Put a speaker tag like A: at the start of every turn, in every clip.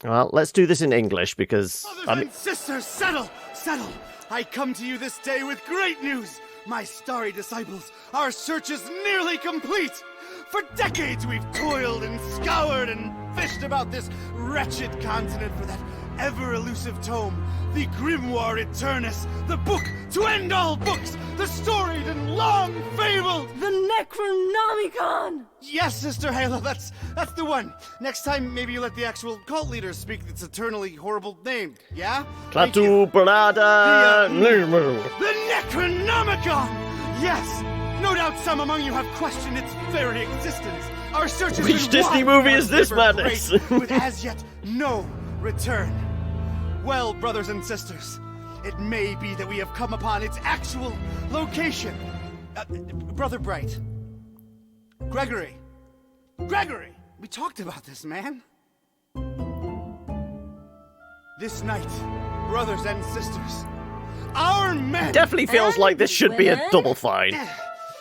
A: Well, let's do this in English because...
B: Brothers and sisters, settle! I come to you this day with great news. My starry disciples, our search is nearly complete. For decades we've toiled and scoured and fished about this wretched continent for that ever-elusive tome, the Grimoire Eternus, the book to end all books, the storied and long-fabled...
C: The Necronomicon!
B: Yes, Sister Halo, that's the one. Next time, maybe you let the actual cult leaders speak its eternally horrible name, yeah?
A: Clatu Brada...
B: The Necronomicon! Yes! No doubt some among you have questioned its very existence. Our search has
A: Which
B: been
A: Disney
B: wide
A: movie
B: for
A: is this,
B: river
A: madness?
B: great, with as yet no return. Well, brothers and sisters, it may be that we have come upon its actual location. Brother Bright. Gregory, we talked about this, man. This night, brothers and sisters, our men...
A: Definitely feels like this should be a double fine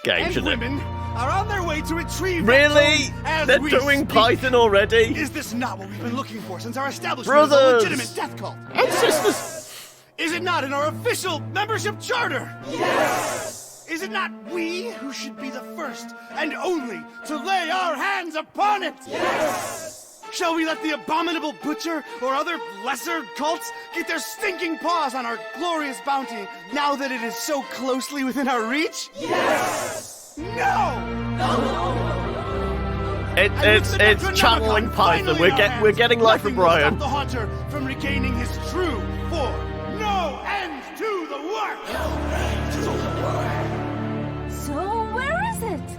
A: game,
B: and
A: shouldn't it?
B: women are on their way to retrieve
A: Really?
B: that tome as
A: They're
B: we
A: doing
B: speak.
A: Python already?
B: Is this not what we've been looking for since our establishment
A: Brothers!
B: as a legitimate death cult?
A: And sisters!
B: Is it not in our official membership charter? Yes! Is it not we who should be the first and only to lay our hands upon it? Yes! Shall we let the abominable butcher or other lesser cults get their stinking paws on our glorious bounty now that it is so closely within our reach? Yes! No!
A: It's channeling Python. We're getting life from Brian.
B: The haunter from regaining his true form. No end to the work.
C: So, where is it?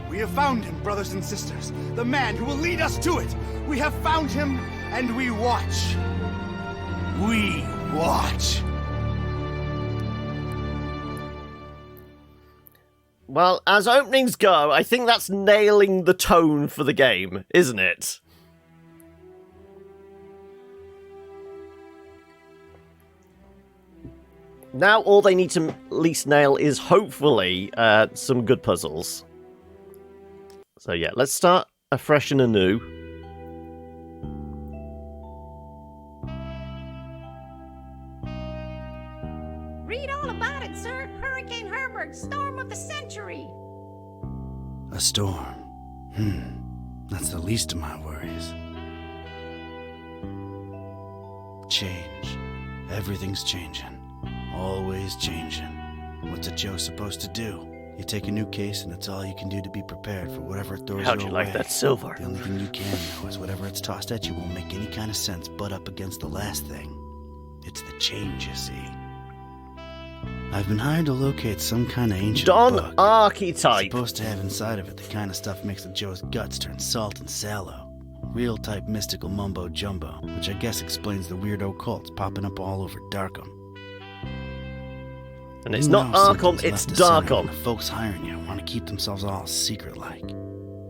B: We have found him, brothers and sisters. The man who will lead us to it. We have found him, and we watch. We watch.
A: Well, as openings go, I think that's nailing the tone for the game, isn't it? Now all they need to at least nail is hopefully some good puzzles. So yeah, let's start afresh and anew.
D: Read all about it, sir. Hurricane Herbert, storm of the century.
B: A storm. That's the least of my worries. Change. Everything's changing. Always changing. What's a Joe supposed to do? You take a new case and it's all you can do to be prepared for whatever it throws
A: How'd
B: your
A: you like
B: way.
A: that silver?
B: The only thing you can know is whatever it's tossed at you won't make any kind of sense but up against the last thing. It's the change, you see. I've been hired to locate some kind of ancient
A: Don
B: book.
A: Archetype.
B: It's supposed to have inside of it the kind of stuff makes a Joe's guts turn salt and sallow. Real type mystical mumbo jumbo, which I guess explains the weirdo cults popping up all over Darkham.
A: And it's
B: You
A: not
B: know
A: Arkham,
B: something's
A: it's
B: left to center when
A: Darkham.
B: the folks hiring you want to keep themselves all secret-like.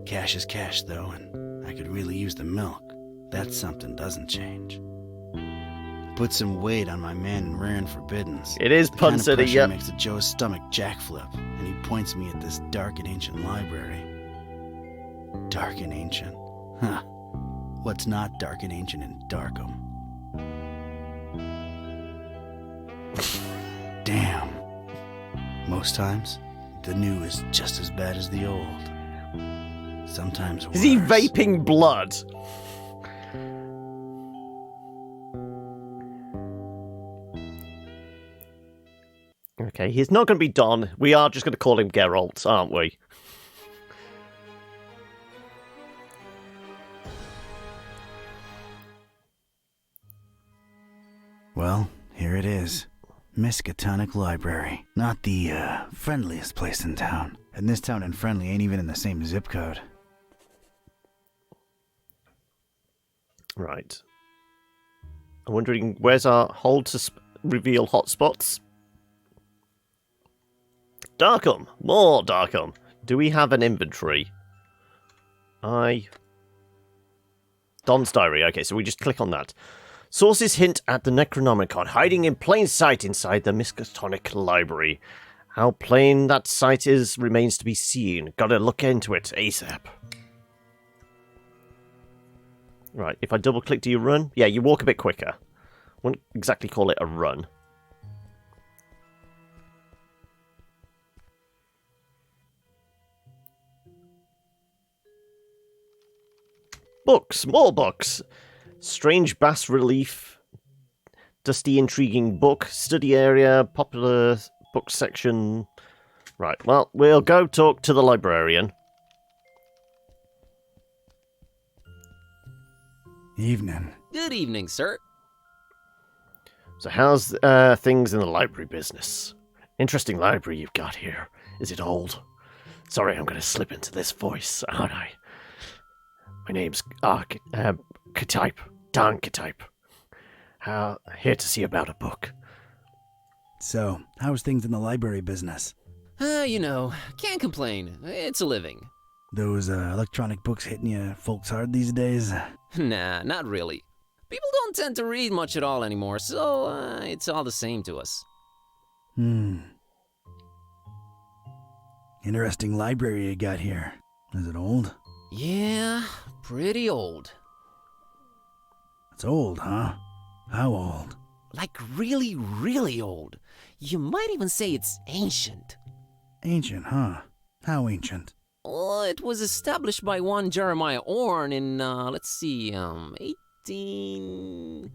B: Cash is cash, though, and I could really use the milk. That's something doesn't change. Put some weight on my man in rare and forbiddens.
A: It is
B: The
A: Pun
B: kind of
A: City,
B: pressure
A: yep.
B: makes a Joe's stomach jackflip, and he points me at this dark and ancient library. Dark and ancient? Huh. What's not dark and ancient in Darkham? Damn. Most times, the new is just as bad as the old. Sometimes worse.
A: Is he vaping blood? Okay, he's not going to be Don. We are just going to call him Geralt, aren't we?
B: Well, here it is. Miskatonic Library. Not the, friendliest place in town. And this town and Friendly ain't even in the same zip code.
A: Right. I'm wondering, where's our hold to reveal hotspots? Darkham! More Darkham! Do we have an inventory? Don's Diary. Okay, so we just click on that. Sources hint at the Necronomicon hiding in plain sight inside the Miskatonic Library. How plain that sight is remains to be seen. Gotta look into it ASAP. Right, if I double click, do you run? Yeah, you walk a bit quicker. Wouldn't exactly call it a run. Books, more books. Strange bas relief, dusty intriguing book, study area, popular book section. Right, well, we'll go talk to the librarian.
E: Evening.
F: Good evening, sir.
A: So how's things in the library business? Interesting library you've got here. Is it old? Sorry, I'm going to slip into this voice, aren't I? My name's Ktype. Dan Ktype. Here to see about a book.
E: So, how's things in the library business?
F: You know, can't complain. It's a living.
E: Those electronic books hitting you folks hard these days?
F: Nah, not really. People don't tend to read much at all anymore, so it's all the same to us.
E: Interesting library you got here. Is it old?
F: Yeah, pretty old.
E: It's old, huh? How old?
F: Like really, really old. You might even say it's ancient.
E: Ancient, huh? How ancient?
F: Well, it was established by one Jeremiah Orne in, 18...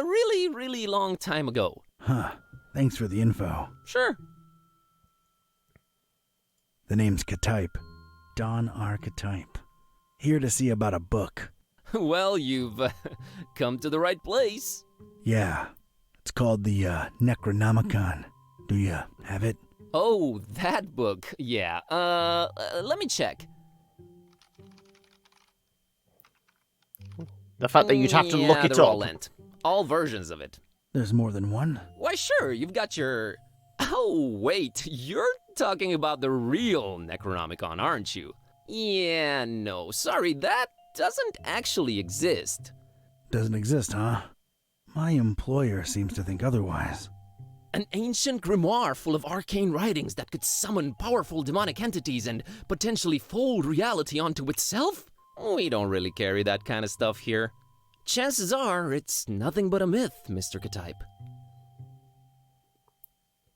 F: really, really long time ago.
E: Huh. Thanks for the info.
F: Sure.
E: The name's Ktype. Don Archetype. Here to see about a book.
F: Well, you've come to the right place.
E: Yeah. It's called the Necronomicon. Do you have it?
F: Oh, that book. Yeah. Let me check.
A: The fact that you'd have to look it
F: they're
A: up.
F: all lent. All versions of it.
E: There's more than one?
F: Why, sure. You've got your... Oh, wait. You're talking about the real Necronomicon, aren't you? Yeah, no. Sorry, that doesn't actually exist.
E: Doesn't exist, huh? My employer seems to think otherwise.
F: An ancient grimoire full of arcane writings that could summon powerful demonic entities and potentially fold reality onto itself? We don't really carry that kind of stuff here. Chances are it's nothing but a myth, Mr. Ktype.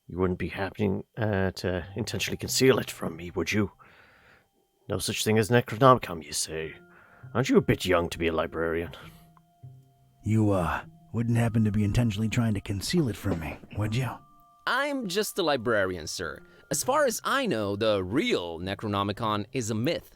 A: You wouldn't be happening to intentionally conceal it from me, would you? No such thing as Necronomicon, you say. Aren't you a bit young to be a librarian?
E: You, wouldn't happen to be intentionally trying to conceal it from me, would you?
F: I'm just a librarian, sir. As far as I know, the real Necronomicon is a myth.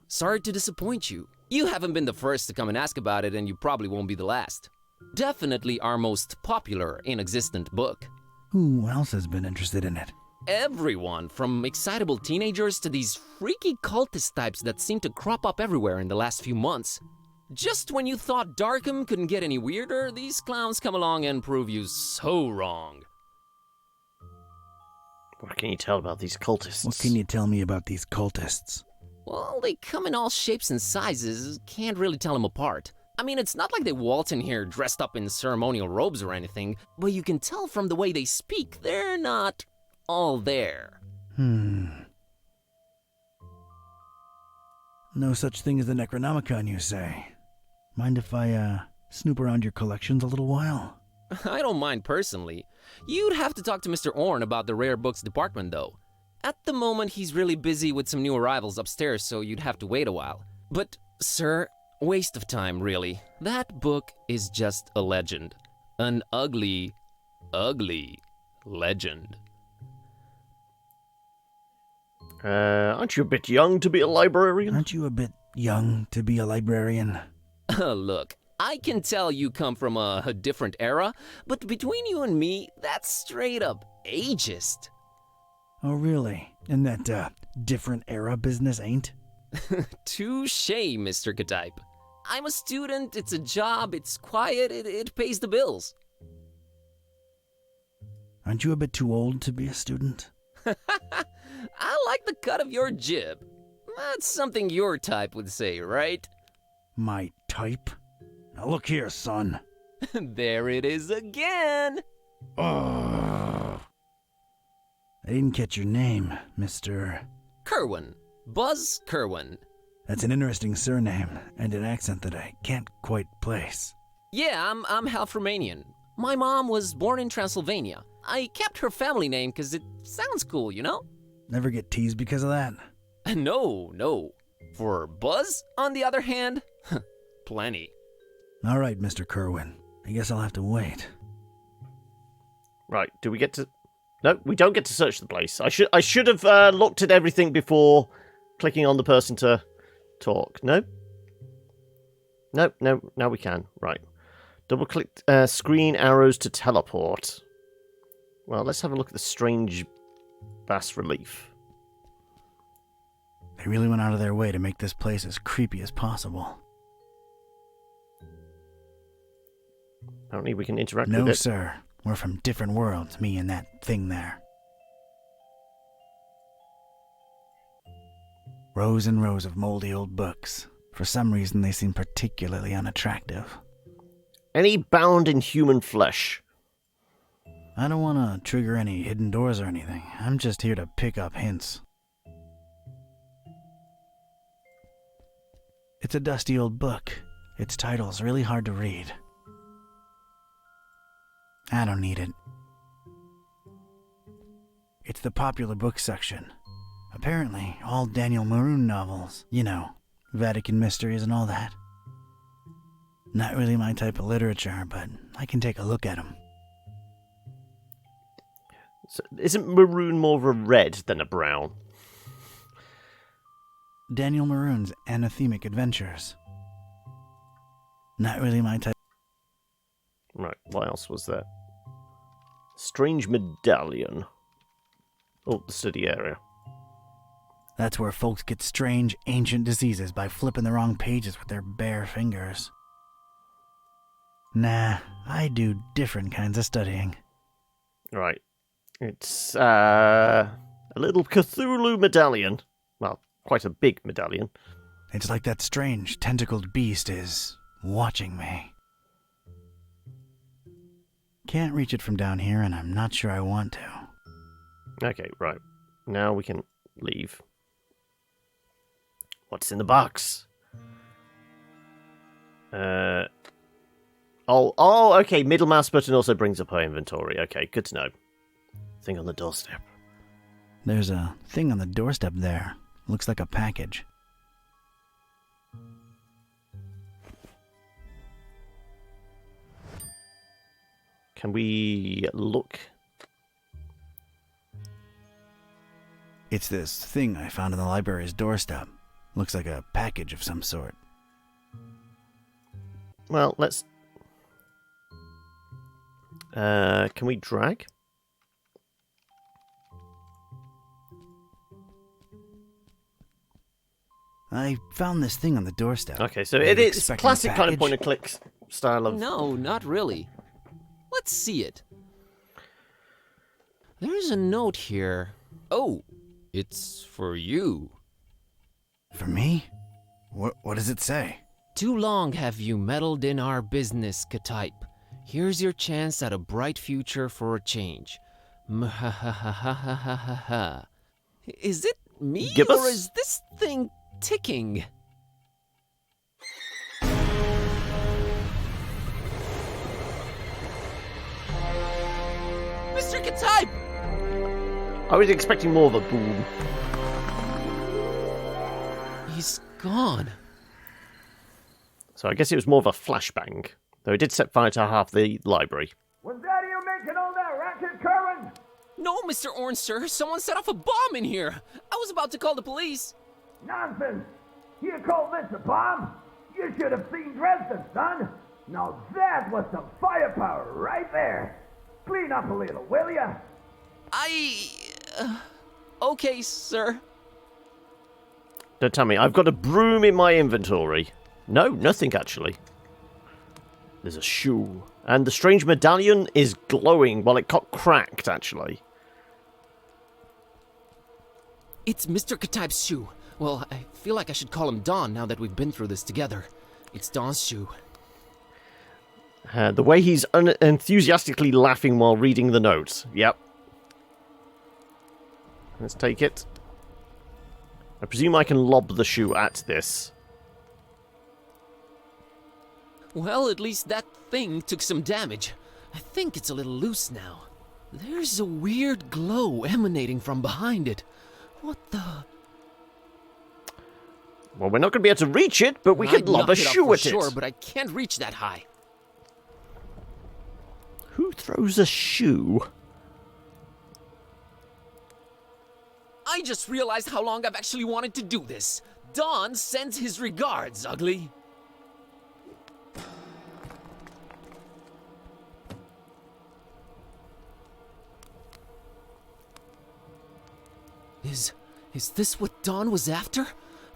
F: Sorry to disappoint you. You haven't been the first to come and ask about it, and you probably won't be the last. Definitely our most popular in-existent book.
E: Who else has been interested in it?
F: Everyone, from excitable teenagers to these freaky cultist types that seem to crop up everywhere in the last few months. Just when you thought Darkham couldn't get any weirder, these clowns come along and prove you so wrong.
A: What can you tell about these cultists?
E: What can you tell me about these cultists?
F: Well, they come in all shapes and sizes, can't really tell them apart. I mean, it's not like they waltz in here dressed up in ceremonial robes or anything, but you can tell from the way they speak, they're not all there.
E: No such thing as the Necronomicon, you say? Mind if I, snoop around your collections a little while?
F: I don't mind personally. You'd have to talk to Mr. Orne about the rare books department, though. At the moment, he's really busy with some new arrivals upstairs, so you'd have to wait a while. But, sir, waste of time, really. That book is just a legend. An ugly, ugly legend.
A: Aren't you a bit young to be a librarian?
E: Aren't you a bit young to be a librarian?
F: Look, I can tell you come from a different era, but between you and me, that's straight up ageist.
E: Oh, really? And that, different era business ain't?
F: Touché, Mr. Ktype. I'm a student, it's a job, it's quiet, it pays the bills.
E: Aren't you a bit too old to be a student?
F: I like the cut of your jib. That's something your type would say, right?
E: My type? Now look here, son.
F: There it is again.
E: Ugh. I didn't catch your name, Mr.
F: Kerwin. Buzz Kerwin.
E: That's an interesting surname and an accent that I can't quite place.
F: Yeah, I'm half Romanian. My mom was born in Transylvania. I kept her family name because it sounds cool, you know?
E: Never get teased because of that?
F: No. For Buzz, on the other hand, plenty.
E: All right, Mr. Kerwin. I guess I'll have to wait.
A: Right, do we get to... No, we don't get to search the place. I should have looked at everything before clicking on the person to talk. No? No, now we can. Right. Double-click screen arrows to teleport. Well, let's have a look at the strange bas relief.
E: They really went out of their way to make this place as creepy as possible.
A: Apparently we can interact with it.
E: No, sir. We're from different worlds, me and that thing there. Rows and rows of moldy old books. For some reason, they seem particularly unattractive.
A: Any bound in human flesh?
E: I don't want to trigger any hidden doors or anything. I'm just here to pick up hints. It's a dusty old book. Its title's really hard to read. I don't need it. It's the popular book section. Apparently, all Daniel Maroon novels. You know, Vatican mysteries and all that. Not really my type of literature, but I can take a look at them.
A: So, isn't maroon more of a red than a brown?
E: Daniel Maroon's Anathemic Adventures. Not really my type.
A: Right, what else was there? Strange medallion. Oh, the study area.
E: That's where folks get strange, ancient diseases by flipping the wrong pages with their bare fingers. Nah, I do different kinds of studying.
A: Right. It's a little Cthulhu medallion. Well, quite a big medallion.
E: It's like that strange, tentacled beast is watching me. Can't reach it from down here, and I'm not sure I want to.
A: Okay, right. Now we can leave. What's in the box? Oh, okay. Middle mouse button also brings up our inventory. Okay, good to know. Thing on the doorstep.
E: There's a thing on the doorstep there. Looks like a package.
A: Can we look?
E: It's this thing I found on the library's doorstep. Looks like a package of some sort.
A: Well, let's... can we drag?
E: I found this thing on the doorstep.
A: Okay, so
E: Are
A: it
E: you
A: is
E: expecting a
A: classic kind of
E: package?
A: point-and-click style of...
F: No, not really. Let's see it. There's a note here. Oh, it's for you.
E: For me? What does it say?
F: Too long have you meddled in our business, K-type. Here's your chance at a bright future for a change. Mhahahahahaha. Is it me,
A: Gibbous?
F: or is this thing ticking? Mr. K-type!
A: I was expecting more of a boom.
F: He's gone.
A: So I guess it was more of a flashbang. Though it did set fire to half the library.
G: Was that you making all that racket, Kerwin?
F: No, Mr. Orange, sir. Someone set off a bomb in here. I was about to call the police.
G: Nonsense! You call this a bomb? You should have seen Dresden, son! Now that was some firepower right there! Clean up a little, will ya?
F: Okay, sir.
A: Don't tell me, I've got a broom in my inventory. No, nothing actually. There's a shoe. And the strange medallion is glowing while it got cracked, actually.
F: It's Mr. K-type's shoe. Well, I feel like I should call him Don now that we've been through this together. It's Don's shoe.
A: The way he's enthusiastically laughing while reading the notes. Yep. Let's take it. I presume I can lob the shoe at this.
F: Well, at least that thing took some damage. I think it's a little loose now. There's a weird glow emanating from behind it. What the...
A: Well, we're not going to be able to reach it, but we could lob a shoe at it.
F: Sure, but I can't reach that high.
A: Who throws a shoe?
F: I just realized how long I've actually wanted to do this. Don sends his regards, Ugly. Is this what Don was after?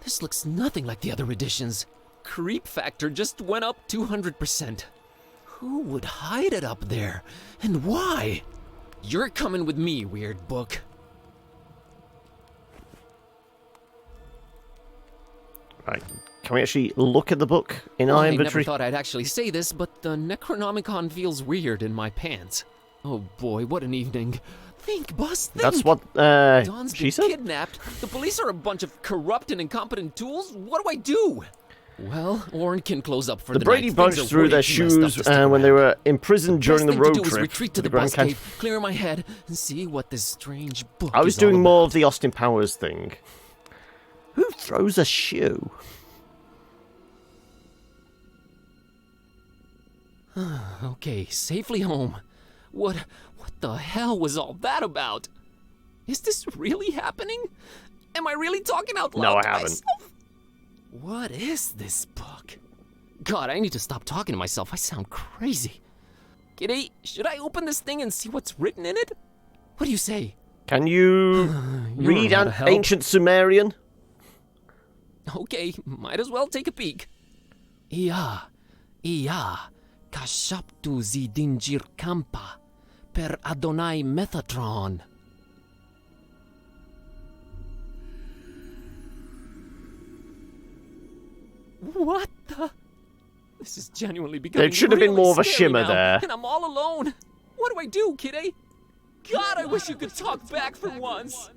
F: This looks nothing like the other editions. Creep factor just went up 200%. Who would hide it up there? And why? You're coming with me, weird book.
A: Right. Can we actually look at the book in our inventory?
F: I never thought I'd actually say this, but the Necronomicon feels weird in my pants. Oh boy, what an evening. Think, boss, think.
A: That's what
F: Don's
A: she
F: been
A: said?
F: kidnapped. The police are a bunch of corrupt and incompetent tools. What do I do? Well, Orrin can close up for the
A: Brady
F: night.
A: Bunch
F: Things are
A: threw
F: way
A: their
F: too messed up
A: shoes
F: to stick
A: when they
F: around.
A: were imprisoned during the
F: Best
A: road
F: thing to do is
A: trip
F: retreat to the
A: Grand
F: bus
A: Canyon.
F: gate, clear my head, and see what this strange book
A: I was
F: is all
A: doing more
F: about.
A: of the Austin Powers thing. Who throws a shoe?
F: Okay, safely home. What the hell was all that about? Is this really happening? Am I really talking out loud
A: No, I
F: to
A: haven't.
F: myself? What is this book? God, I need to stop talking to myself. I sound crazy. Kitty, should I open this thing and see what's written in it? What do you say?
A: Can you
F: You
A: read
F: know how to
A: an
F: help.
A: ancient Sumerian?
F: Okay, might as well take a peek. Ia, kashaptu zidinjir kampa, per Adonai Metatron. What the? This is genuinely becoming
A: There should have been
F: really
A: more of a
F: scary
A: shimmer
F: now,
A: there.
F: and I'm all alone. What do I do, kiddy? God, I wish you could talk back for once.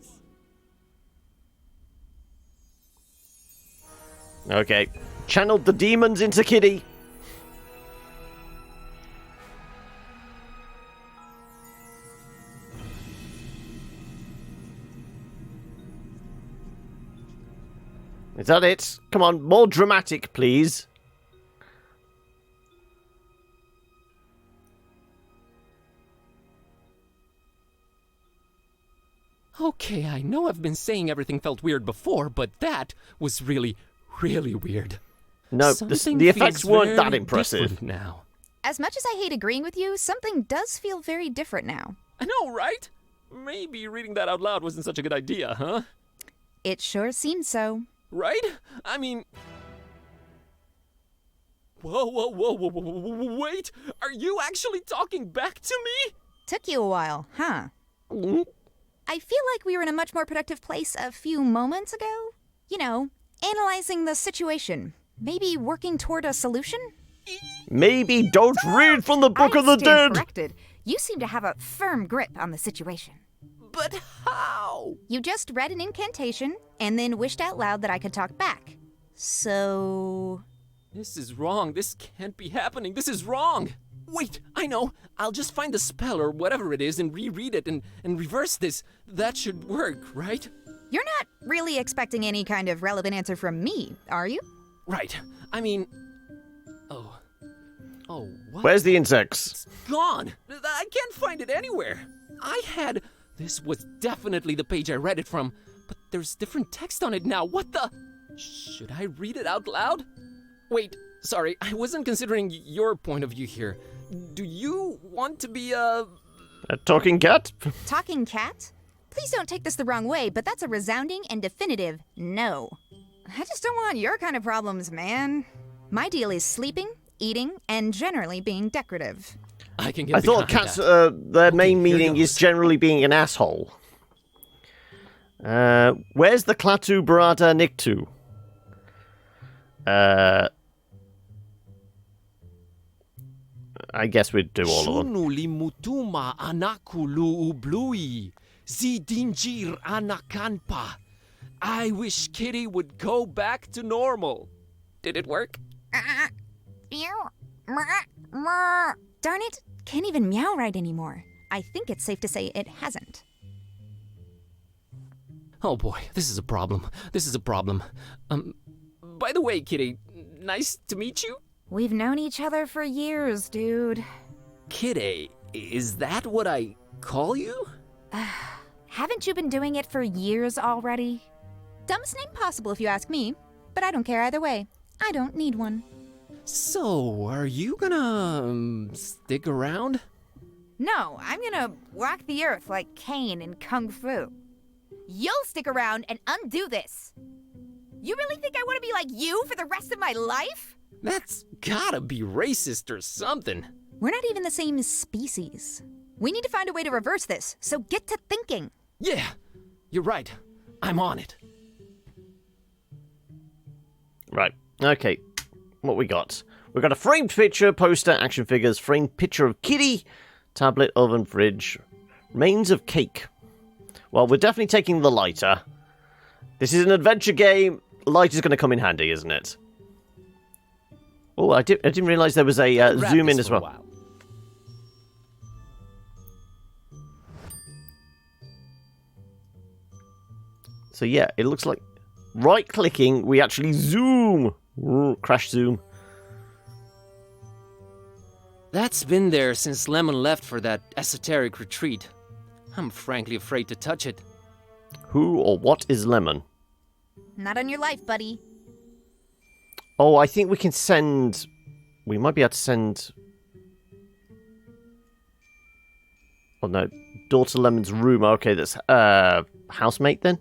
A: Okay. Channeled the demons into Kitty. Is that it? Come on, more dramatic, please.
F: Okay, I know I've been saying everything felt weird before, but that was really, really weird.
A: No,
F: Something
A: the effects
F: feels
A: weren't that
F: very
A: impressive.
F: different now.
H: As much as I hate agreeing with you, something does feel very different now.
F: I know, right? Maybe reading that out loud wasn't such a good idea, huh?
H: It sure seems so.
F: Right? I mean... Whoa, wait! Are you actually talking back to me?
H: Took you a while, huh? I feel like we were in a much more productive place a few moments ago. You know, analyzing the situation. Maybe working toward a solution?
A: Maybe don't read from the Book
H: I
A: of the
H: stand
A: Dead!
H: corrected. You seem to have a firm grip on the situation.
F: But how?
H: You just read an incantation, and then wished out loud that I could talk back. So...
F: This is wrong. This can't be happening. This is wrong. Wait, I know. I'll just find the spell or whatever it is and reread it and reverse this. That should work, right?
H: You're not really expecting any kind of relevant answer from me, are you?
F: Right. I mean... Oh, what?
A: Where's the insects?
F: It's gone. I can't find it anywhere. I had... This was definitely the page I read it from, but there's different text on it now. What the... Should I read it out loud? Wait, sorry, I wasn't considering your point of view here. Do you want to be
A: A talking cat?
H: Talking cat? Please don't take this the wrong way, but that's a resounding and definitive no. I just don't want your kind of problems, man. My deal is sleeping, eating, and generally being decorative.
F: I can get
A: I thought
F: behind
A: cats,
F: that.
A: their main
F: here
A: meaning is
F: goes.
A: generally being an asshole. Where's the Klaatu Barada Niktu? I guess we'd do all of them.
F: Shunu limutuma anakulu ublui, zidinjir anakanpa, I wish Kitty would go back to normal. Did it work?
H: Darn it, can't even meow right anymore. I think it's safe to say it hasn't.
F: Oh boy, this is a problem. This is a problem. By the way, Kitty, nice to meet you.
H: We've known each other for years, dude.
F: Kitty, is that what I call you?
H: Haven't you been doing it for years already? Dumbest name possible if you ask me, but I don't care either way. I don't need one.
F: So, are you gonna stick around?
H: No, I'm gonna walk the earth like Caine in Kung Fu. You'll stick around and undo this. You really think I want to be like you for the rest of my life?
F: That's gotta be racist or something.
H: We're not even the same species. We need to find a way to reverse this, so get to thinking.
F: Yeah, you're right. I'm on it.
A: Right, okay. What we got? We've got a framed picture, poster, action figures, framed picture of Kitty, tablet, oven, fridge, remains of cake. Well, we're definitely taking the lighter. This is an adventure game. Lighter's going to come in handy, isn't it? Oh, I didn't realise there was a zoom in as well. So yeah, it looks like right-clicking, we actually zoom. Ooh, crash zoom.
F: That's been there since Lemon left for that esoteric retreat. I'm frankly afraid to touch it.
A: Who or what is Lemon?
H: Not on your life, buddy.
A: Oh, I think we can send... We might be able to send... Oh no, Daughter Lemon's room. Okay, that's housemate then?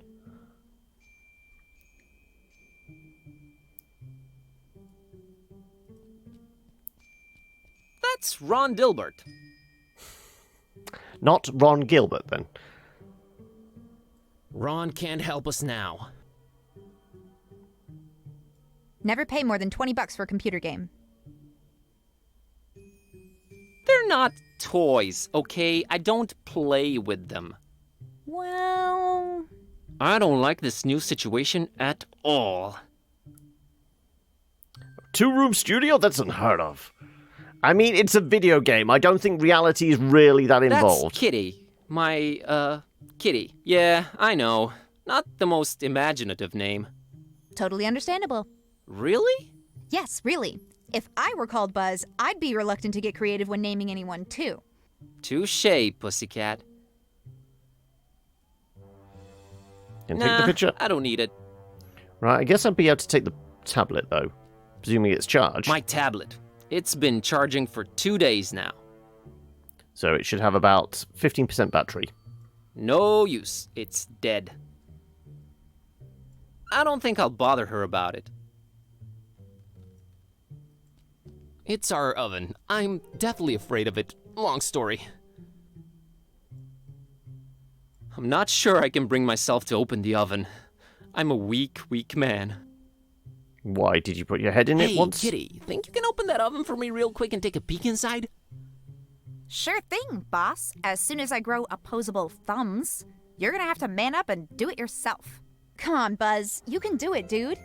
F: That's Ron Dilbert.
A: Not Ron Gilbert then.
F: Ron can't help us now.
H: Never pay more than $20 for a computer game.
F: They're not toys, okay? I don't play with them.
H: Well...
F: I don't like this new situation at all.
A: Two-room studio? That's unheard of. I mean, it's a video game. I don't think reality is really that involved.
F: That's Kitty. My, Kitty. Yeah, I know. Not the most imaginative name.
H: Totally understandable.
F: Really?
H: Yes, really. If I were called Buzz, I'd be reluctant to get creative when naming anyone, too.
F: Touché, pussycat.
A: Can take the picture?
F: I don't need it.
A: Right, I guess I'd be able to take the tablet, though. Presuming it's charged.
F: My tablet. It's been charging for 2 days now.
A: So it should have about 15% battery.
F: No use. It's dead. I don't think I'll bother her about it. It's our oven. I'm deathly afraid of it. Long story. I'm not sure I can bring myself to open the oven. I'm a weak, weak man.
A: Why, did you put your head in it once?
F: Hey, Kitty, think you can open that oven for me real quick and take a peek inside?
H: Sure thing, boss. As soon as I grow opposable thumbs, you're gonna have to man up and do it yourself. Come on, Buzz. You can do it, dude.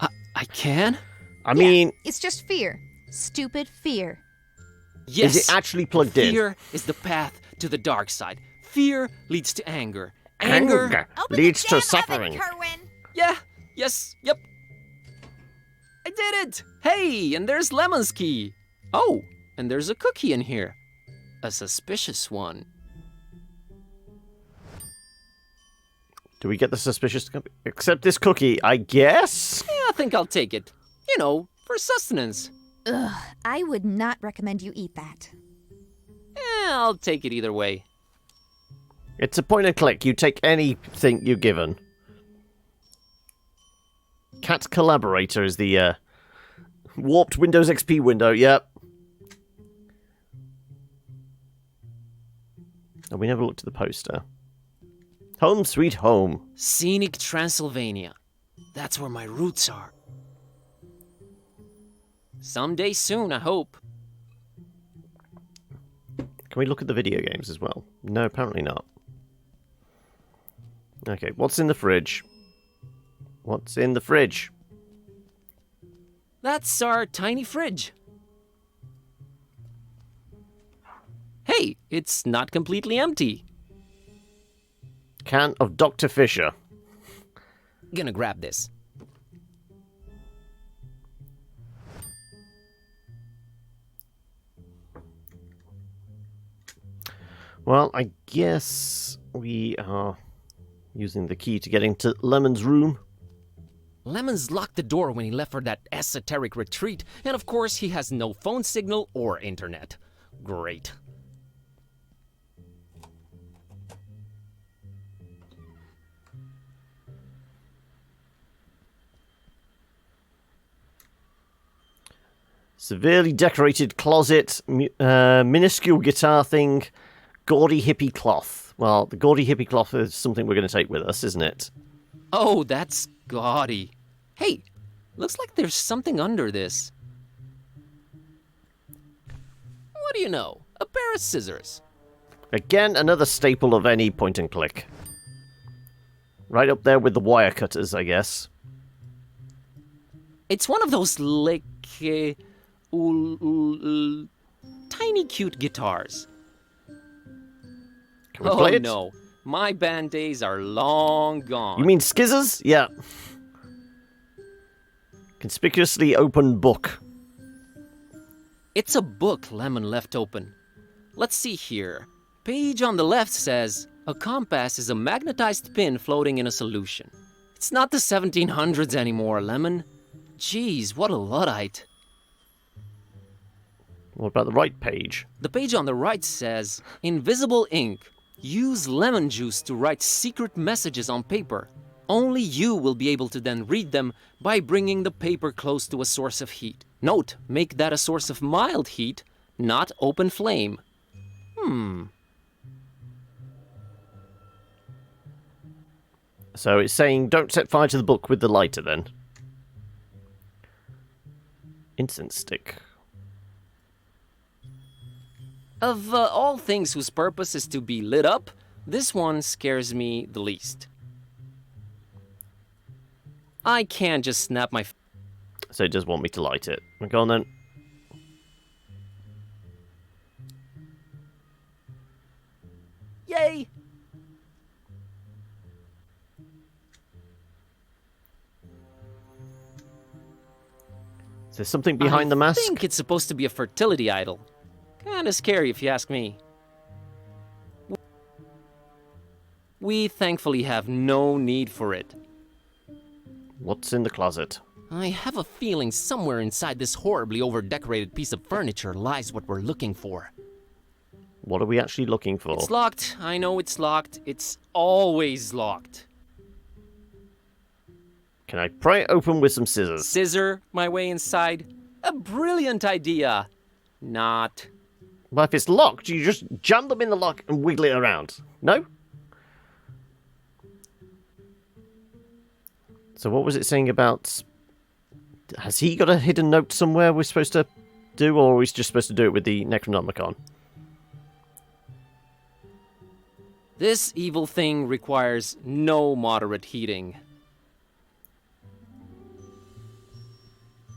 F: I can?
A: I mean...
H: It's just fear. Stupid fear.
F: Yes.
A: Is it actually plugged in?
F: Fear is the path to the dark side. Fear leads to anger. Anger
A: leads to suffering.
H: Kerwin.
F: Yeah. Yes. Yep. I did it! Hey, and there's Lemon's key. Oh, and there's a cookie in here. A suspicious one.
A: Do we get the suspicious cookie? Except this cookie, I guess?
F: Yeah, I think I'll take it. You know, for sustenance.
H: Ugh, I would not recommend you eat that.
F: I'll take it either way.
A: It's a point and click. You take anything you're given. Cat Collaborator is the warped Windows XP window, yep. Oh, we never looked at the poster. Home Sweet Home.
F: Scenic Transylvania. That's where my roots are. Someday soon, I hope.
A: Can we look at the video games as well? No, apparently not. Okay, what's in the fridge? What's in the fridge?
F: That's our tiny fridge. Hey, it's not completely empty.
A: Can of Dr. Fisher.
F: Gonna grab this.
A: Well, I guess we are using the key to get into Lemon's room.
F: Lemon's locked the door when he left for that esoteric retreat, and of course he has no phone signal or internet. Great.
A: Severely decorated closet, minuscule guitar thing, gaudy hippie cloth. Well, the gaudy hippie cloth is something we're going to take with us, isn't it?
F: Oh, that's gaudy. Hey, looks like there's something under this. What do you know? A pair of scissors.
A: Again, another staple of any point and click. Right up there with the wire cutters, I guess.
F: It's one of those, like, tiny cute guitars.
A: Can we play it?
F: No, my band days are long gone.
A: You mean skizzers? Yeah. Conspicuously open book.
F: It's a book Lemon left open. Let's see here. Page on the left says, a compass is a magnetized pin floating in a solution. It's not the 1700s anymore, Lemon. Jeez, what a Luddite.
A: What about the right page?
F: The page on the right says, invisible ink. Use lemon juice to write secret messages on paper. Only you will be able to then read them by bringing the paper close to a source of heat. Note, make that a source of mild heat, not open flame.
A: So it's saying don't set fire to the book with the lighter then. Incense stick.
F: Of all things whose purpose is to be lit up, this one scares me the least. I can't just snap my...
A: So it does want me to light it. Go on then.
F: Yay!
A: Is there something behind the mask?
F: I think it's supposed to be a fertility idol. Kinda scary if you ask me. We thankfully have no need for it.
A: What's in the closet?
F: I have a feeling somewhere inside this horribly over-decorated piece of furniture lies what we're looking for.
A: What are we actually looking for?
F: It's locked. I know it's locked. It's always locked.
A: Can I pry it open with some scissors?
F: Scissor my way inside? A brilliant idea. Not.
A: Well, if it's locked, you just jam them in the lock and wiggle it around. No? So what was it saying about... Has he got a hidden note somewhere we're supposed to do, or are we just supposed to do it with the Necronomicon?
F: This evil thing requires no moderate heating.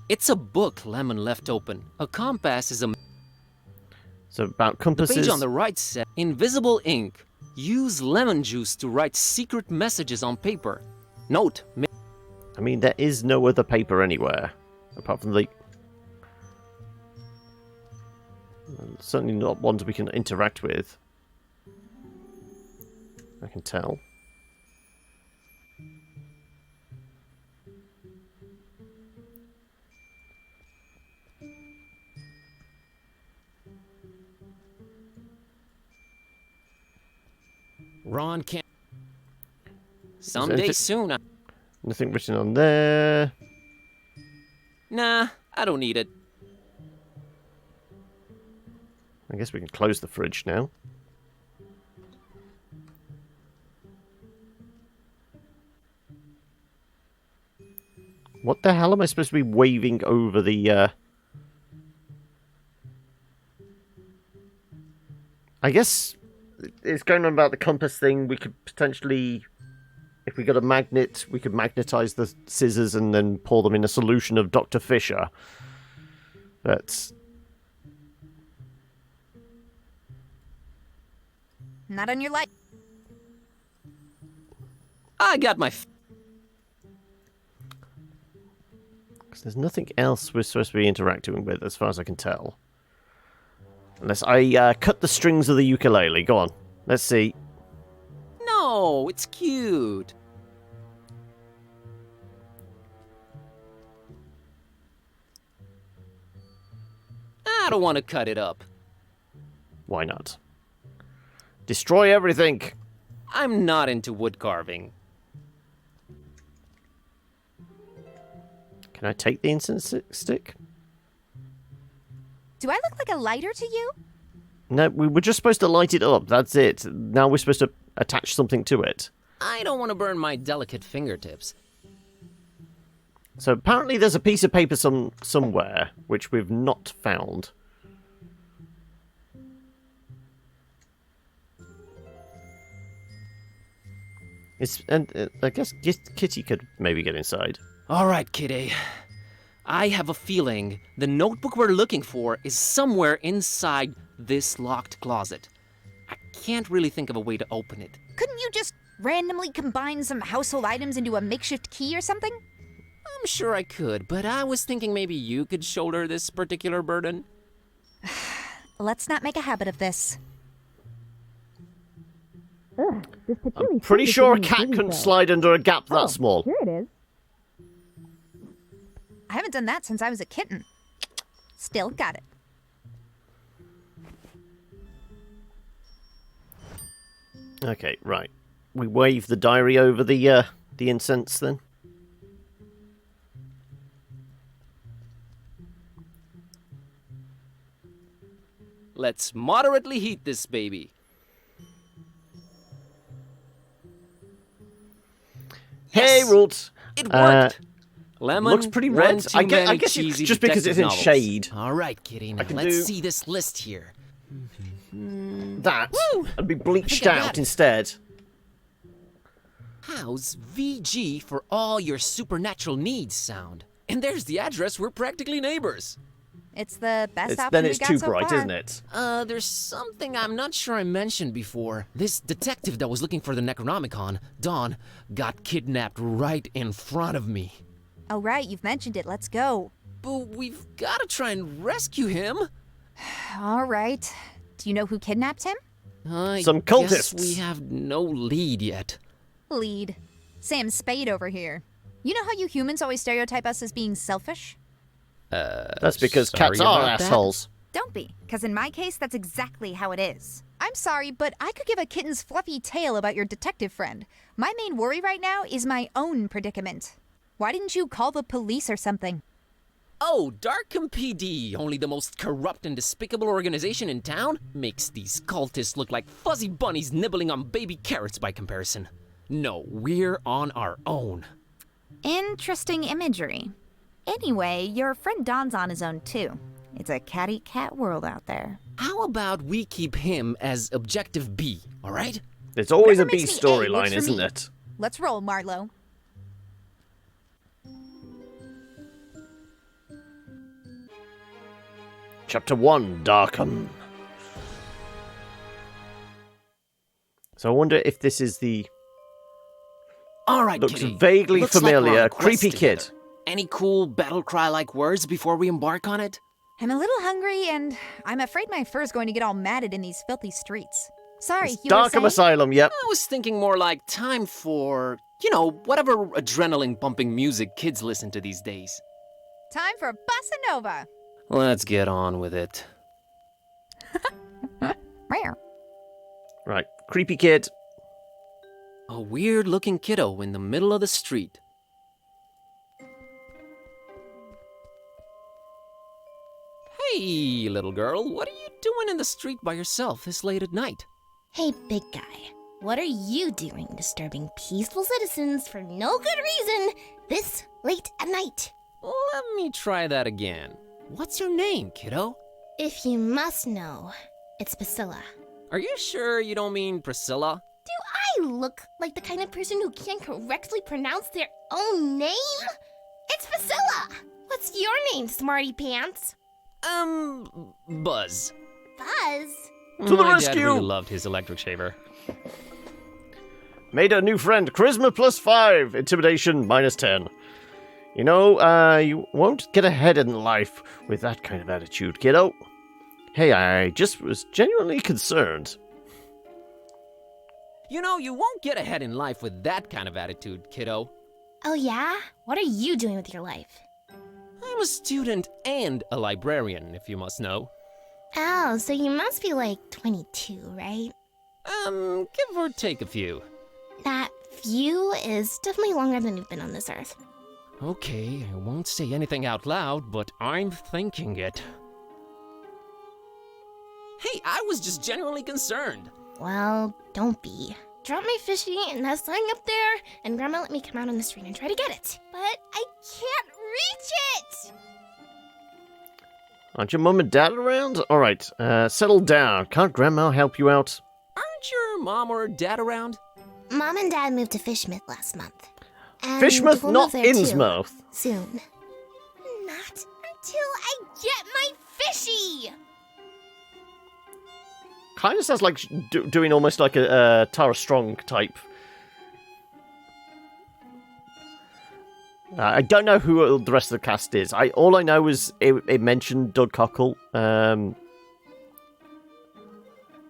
F: It's a book Lemon left open. A compass is a...
A: So about compasses...
F: The page on the right says, invisible ink. Use lemon juice to write secret messages on paper. Note...
A: I mean, there is no other paper anywhere, apart from the... Certainly not ones we can interact with. I can tell.
F: Ron can't... Someday soon.
A: Nothing written on there.
F: Nah, I don't need it.
A: I guess we can close the fridge now. What the hell am I supposed to be waving over the, I guess it's going on about the compass thing. We could potentially If we got a magnet, we could magnetize the scissors and then pour them in a solution of Dr. Fisher. But
H: Not on your light.
F: I got my...
A: there's nothing else we're supposed to be interacting with, as far as I can tell. Unless I cut the strings of the ukulele. Go on. Let's see.
F: No, it's cute. I don't want to cut it up.
A: Why not? Destroy everything.
F: I'm not into wood carving.
A: Can I take the incense stick?
H: Do I look like a lighter to you?
A: No, we were just supposed to light it up. That's it. Now we're supposed to attach something to it.
F: I don't want to burn my delicate fingertips.
A: So apparently there's a piece of paper somewhere, which we've not found. I guess Kitty could maybe get inside.
F: All right, Kitty. I have a feeling the notebook we're looking for is somewhere inside this locked closet. I can't really think of a way to open it.
H: Couldn't you just randomly combine some household items into a makeshift key or something?
F: I'm sure I could, but I was thinking maybe you could shoulder this particular burden.
H: Let's not make a habit of this.
A: I'm pretty sure a cat couldn't slide under a gap that small.
H: Here it is. I haven't done that since I was a kitten. Still got it.
A: Okay, right. We wave the diary over the incense then.
F: Let's moderately heat this baby.
A: Hey,
F: Yes!
A: Roots.
F: It worked. Lemon.
A: Looks pretty red.
F: one too
A: I guess
F: many
A: it's
F: cheesy
A: just because it's in
F: detective
A: shade.
F: novels. All right, Kitty. Now
A: can
F: let's
A: do-
F: see this list here.
A: That and be bleached
F: I got
A: out
F: it.
A: instead.
F: How's VG for all your supernatural needs sound? And there's the address. We're practically neighbors.
H: It's the best option
A: Then
H: we
A: it's
H: got
A: too
H: so
A: bright,
H: far.
A: isn't it?
F: There's something I'm not sure I mentioned before. This detective that was looking for the Necronomicon, Dawn, got kidnapped right in front of me.
H: Oh, right, you've mentioned it. Let's go.
F: But we've got to try and rescue him.
H: All right. Do you know who kidnapped him?
A: Some
F: guess
A: cultists.
F: we have no lead yet.
H: Lead. Sam Spade over here. You know how you humans always stereotype us as being selfish?
A: That's because
F: sorry
A: cats are
F: about that.
A: assholes.
H: Don't be, because in my case, that's exactly how it is. I'm sorry, but I could give a kitten's fluffy tale about your detective friend. My main worry right now is my own predicament. Why didn't you call the police or something?
F: Oh, Darkham PD, only the most corrupt and despicable organization in town, makes these cultists look like fuzzy bunnies nibbling on baby carrots by comparison. No, we're on our own.
H: Interesting imagery. Anyway, your friend Don's on his own too. It's a cat-eat-cat world out there.
F: How about we keep him as objective B, all right?
A: There's always a
H: Whatever
A: B
H: makes the A works
A: storyline,
H: for
A: isn't
H: me.
A: it?
H: Let's roll, Marlowe.
A: Chapter 1, Darkham. So I wonder if this is the...
F: All right,
A: Looks
F: Kitty.
A: vaguely
F: Looks like we're on
A: familiar.
F: a quest
A: Creepy kid.
F: together. Any cool battle cry-like words before we embark on it?
H: I'm a little hungry, and I'm afraid my fur's going to get all matted in these filthy streets. Sorry, you were
A: Darkham
H: saying?
A: Asylum, yep.
F: I was thinking more like time for, whatever adrenaline-pumping music kids listen to these days.
H: Time for Bossa Nova.
F: Let's get on with it.
H: Rare.
A: Right, creepy kid.
F: A weird-looking kiddo in the middle of the street. Hey, little girl, what are you doing in the street by yourself this late at night?
I: Hey, big guy. What are you doing disturbing peaceful citizens for no good reason this late at night?
F: Let me try that again. What's your name, kiddo?
I: If you must know, it's Priscilla.
F: Are you sure you don't mean Priscilla?
I: Do I look like the kind of person who can't correctly pronounce their own name? It's Priscilla! What's your name, Smarty Pants?
F: Buzz.
I: Buzz?
A: To the
F: My
A: rescue!
F: dad really loved his electric shaver.
A: Made a new friend. Charisma +5. Intimidation -10. You know, you won't get ahead in life with that kind of attitude, kiddo. Hey, I just was genuinely concerned.
F: You know, you won't get ahead in life with that kind of attitude, kiddo.
I: Oh yeah? What are you doing with your life?
F: I'm a student and a librarian, if you must know.
I: Oh, so you must be like 22, right?
F: Give or take a few.
I: That few is definitely longer than you've been on this earth.
F: Okay, I won't say anything out loud, but I'm thinking it. Hey, I was just genuinely concerned.
I: Well, don't be. Drop my fishy and that sign up there, and Grandma let me come out on the street and try to get it. But I can't reach it!
A: Aren't your mum and dad around? Alright, settle down. Can't Grandma help you out?
F: Aren't your mom or dad around?
I: Mom and Dad moved to Fishmouth last month. And
A: Fishmouth,
I: we'll
A: not
I: move there too,
A: Innsmouth.
I: soon. Not until I get my fishy!
A: Kind of sounds like doing almost like a Tara Strong type. I don't know who the rest of the cast is. All I know is it mentioned Doug Cockle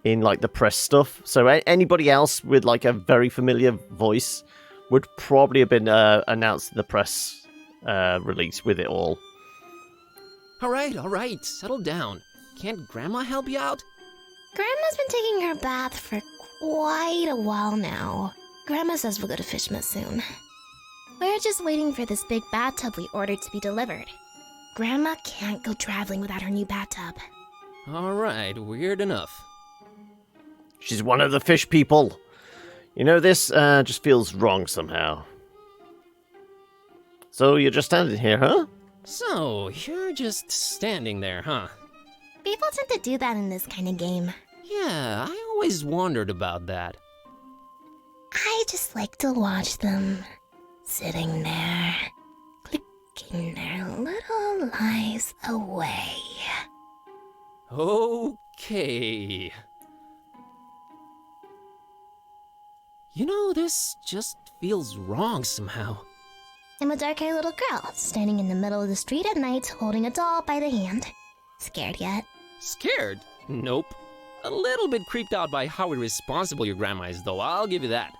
A: in like the press stuff. So anybody else with like a very familiar voice would probably have been announced in the press release with it all.
F: All right, settle down. Can't Grandma help you out?
I: Grandma's been taking her bath for quite a while now. Grandma says we'll go to Fishmouth soon. We're just waiting for this big bathtub we ordered to be delivered. Grandma can't go traveling without her new bathtub.
F: All right, weird enough.
A: She's one of the fish people. You know, this just feels wrong somehow. So you're just standing here, huh?
F: So, you're just standing there, huh?
I: People tend to do that in this kind of game.
F: Yeah, I always wondered about that.
I: I just like to watch them sitting there, clicking their little lives away.
F: Okay. You know, this just feels wrong somehow.
I: I'm a dark-haired little girl, standing in the middle of the street at night, holding a doll by the hand. Scared yet?
F: Scared? Nope. A little bit creeped out by how irresponsible your grandma is, though, I'll give you that.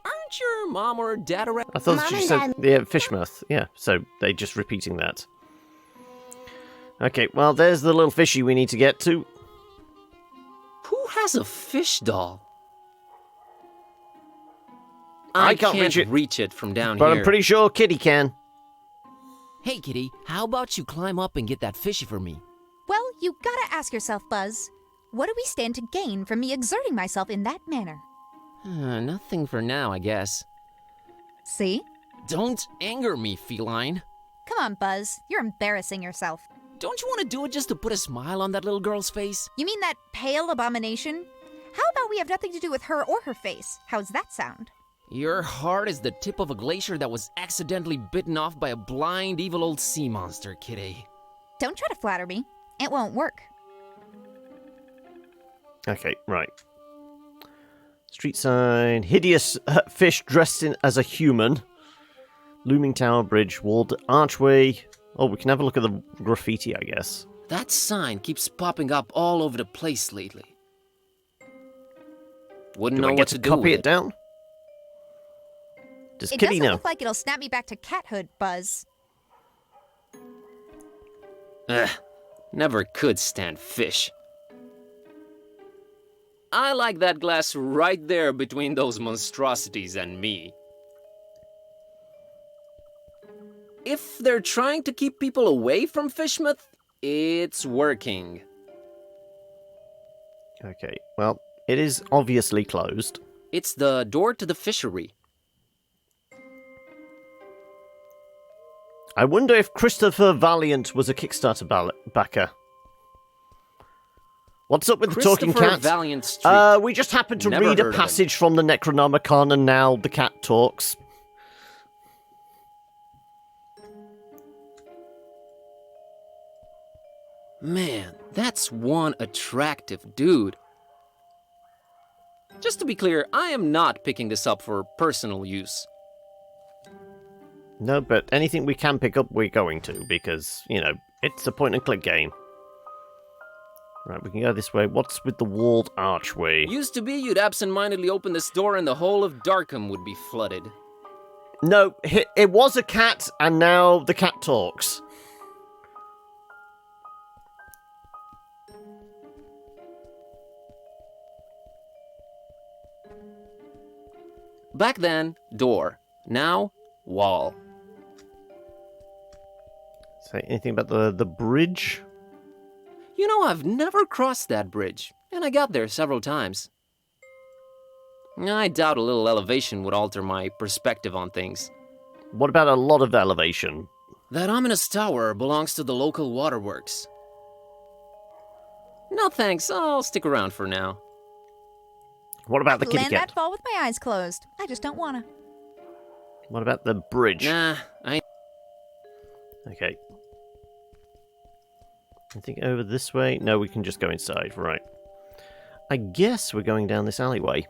F: Aren't your mom or dad around?
A: I thought
I: Mom
A: she
I: and
A: said
I: Dad-
A: Fishmouth. Yeah, so they're just repeating that. Okay, well, there's the little fishy we need to get to.
F: Who has a fish doll?
A: I can't
F: reach it from down
A: But
F: here.
A: I'm pretty sure Kitty can.
F: Hey, Kitty, how about you climb up and get that fishy for me?
H: Well, you gotta ask yourself, Buzz, what do we stand to gain from me exerting myself in that manner?
F: Nothing for now, I guess.
H: See?
F: Don't anger me, feline.
H: Come on, Buzz, you're embarrassing yourself.
F: Don't you want to do it just to put a smile on that little girl's face?
H: You mean that pale abomination? How about we have nothing to do with her or her face? How's that sound?
F: Your heart is the tip of a glacier that was accidentally bitten off by a blind, evil old sea monster, Kitty.
H: Don't try to flatter me. It won't work.
A: Okay, right. Street sign. Hideous fish dressed as a human. Looming tower, bridge, walled archway. Oh, we can have a look at the graffiti, I guess.
F: That sign keeps popping up all over the place lately. Wouldn't
A: Do
F: know
A: I
F: what
A: get
F: to
A: to
F: do
A: copy
F: with
A: it down? Does
H: It
A: Kitty
H: doesn't
A: know?
H: look like it'll snap me back to cathood, Buzz.
F: Ugh, never could stand fish. I like that glass right there between those monstrosities and me. If they're trying to keep people away from Fishmouth, it's working.
A: Okay, well, it is obviously closed.
F: It's the door to the fishery.
A: I wonder if Christopher Valiant was a Kickstarter backer. What's up with the talking
F: Christopher
A: cat?
F: Valiant Street.
A: We just happened to
F: Never
A: read a
F: heard of him.
A: passage from the Necronomicon, and now the cat talks.
F: Man, that's one attractive dude. Just to be clear, I am not picking this up for personal use.
A: No, but anything we can pick up, we're going to, because, you know, it's a point-and-click game. Right, we can go this way. What's with the walled archway?
F: Used to be you'd absentmindedly open this door and the whole of Darkham would be flooded.
A: No, it was a cat, and now the cat talks.
F: Back then, door. Now, wall.
A: Say anything about the bridge?
F: You know, I've never crossed that bridge, and I got there several times. I doubt a little elevation would alter my perspective on things.
A: What about a lot of elevation?
F: That ominous tower belongs to the local waterworks. No thanks, I'll stick around for now.
A: What about the kitty
H: Land
A: cat?
H: that fall with my eyes closed. I just don't wanna.
A: What about the bridge?
F: Nah,
A: Okay. I think over this way? No, we can just go inside, right. I guess we're going down this alleyway.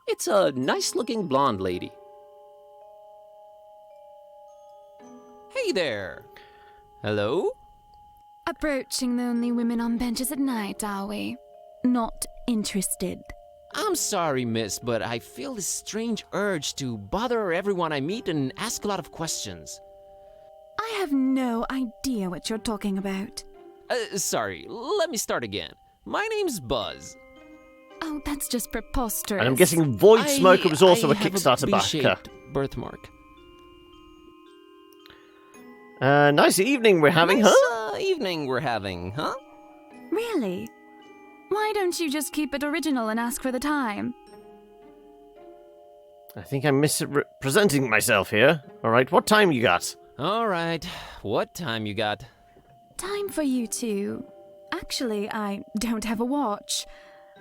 F: It's a nice-looking blonde lady. Hey there. Hello?
C: Approaching the only women on benches at night, are we? Not interested.
F: I'm sorry, miss, but I feel this strange urge to bother everyone I meet and ask a lot of questions.
C: I have no idea what you're talking about.
F: Sorry, let me start again. My name's Buzz.
C: Oh, that's just preposterous.
A: And I'm guessing Void Smoker was also a
F: I have
A: Kickstarter backer.
F: B-shaped birthmark.
A: Nice evening we're having,
F: Nice,
A: huh?
F: Evening we're having, huh?
C: Really? Why don't you just keep it original and ask for the time?
A: I think I'm misrepresenting myself here. Alright, what time you got?
F: All right, what time you got?
C: Time for you two. Actually, I don't have a watch.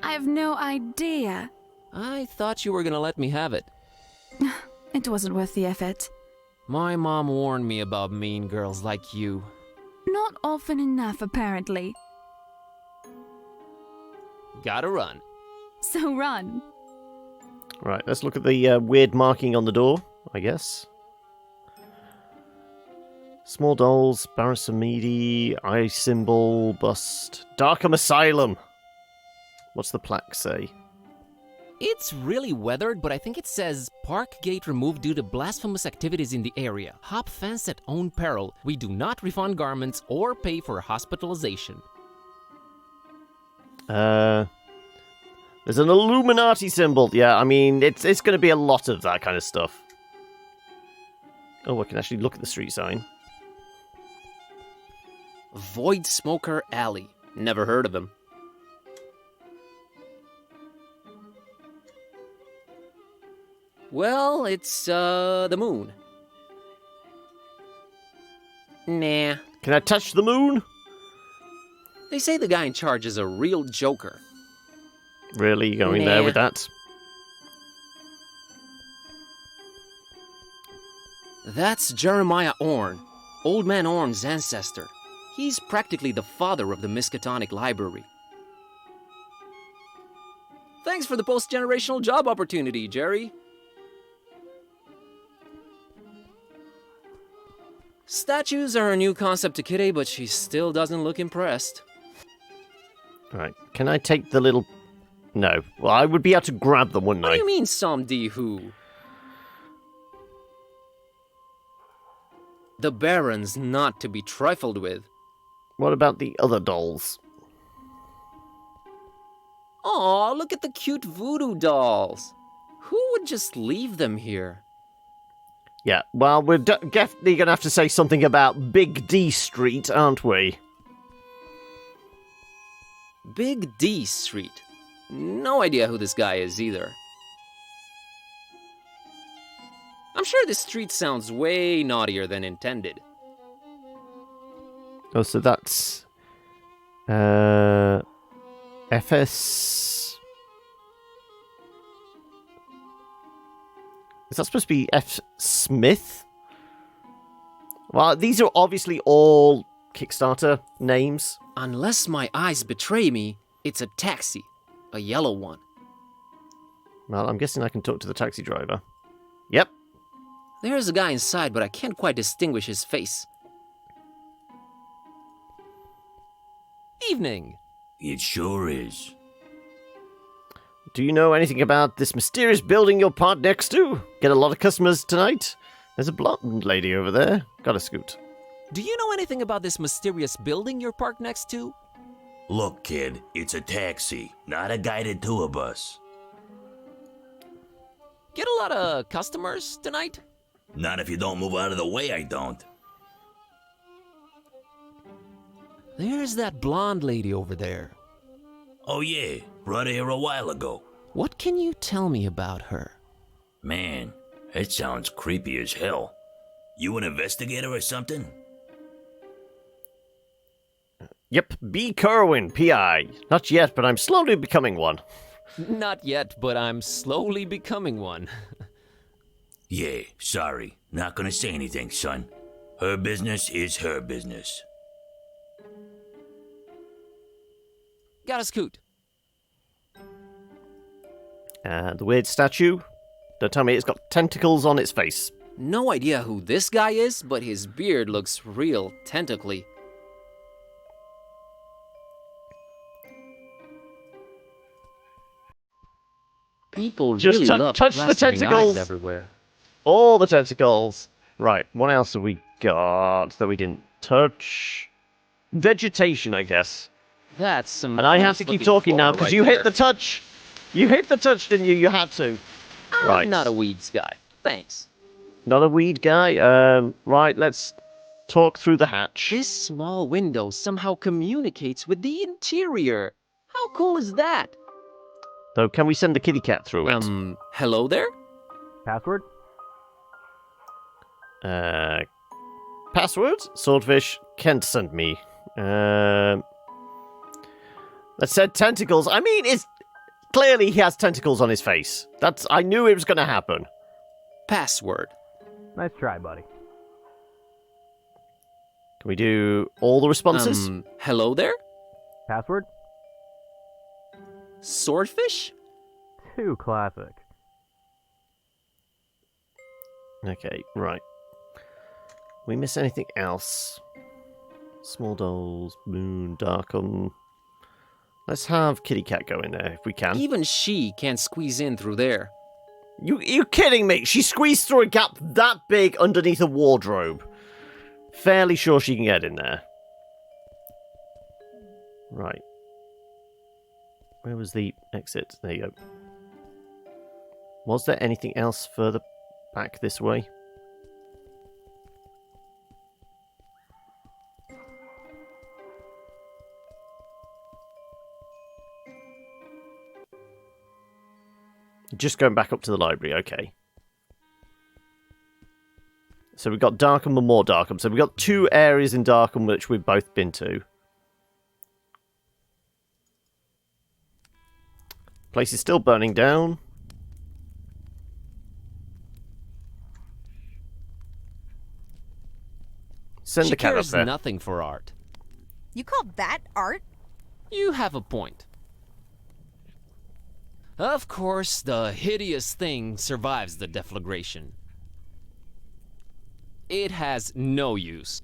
C: I have no idea.
F: I thought you were gonna let me have it.
C: It wasn't worth the effort.
F: My mom warned me about mean girls like you.
C: Not often enough, apparently.
F: Gotta run.
C: So run.
A: Right, let's look at the weird marking on the door, I guess. Small dolls, Barasamidi, eye symbol, bust. Darkham Asylum! What's the plaque say?
F: It's really weathered, but I think it says, Park gate removed due to blasphemous activities in the area. Hop fence at own peril. We do not refund garments or pay for hospitalization.
A: There's an Illuminati symbol. Yeah, I mean, it's going to be a lot of that kind of stuff. Oh, I can actually look at the street sign.
F: Void Smoker Alley. Never heard of him. Well, it's, the moon. Nah.
A: Can I touch the moon?
F: They say the guy in charge is a real joker.
A: Really? You going there
F: Nah.
A: with that?
F: That's Jeremiah Orn, Old Man Orn's ancestor. He's practically the father of the Miskatonic Library. Thanks for the post-generational job opportunity, Jerry. Statues are a new concept to Kitty, but she still doesn't look impressed.
A: Right. Can I take the little... No. Well, I would be able to grab them, wouldn't
F: What
A: I?
F: do you mean, some D who? The Baron's not to be trifled with.
A: What about the other dolls?
F: Aw, look at the cute voodoo dolls. Who would just leave them here?
A: Yeah, well, we're definitely going to have to say something about Big D Street, aren't we?
F: Big D Street. No idea who this guy is either. I'm sure this street sounds way naughtier than intended.
A: Oh, so that's... FS... Is that supposed to be F. Smith? Well, these are obviously all Kickstarter names.
F: Unless my eyes betray me, it's a taxi. A yellow one.
A: Well, I'm guessing I can talk to the taxi driver. Yep.
F: There's a guy inside, but I can't quite distinguish his face. Evening.
J: It sure is.
A: Do you know anything about this mysterious building you're parked next to? Get a lot of customers tonight? There's a blonde lady over there. Got a scoot.
F: Do you know anything about this mysterious building you're parked next to?
J: Look, kid, it's a taxi, not a guided tour bus.
F: Get a lot of customers tonight?
J: Not if you don't move out of the way, I don't.
F: There's that blonde lady over there.
J: Oh yeah, brought her here a while ago.
F: What can you tell me about her?
J: Man, that sounds creepy as hell. You an investigator or something?
A: Yep, B. Kerwin, P.I. Not yet, but I'm slowly becoming one.
F: Not yet, but I'm slowly becoming one.
J: Yeah, sorry. Not gonna say anything, son. Her business is her business.
F: Got a scoot.
A: The weird statue. Don't tell me it's got tentacles on its face.
F: No idea who this guy is, but his beard looks real tentacly. People
A: Just
F: really love
A: touch the
F: plastering
A: tentacles.
F: eyes everywhere.
A: All the tentacles. Right, what else have we got that we didn't touch? Vegetation, I guess.
F: That's some.
A: And I have to keep talking now because you hit the touch. You hit the touch, didn't you? You had to.
F: I'm not a weeds guy. Thanks.
A: Not a weed guy? Right, let's talk through the hatch.
F: This small window somehow communicates with the interior. How cool is that?
A: So can we send the kitty cat through it?
F: Hello there?
E: Password?
A: Password? Swordfish. Kent sent me. That said tentacles. I mean, it's clearly he has tentacles on his face. I knew it was going to happen.
F: Password.
E: Nice try, buddy.
A: Can we do all the responses?
F: Hello there?
E: Password?
F: Swordfish?
E: Too classic.
A: Okay, right. We miss anything else? Small dolls, moon, darken. Let's have kitty cat go in there if we can.
F: Even she can't squeeze in through there.
A: You kidding me? She squeezed through a gap that big underneath a wardrobe. Fairly sure she can get in there. Right. Where was the exit? There you go. Was there anything else further back this way? Just going back up to the library, okay. So we've got Darkham and more Darkham. So we've got 2 areas in Darkham which we've both been to. Place is still burning down. Send the cat up
F: cares
A: there.
F: Nothing for art.
H: You call that art?
F: You have a point. Of course, the hideous thing survives the deflagration. It has no use.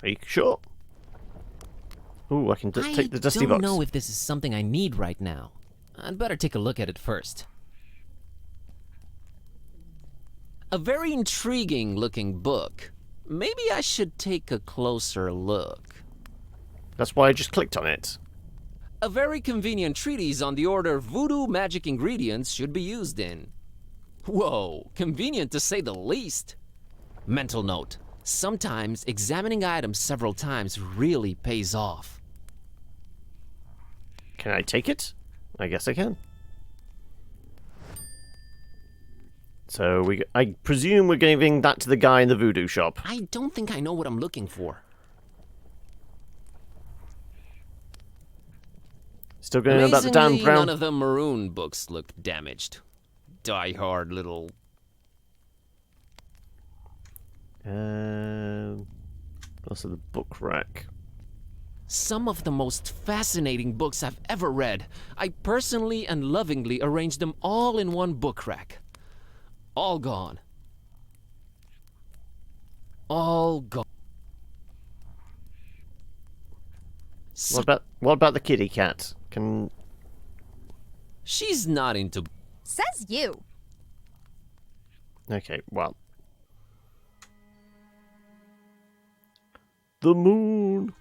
A: Are you sure? Ooh, I can take the dusty box.
F: I don't know if this is something I need right now. I'd better take a look at it first. A very intriguing looking book. Maybe I should take a closer look.
A: That's why I just clicked on it.
F: A very convenient treatise on the order voodoo magic ingredients should be used in. Whoa, convenient to say the least. Mental note, sometimes examining items several times really pays off.
A: Can I take it? I guess I can. So I presume we're giving that to the guy in the voodoo shop.
F: I don't think I know what I'm looking for.
A: Still going on about the damn
F: Amazingly,
A: brown...
F: none of the maroon books looked damaged. Die-hard little...
A: Also the book rack.
F: Some of the most fascinating books I've ever read. I personally and lovingly arranged them all in one book rack. All gone. All gone.
A: What about the kitty cat? Can...
F: She's not into...
H: Says you.
A: Okay, well. The moon.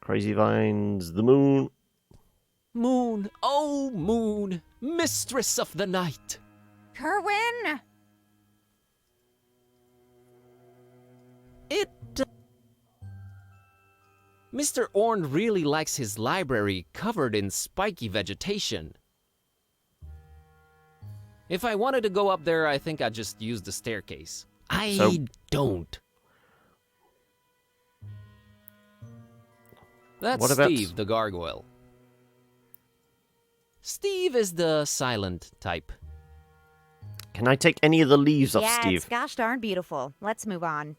A: Crazy vines, the moon.
F: Moon, oh moon, mistress of the night.
H: Kerwin!
F: Mr. Orn really likes his library covered in spiky vegetation. If I wanted to go up there, I think I'd just use the staircase. I don't. That's Steve, the gargoyle. Steve is the silent type.
A: Can I take any of the leaves off
H: Yeah,
A: Steve?
H: it's gosh darn beautiful. Let's move on.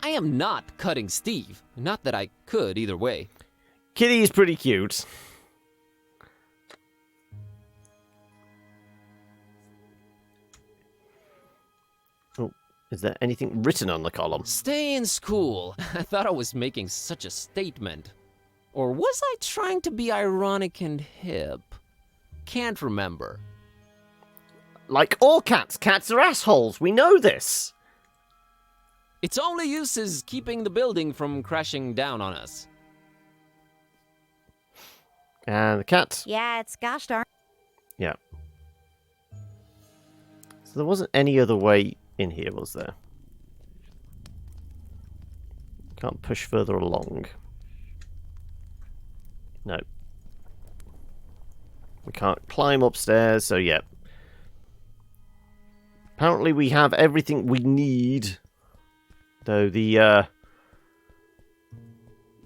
F: I am not cutting Steve. Not that I could either way.
A: Kitty is pretty cute. Oh, is there anything written on the column?
F: Stay in school. I thought I was making such a statement. Or was I trying to be ironic and hip? Can't remember.
A: Like all cats, cats are assholes. We know this.
F: Its only use is keeping the building from crashing down on us.
A: And the cat.
H: Yeah, it's gosh darn.
A: Yeah. So there wasn't any other way in here, was there? Can't push further along. No. We can't climb upstairs, so yeah. Apparently we have everything we need. Though the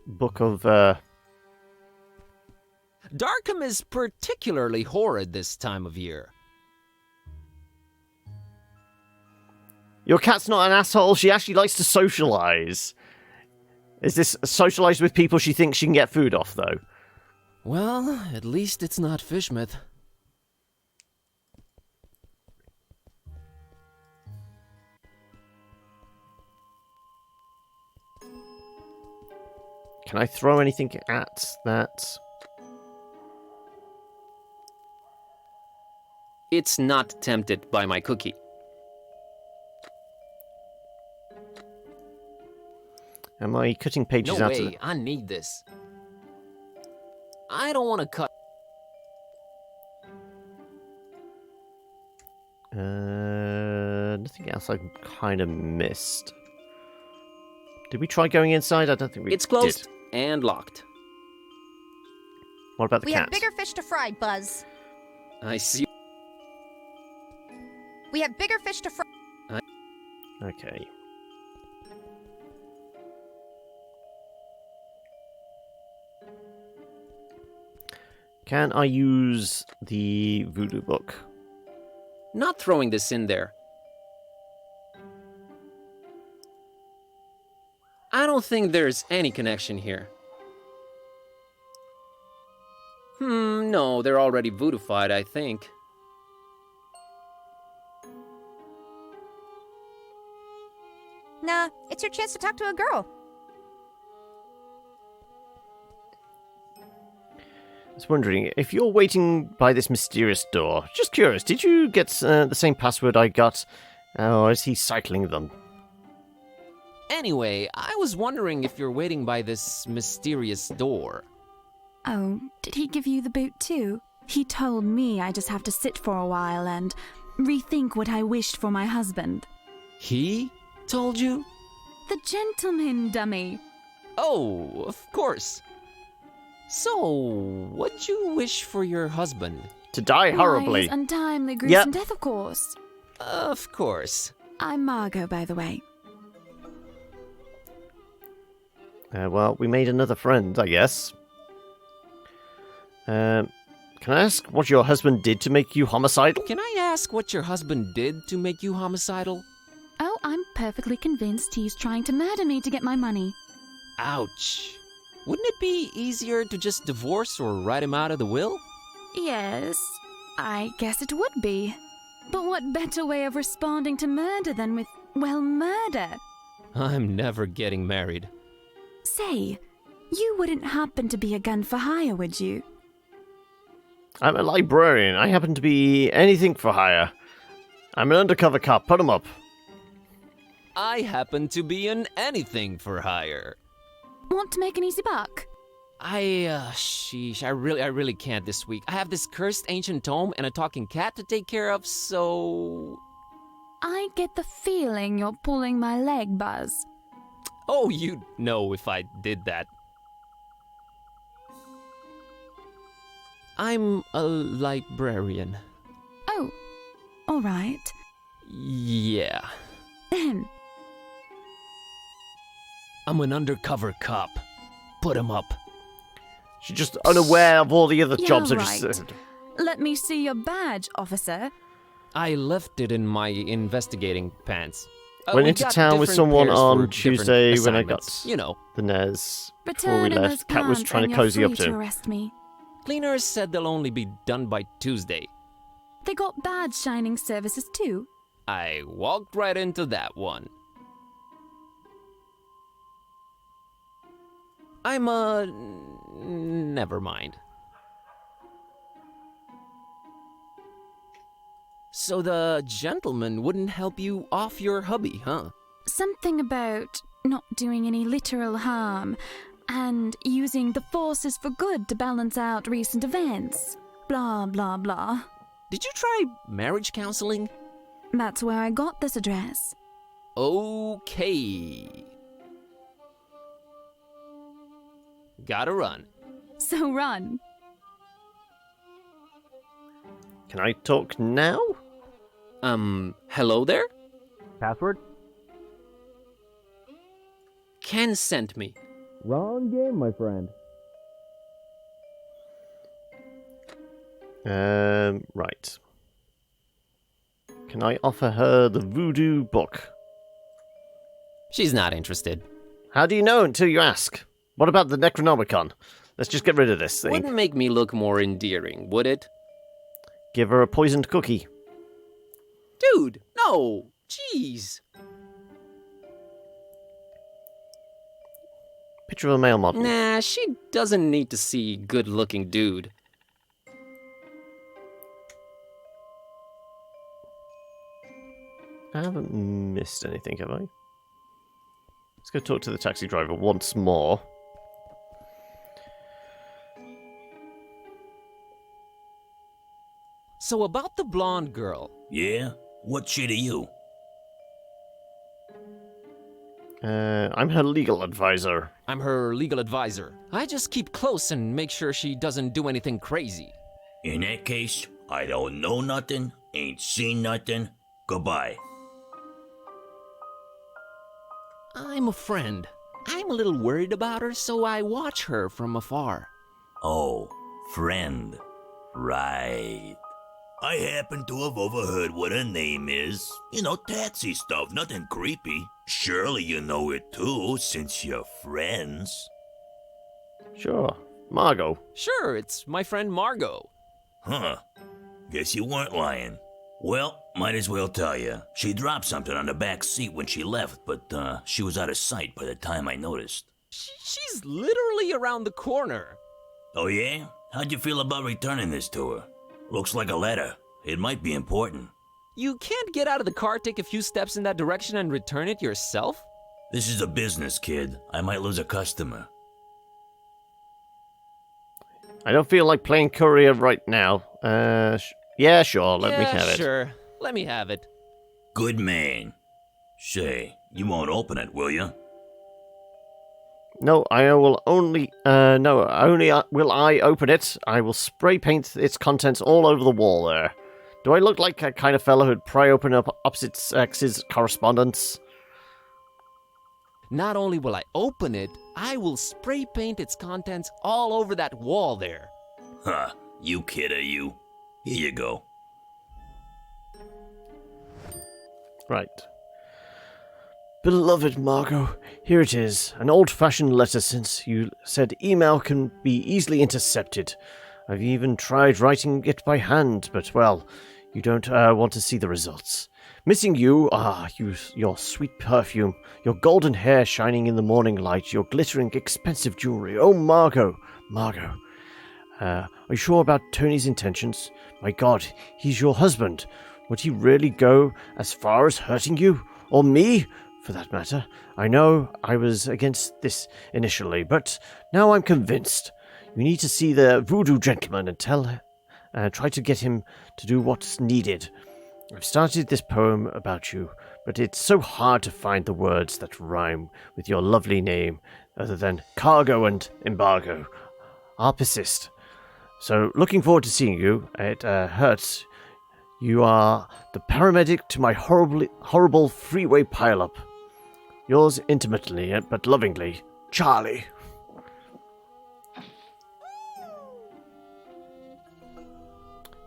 A: book of
F: Darkham is particularly horrid this time of year.
A: Your cat's not an asshole. She actually likes to socialize. Is this socialize with people she thinks she can get food off, though?
F: Well, at least it's not Fishmouth.
A: Can I throw anything at that?
F: It's not tempted by my cookie.
A: Am I cutting pages
F: No
A: out of
F: way, I need this. I don't want to cut.
A: Nothing else I kind of missed. Did we try going inside? I don't think we did.
F: It's closed and locked.
A: What about the
H: We
A: cat?
H: have bigger fish to fry, Buzz.
F: I see.
H: We have bigger fish to fry.
A: Okay. Can I use the voodoo book?
F: Not throwing this in there. I don't think there's any connection here. No, they're already voodoofied, I think.
H: Nah, it's your chance to talk to a girl.
A: I was wondering, if you're waiting by this mysterious door, just curious, did you get the same password I got? Or is he cycling them?
F: Anyway, I was wondering if you're waiting by this mysterious door.
C: Oh, did he give you the boot too? He told me I just have to sit for a while and rethink what I wished for my husband.
F: He told you?
C: The gentleman, dummy.
F: Oh, of course. So, what'd you wish for your husband?
A: To die horribly.
C: Why, his untimely, gruesome
A: Yep.
C: death, of course.
F: Of course.
C: I'm Margot, by the way.
A: Well, we made another friend, I guess. Can I ask what your husband did to make you homicidal?
F: Can I ask what your husband did to make you homicidal?
C: Oh, I'm perfectly convinced he's trying to murder me to get my money.
F: Ouch. Wouldn't it be easier to just divorce or write him out of the will?
C: Yes, I guess it would be. But what better way of responding to murder than with, well, murder?
F: I'm never getting married.
C: Say, you wouldn't happen to be a gun for hire, would you?
A: I'm a librarian. I happen to be anything for hire. I'm an undercover cop. Put him up.
F: I happen to be an anything for hire.
C: Want to make an easy buck?
F: Sheesh, I really can't this week. I have this cursed ancient tome and a talking cat to take care of, so...
C: I get the feeling you're pulling my leg, Buzz.
F: Oh, you'd know if I did that. I'm a librarian.
C: Oh, all right.
F: Yeah. I'm an undercover cop. Put him up.
A: She's just unaware of all the other
C: Yeah,
A: jobs I
C: right.
A: just said.
C: Let me see your badge, officer.
F: I left it in my investigating pants.
A: Went
F: We
A: into
F: got
A: town with
F: different
A: someone
F: pairs for
A: on
F: different
A: Tuesday when I
F: assignments,
A: got
F: You know.
A: the NES. Before we
C: Return in those
A: left, Cat was
C: pants
A: trying
C: and
A: to
C: you're
A: cozy up
C: free to
A: to.
C: arrest me.
F: Cleaners said they'll only be done by Tuesday.
C: They got badge shining services too.
F: I walked right into that one. Never mind. So the gentleman wouldn't help you off your hubby, huh?
C: Something about not doing any literal harm and using the forces for good to balance out recent events. Blah, blah, blah.
F: Did you try marriage counseling?
C: That's where I got this address.
F: Okay. Gotta run.
C: So run.
A: Can I talk now?
F: Hello there?
K: Password?
F: Ken sent me.
K: Wrong game, my friend.
A: Right. Can I offer her the voodoo book?
F: She's not interested.
A: How do you know until you ask? What about the Necronomicon? Let's just get rid of this thing.
F: Wouldn't make me look more endearing, would it?
A: Give her a poisoned cookie.
F: Dude, no! Jeez!
A: Picture of a male model.
F: Nah, she doesn't need to see good-looking dude.
A: I haven't missed anything, have I? Let's go talk to the taxi driver once more.
F: So about the blonde girl.
J: Yeah? What's she to you?
A: I'm her legal advisor.
F: I'm her legal advisor. I just keep close and make sure she doesn't do anything crazy.
J: In that case, I don't know nothing, ain't seen nothing. Goodbye.
F: I'm a friend. I'm a little worried about her, so I watch her from afar.
J: Oh, friend. Right. I happen to have overheard what her name is. You know, taxi stuff, nothing creepy. Surely you know it too, since you're friends.
A: Sure. Margot.
F: Sure, it's my friend Margot.
J: Huh. Guess you weren't lying. Well, might as well tell you. She dropped something on the back seat when she left, but she was out of sight by the time I noticed.
F: She's literally around the corner.
J: Oh yeah? How'd you feel about returning this to her? Looks like a letter. It might be important.
F: You can't get out of the car, take a few steps in that direction, and return it yourself?
J: This is a business, kid. I might lose a customer.
A: I don't feel like playing courier right now. Yeah, sure, let me have it.
F: Sure. Let me have it.
J: Good man. Say, you won't open it, will you?
A: No, I will only, will I open it. I will spray paint its contents all over the wall there. Do I look like a kind of fellow who'd pry open up opposite sexes' correspondence?
F: Not only will I open it, I will spray paint its contents all over that wall there.
J: Huh, you kid, are you? Here you go.
A: Right. Beloved Margot, here it is. An old-fashioned letter, since you said email can be easily intercepted. I've even tried writing it by hand, but, well, you don't want to see the results. Missing you, your sweet perfume, your golden hair shining in the morning light, your glittering, expensive jewelry. Oh, Margot, are you sure about Tony's intentions? My God, he's your husband. Would he really go as far as hurting you? Or me, for that matter? I know I was against this initially, but now I'm convinced. You need to see the voodoo gentleman and try to get him to do what's needed. I've started this poem about you, but it's so hard to find the words that rhyme with your lovely name, other than cargo and embargo. I'll persist. So, looking forward to seeing you. It hurts. You are the paramedic to my horrible freeway pileup. Yours intimately, but lovingly, Charlie.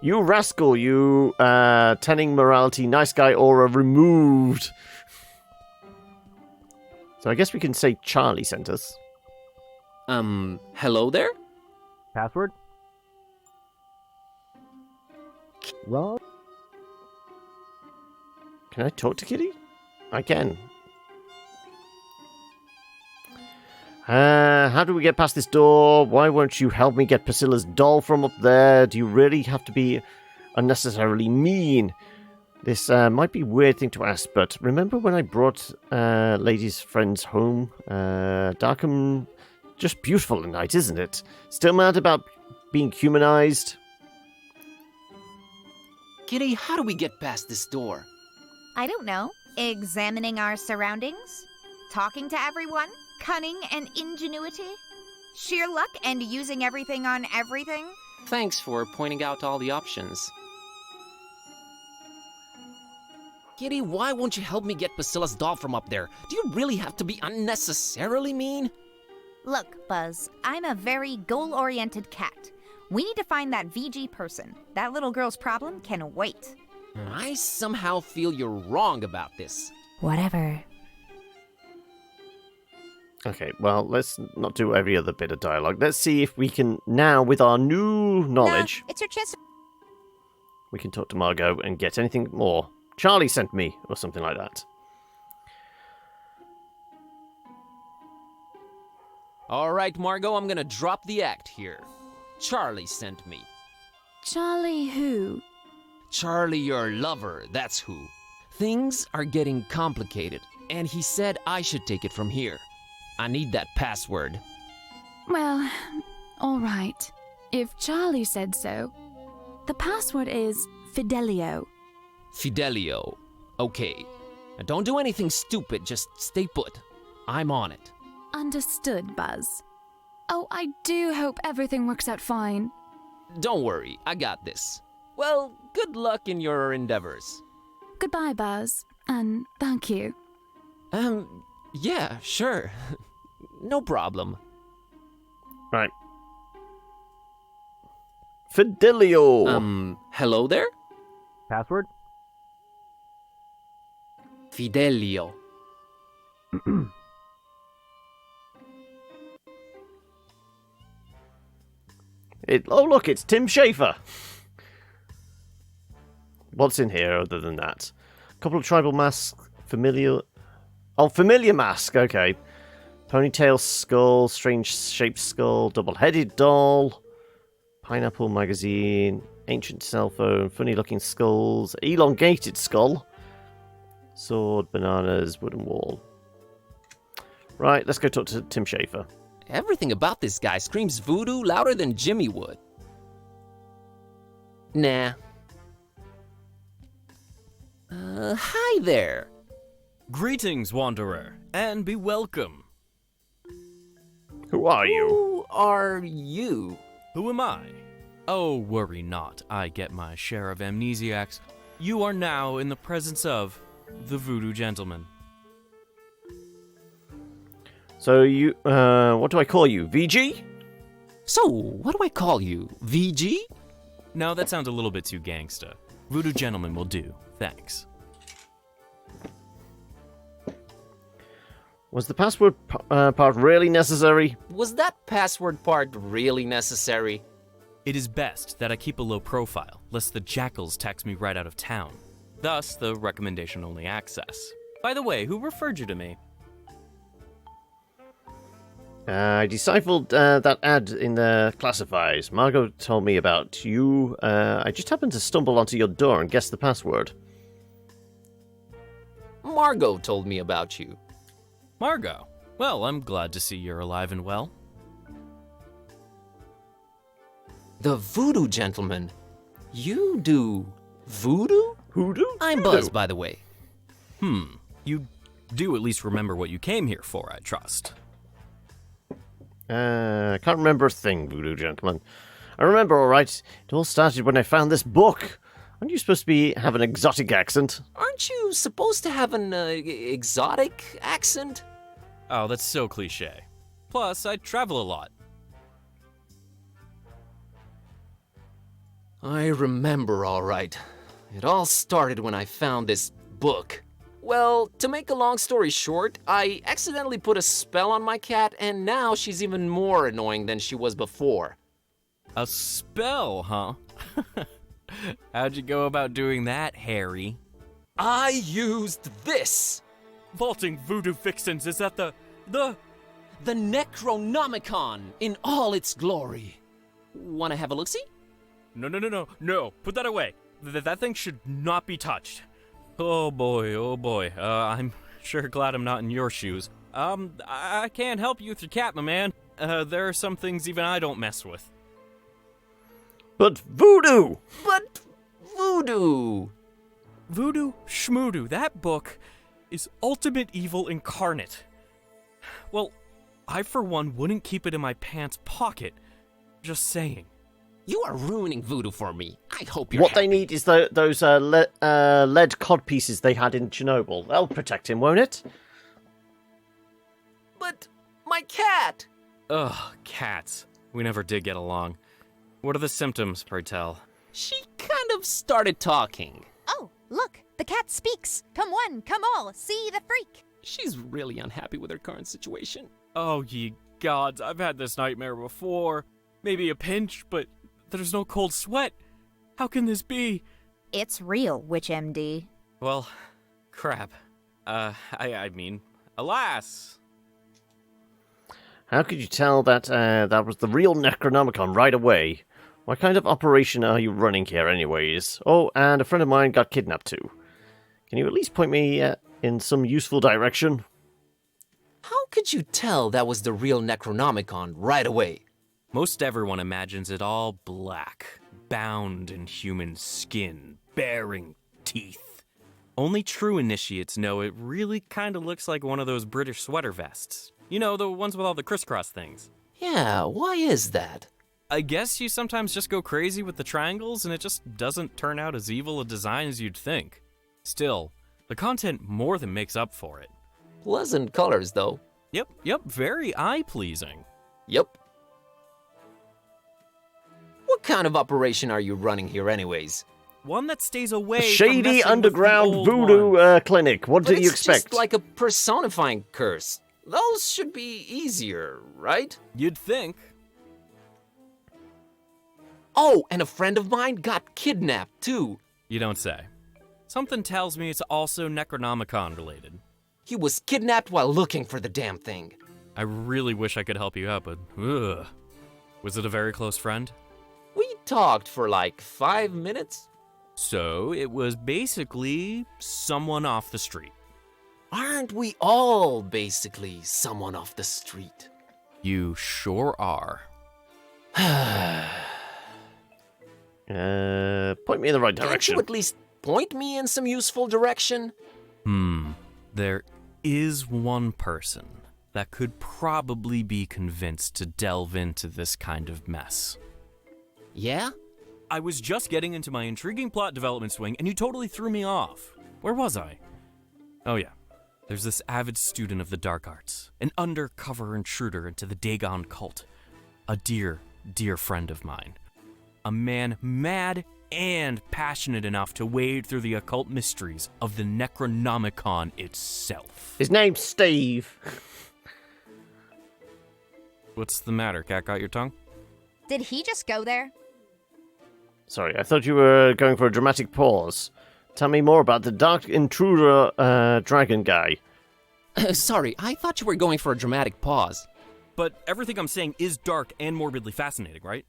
A: You rascal, you, tanning morality, nice guy aura removed. So I guess we can say Charlie sent us.
F: Hello there?
K: Password? Wrong.
A: Can I talk to Kitty? I can. How do we get past this door? Why won't you help me get Priscilla's doll from up there? Do you really have to be unnecessarily mean? This might be a weird thing to ask, but remember when I brought ladies' friends home? Darkham, just beautiful at night, isn't it? Still mad about being humanized?
F: Kitty, how do we get past this door?
H: I don't know. Examining our surroundings? Talking to everyone? Cunning and ingenuity? Sheer luck and using everything on everything?
F: Thanks for pointing out all the options. Kitty, why won't you help me get Priscilla's doll from up there? Do you really have to be unnecessarily mean?
H: Look, Buzz, I'm a very goal-oriented cat. We need to find that VG person. That little girl's problem can wait.
F: I somehow feel you're wrong about this.
H: Whatever.
A: Okay, well, let's not do every other bit of dialogue. Let's see if we can, now, with our new knowledge...
H: Nah, it's your chance to...
A: We can talk to Margot and get anything more. Charlie sent me, or something like that.
F: Alright, Margot, I'm gonna drop the act here. Charlie sent me.
C: Charlie who?
F: Charlie, your lover, that's who. Things are getting complicated, and he said I should take it from here. I need that password.
C: Well, all right. If Charlie said so. The password is Fidelio.
F: Fidelio. Okay. Now don't do anything stupid, just stay put. I'm on it.
C: Understood, Buzz. Oh, I do hope everything works out fine.
F: Don't worry, I got this. Well, good luck in your endeavors.
C: Goodbye, Buzz, and thank you.
F: Yeah, sure. No problem.
A: Right. Fidelio!
F: Hello there?
K: Password?
F: Fidelio.
A: Oh, look, it's Tim Schafer! What's in here other than that? A couple of tribal masks, familiar mask, okay. Ponytail skull, strange shaped skull, double-headed doll, pineapple magazine, ancient cell phone, funny-looking skulls, elongated skull, sword, bananas, wooden wall. Right, let's go talk to Tim Schafer.
F: Everything about this guy screams voodoo louder than Jimmy would. Nah. Hi there.
L: Greetings, Wanderer, and be welcome.
A: Who are you?
F: Who are you?
L: Who am I? Oh, worry not, I get my share of amnesiacs. You are now in the presence of the Voodoo Gentleman.
A: So you, what do I call you? VG?
F: So, what do I call you? VG?
L: No, that sounds a little bit too gangsta. Voodoo Gentleman will do, thanks.
A: Was the password part really necessary?
F: Was that password part really necessary?
L: It is best that I keep a low profile, lest the jackals tax me right out of town. Thus, the recommendation-only access. By the way, who referred you to me?
A: I deciphered that ad in the classifieds. Margot told me about you. I just happened to stumble onto your door and guess the password.
F: Margot told me about you.
L: Margot. Well, I'm glad to see you're alive and well.
F: The Voodoo Gentleman. You do voodoo?
A: Hoodoo?
F: I'm buzzed, by the way.
L: You do at least remember what you came here for, I trust.
A: I can't remember a thing, Voodoo Gentleman. I remember, all right. It all started when I found this book. Aren't you supposed to have an exotic accent?
F: Aren't you supposed to have an exotic accent?
L: Oh, that's so cliche. Plus, I travel a lot.
F: I remember, all right. It all started when I found this book. Well, to make a long story short, I accidentally put a spell on my cat, and now she's even more annoying than she was before.
L: A spell, huh? How'd you go about doing that, Harry?
F: I used this!
L: Vaulting voodoo vixens is at the
F: Necronomicon in all its glory. Wanna have a look-see?
L: No, put that away. That thing should not be touched. Oh boy. I'm sure glad I'm not in your shoes. I can't help you with your cat, my man. There are some things even I don't mess with.
A: But voodoo!
F: But voodoo!
L: Voodoo Schmoodoo, that book is ultimate evil incarnate. Well, I for one wouldn't keep it in my pants pocket. Just saying.
F: You are ruining voodoo for me. I hope you're
A: What
F: happy.
A: they need is those lead cod pieces they had in Chernobyl. That'll protect him, won't it?
F: But my cat!
L: Ugh, cats. We never did get along. What are the symptoms, pray tell?
F: She kind of started talking.
H: Oh, look, the cat speaks. Come one, come all, see the freak.
F: She's really unhappy with her current situation.
L: Oh, ye gods, I've had this nightmare before. Maybe a pinch, but there's no cold sweat. How can this be?
H: It's real, Witch MD.
L: Well, crap. I mean, alas.
A: How could you tell that that was the real Necronomicon right away? What kind of operation are you running here anyways? Oh, and a friend of mine got kidnapped too. Can you at least point me in some useful direction?
F: How could you tell that was the real Necronomicon right away?
L: Most everyone imagines it all black, bound in human skin, bearing teeth. Only true initiates know it really kind of looks like one of those British sweater vests. You know, the ones with all the crisscross things.
F: Yeah, why is that?
L: I guess you sometimes just go crazy with the triangles and it just doesn't turn out as evil a design as you'd think. Still, the content more than makes up for it.
F: Pleasant colors, though.
L: Yep, very eye-pleasing.
F: Yep. What kind of operation are you running here anyways?
L: One that stays away
A: A
L: from
A: shady
L: messing
A: underground
L: with the old
A: voodoo
L: ones.
A: clinic. What
F: But
A: do you
F: it's
A: expect?
F: just like a personifying curse. Those should be easier, right?
L: You'd think.
F: Oh, and a friend of mine got kidnapped too.
L: You don't say. Something tells me it's also Necronomicon related.
F: He was kidnapped while looking for the damn thing.
L: I really wish I could help you out, but ugh. Was it a very close friend?
F: We talked for like 5 minutes.
L: So it was basically someone off the street.
F: Aren't we all basically someone off the street?
L: You sure are.
A: Point me in the right
F: Can't
A: direction.
F: you at least point me in some useful direction?
L: There is one person that could probably be convinced to delve into this kind of mess.
F: Yeah?
L: I was just getting into my intriguing plot development swing, and you totally threw me off. Where was I? Oh yeah, there's this avid student of the dark arts, an undercover intruder into the Dagon cult, a dear, dear friend of mine. A man mad and passionate enough to wade through the occult mysteries of the Necronomicon itself.
A: His name's Steve.
L: What's the matter? Cat got your tongue?
H: Did he just go there?
A: Sorry, I thought you were going for a dramatic pause. Tell me more about the Dark Intruder dragon guy.
F: Sorry, I thought you were going for a dramatic pause.
L: But everything I'm saying is dark and morbidly fascinating, right?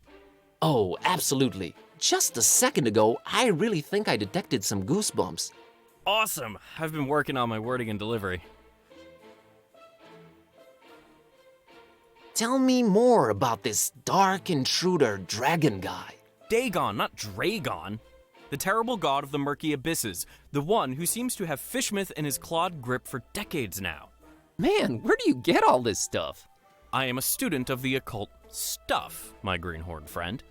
F: Oh, absolutely. Just a second ago, I really think I detected some goosebumps.
L: Awesome! I've been working on my wording and delivery.
F: Tell me more about this Dark Intruder dragon guy.
L: Dagon, not Dragon. The terrible god of the murky abysses, the one who seems to have Fishmouth in his clawed grip for decades now.
F: Man, where do you get all this stuff?
L: I am a student of the occult stuff, my greenhorn friend.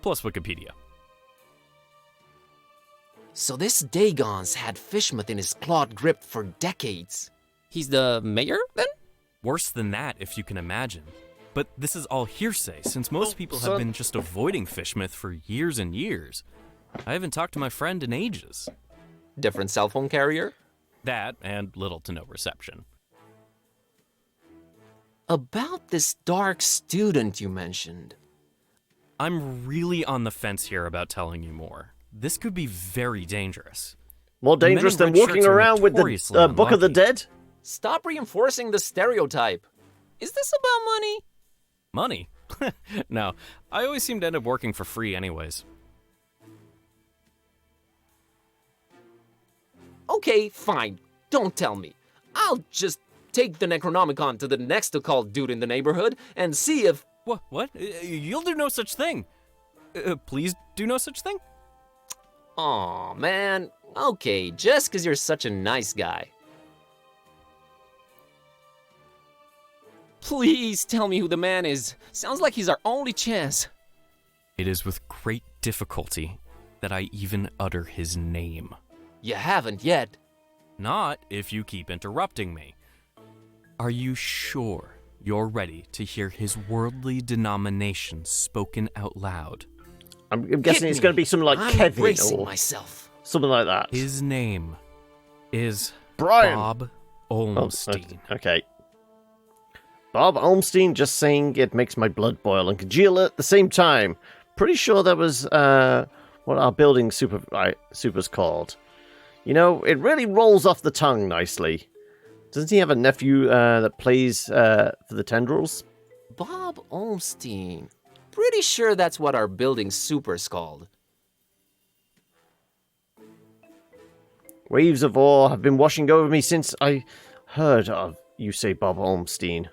L: Plus Wikipedia.
F: So this Dagon's had Fishmouth in his clawed grip for decades. He's the mayor, then?
L: Worse than that, if you can imagine. But this is all hearsay, since most people have been just avoiding Fishmouth for years and years. I haven't talked to my friend in ages.
F: Different cell phone carrier?
L: That, and little to no reception.
F: About this dark student you mentioned.
L: I'm really on the fence here about telling you more. This could be very dangerous.
A: More dangerous than walking around with the Book of the Dead?
F: Stop reinforcing the stereotype. Is this about money?
L: Money? No, I always seem to end up working for free anyways.
F: Okay, fine. Don't tell me. I'll just take the Necronomicon to the next occult dude in the neighborhood and see if...
L: What? You'll do no such thing. Please do no such thing?
F: Aw, man. Okay, just because you're such a nice guy. Please tell me who the man is. Sounds like he's our only chance.
L: It is with great difficulty that I even utter his name.
F: You haven't yet.
L: Not if you keep interrupting me. Are you sure you're ready to hear his worldly denominations spoken out loud?
A: I'm guessing it's going to be something like Kevin or
F: myself.
A: Something like that.
L: His name is
A: Brian.
L: Bob Olmstein.
A: Okay. Bob Olmstein, just saying it makes my blood boil and congeal at the same time. Pretty sure that was what our building super's called. You know, it really rolls off the tongue nicely. Doesn't he have a nephew that plays for the Tendrils?
F: Bob Olmstein. Pretty sure that's what our building super's called.
A: Waves of awe have been washing over me since I heard of you say Bob Olmstein.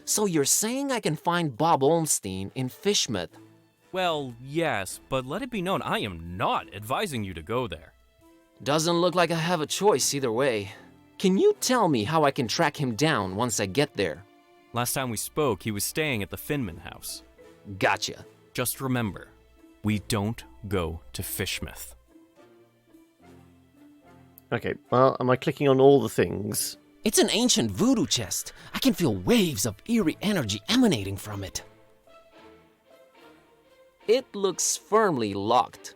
F: So you're saying I can find Bob Olmstein in Fishmouth?
L: Well, yes, but let it be known I am not advising you to go there.
F: Doesn't look like I have a choice either way. Can you tell me how I can track him down once I get there?
L: Last time we spoke, he was staying at the Finman house.
F: Gotcha.
L: Just remember, we don't go to Fishmouth.
A: Okay, well, am I clicking on all the things?
F: It's an ancient voodoo chest. I can feel waves of eerie energy emanating from it. It looks firmly locked.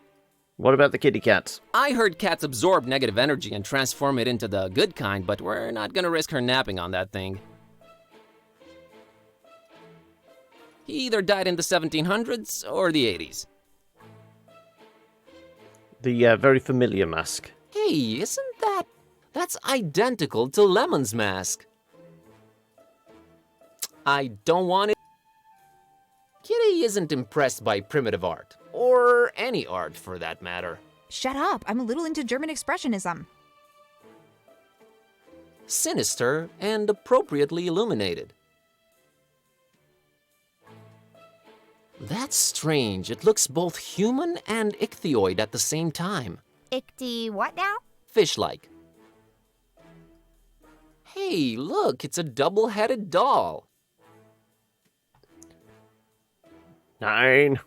A: What about the kitty cats?
F: I heard cats absorb negative energy and transform it into the good kind, but we're not gonna risk her napping on that thing. He either died in the 1700s or the 80s.
A: The very familiar mask.
F: Hey, isn't that... That's identical to Lemon's mask. I don't want it. Kitty isn't impressed by primitive art. Or any art, for that matter.
H: Shut up. I'm a little into German expressionism.
F: Sinister and appropriately illuminated. That's strange. It looks both human and ichthyoid at the same time.
D: Ichty what now?
F: fish-like. Hey, look, it's a double-headed doll.
A: 9.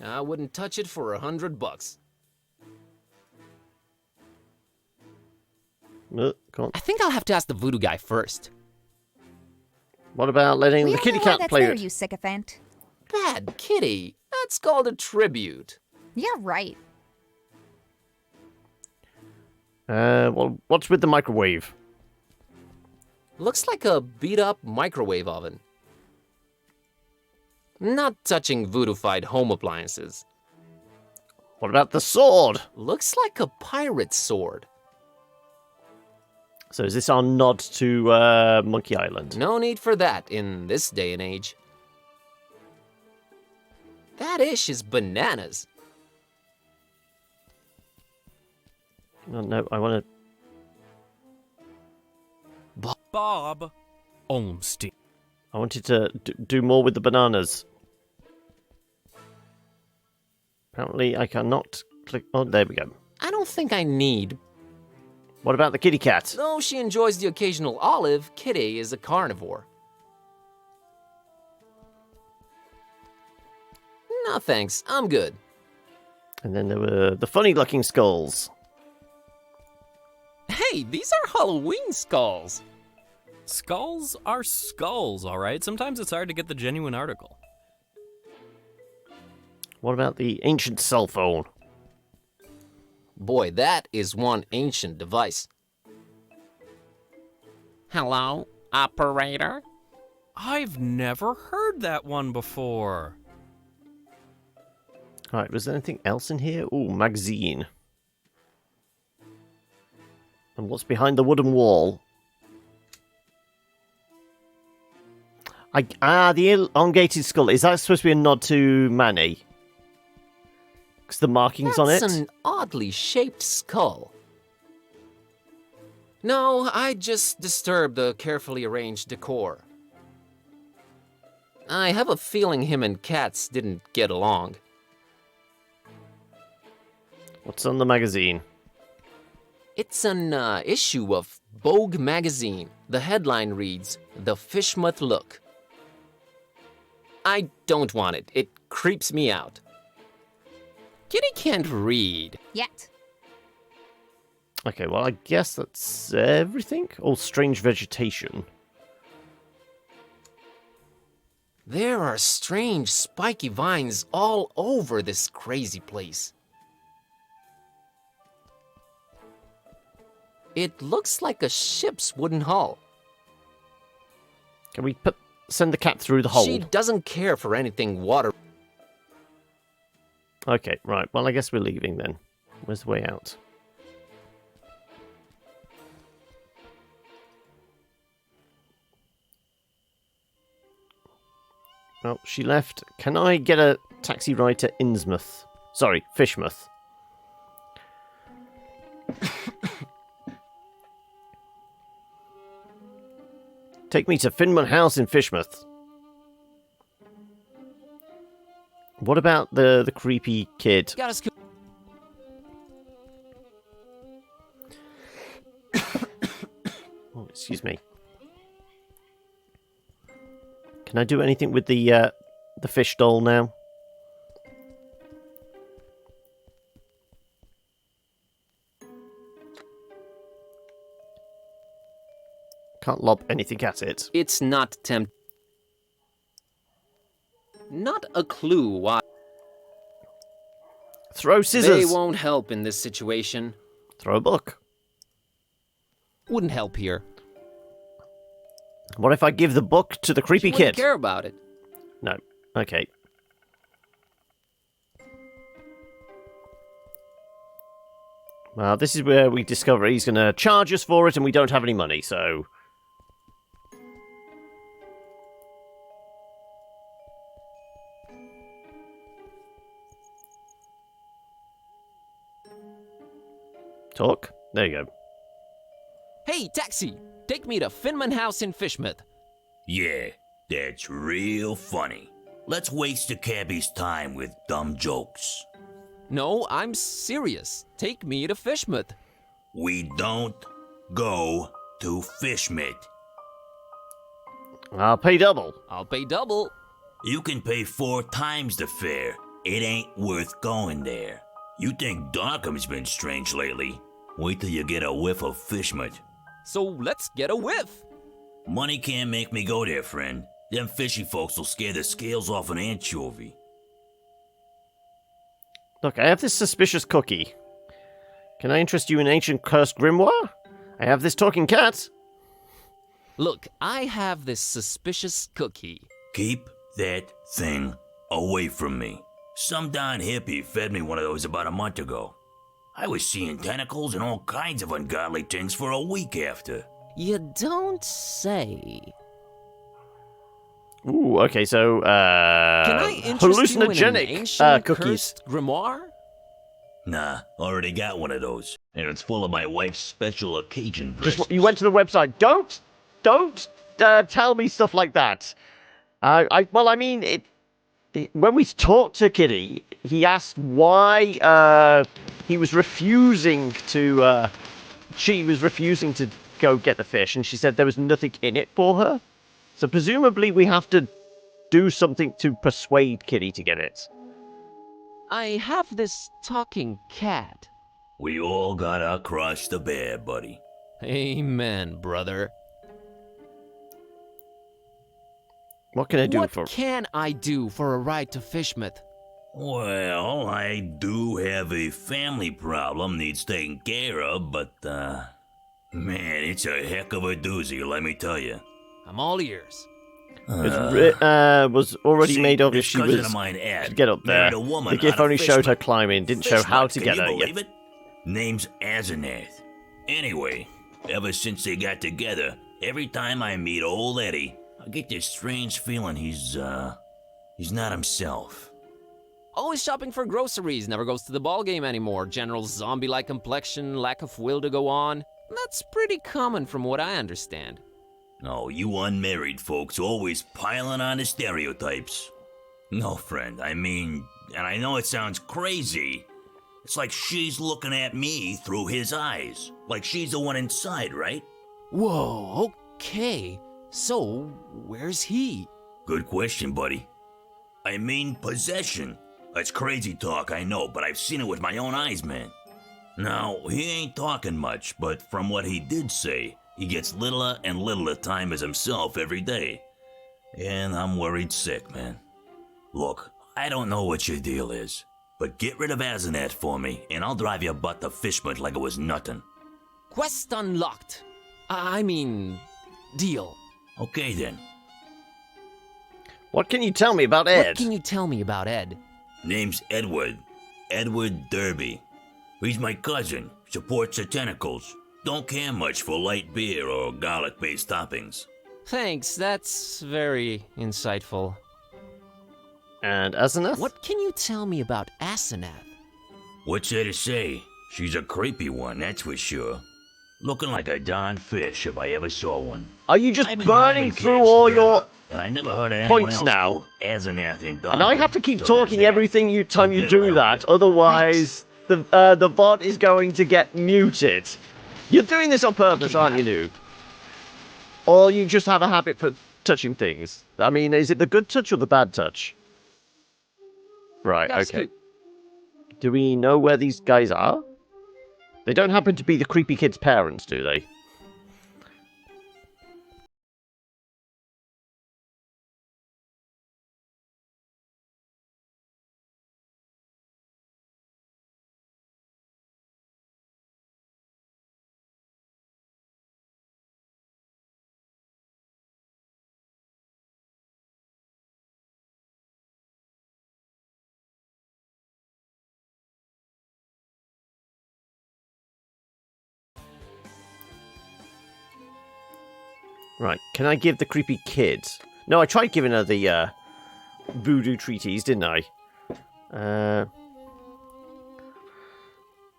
F: I wouldn't touch it for $100.
A: Come on.
F: I think I'll have to ask the voodoo guy first.
A: What about letting
H: We
A: the
H: all
A: kitty
H: know why
A: cat
H: that's
A: play
H: there,
A: it?
H: you sycophant.
F: Bad kitty. That's called a tribute.
H: Yeah, right.
A: Well, what's with the microwave?
F: Looks like a beat-up microwave oven. Not touching voodoo-fied home appliances.
A: What about the sword?
F: Looks like a pirate sword.
A: So is this our nod to Monkey Island?
F: No need for that in this day and age. That ish is bananas.
A: Oh, no, I want to...
L: Bob Olmsteen.
A: I wanted to do more with the bananas. Apparently I cannot click... Oh, there we go.
F: I don't think I need.
A: What about the kitty cat?
F: Though she enjoys the occasional olive, Kitty is a carnivore. No thanks, I'm good.
A: And then there were the funny-looking skulls.
F: Hey, these are Halloween skulls.
L: Skulls are skulls, all right? Sometimes it's hard to get the genuine article.
A: What about the ancient cell phone?
F: Boy, that is one ancient device. Hello, operator?
L: I've never heard that one before.
A: Alright, was there anything else in here? Ooh, magazine. And what's behind the wooden wall? The elongated skull. Is that supposed to be a nod to Manny? Because the markings on it?
F: That's an oddly shaped skull. No, I just disturbed the carefully arranged decor. I have a feeling him and Cats didn't get along.
A: What's on the magazine?
F: It's an issue of Vogue magazine. The headline reads, "The Fishmouth Look." I don't want it. It creeps me out. Kitty can't read.
H: Yet.
A: Okay, well, I guess that's everything? Oh, strange vegetation.
F: There are strange spiky vines all over this crazy place. It looks like a ship's wooden hull.
A: Can we send the cat through the hole?
F: She doesn't care for anything water.
A: Okay, right. Well, I guess we're leaving then. Where's the way out? Well, she left. Can I get a taxi ride to Innsmouth? Sorry, Fishmouth. Take me to Finman House in Fishmouth. What about the creepy kid?
F: Got us.
A: Oh, excuse me. Can I do anything with the fish doll now? Can't lob anything at it.
F: It's not Not a clue why.
A: Throw scissors.
F: They won't help in this situation.
A: Throw a book.
F: Wouldn't help here.
A: What if I give the book to the creepy
F: She wouldn't
A: kid?
F: care about it.
A: No. Okay. Well, this is where we discover he's going to charge us for it and we don't have any money, so... Talk? There you go.
F: Hey, taxi! Take me to Finman House in Fishmouth.
J: Yeah, that's real funny. Let's waste the cabbie's time with dumb jokes.
F: No, I'm serious. Take me to Fishmouth.
J: We don't go to Fishmit.
A: I'll pay double.
F: I'll pay double.
J: You can pay 4 times the fare. It ain't worth going there. You think Darkham's been strange lately? Wait till you get a whiff of Fishmit.
F: So let's get a whiff.
J: Money can't make me go there, friend. Them fishy folks will scare the scales off an anchovy.
A: Look, I have this suspicious cookie. Can I interest you in ancient cursed grimoire? I have this talking cat.
F: Look, I have this suspicious cookie.
J: Keep that thing away from me. Some darn hippie fed me one of those about a month ago. I was seeing tentacles and all kinds of ungodly things for a week after.
F: You don't say.
A: Ooh, okay, so,
F: Can I interest you in an
A: hallucinogenic
F: ancient
A: cookies.
F: cursed grimoire?
J: Nah, already got one of those. And it's full of my wife's special occasion dresses.
A: Just, you went to the website. Don't tell me stuff like that. Well, I mean, when we talked to Kitty, he asked why he was refusing to. She was refusing to go get the fish, and she said there was nothing in it for her. So presumably we have to do something to persuade Kitty to get it.
F: I have this talking cat.
J: We all got our cross to bear, buddy.
F: Amen, brother.
A: What can I do
F: What
A: for...
F: can I do for a ride to Fishmouth?
J: Well, I do have a family problem needs taken care of, but, man, it's a heck of a doozy, let me tell you.
F: I'm all ears.
A: It was already made obvious she was
J: of mine, Ed,
A: to get up there.
J: married a woman
A: The GIF
J: out of
A: only showed her
J: Fishmouth.
A: climbing, didn't show how to
J: Fishmouth,
A: get
J: can
A: her
J: you
A: yet.
J: believe it? Name's Asenath. Anyway, ever since they got together, every time I meet old Eddie, I get this strange feeling he's not himself.
F: Always shopping for groceries, never goes to the ball game anymore. General zombie-like complexion, lack of will to go on. That's pretty common from what I understand.
J: Oh, you unmarried folks always piling on the stereotypes. No, friend, I mean, and I know it sounds crazy. It's like she's looking at me through his eyes. Like she's the one inside, right?
F: Whoa, okay. So, where's he?
J: Good question, buddy. I mean, possession. That's crazy talk, I know, but I've seen it with my own eyes, man. Now, he ain't talking much, but from what he did say, he gets littler and littler time as himself every day. And I'm worried sick, man. Look, I don't know what your deal is, but get rid of Asenath for me, and I'll drive your butt to Fishmouth like it was nothing.
F: Quest unlocked. I mean, deal.
J: Okay, then.
A: What can you tell me about Ed?
F: What can you tell me about Ed?
J: Name's Edward. Edward Derby. He's my cousin. Supports the tentacles. Don't care much for light beer or garlic-based toppings.
F: Thanks, that's very insightful.
A: And Asenath?
F: What can you tell me about Asenath?
J: What's there to say? She's a creepy one, that's for sure. Looking like a darn fish if I ever saw one.
A: Are you just
J: I've been
A: burning
J: having
A: through
J: kids
A: all
J: together,
A: your
J: and I never heard of anyone
A: points
J: else
A: now?
J: called Asenath in
A: And I have to keep
J: so
A: talking
J: there's
A: everything you time you do that, otherwise the bot is going to get muted. You're doing this on purpose, aren't you, noob? Or you just have a habit for touching things? I mean, is it the good touch or the bad touch? Right,
F: Yes,
A: okay. Do we know where these guys are? They don't happen to be the creepy kid's parents, do they? Right, can I give the creepy kid... No, I tried giving her the voodoo treaties, didn't I?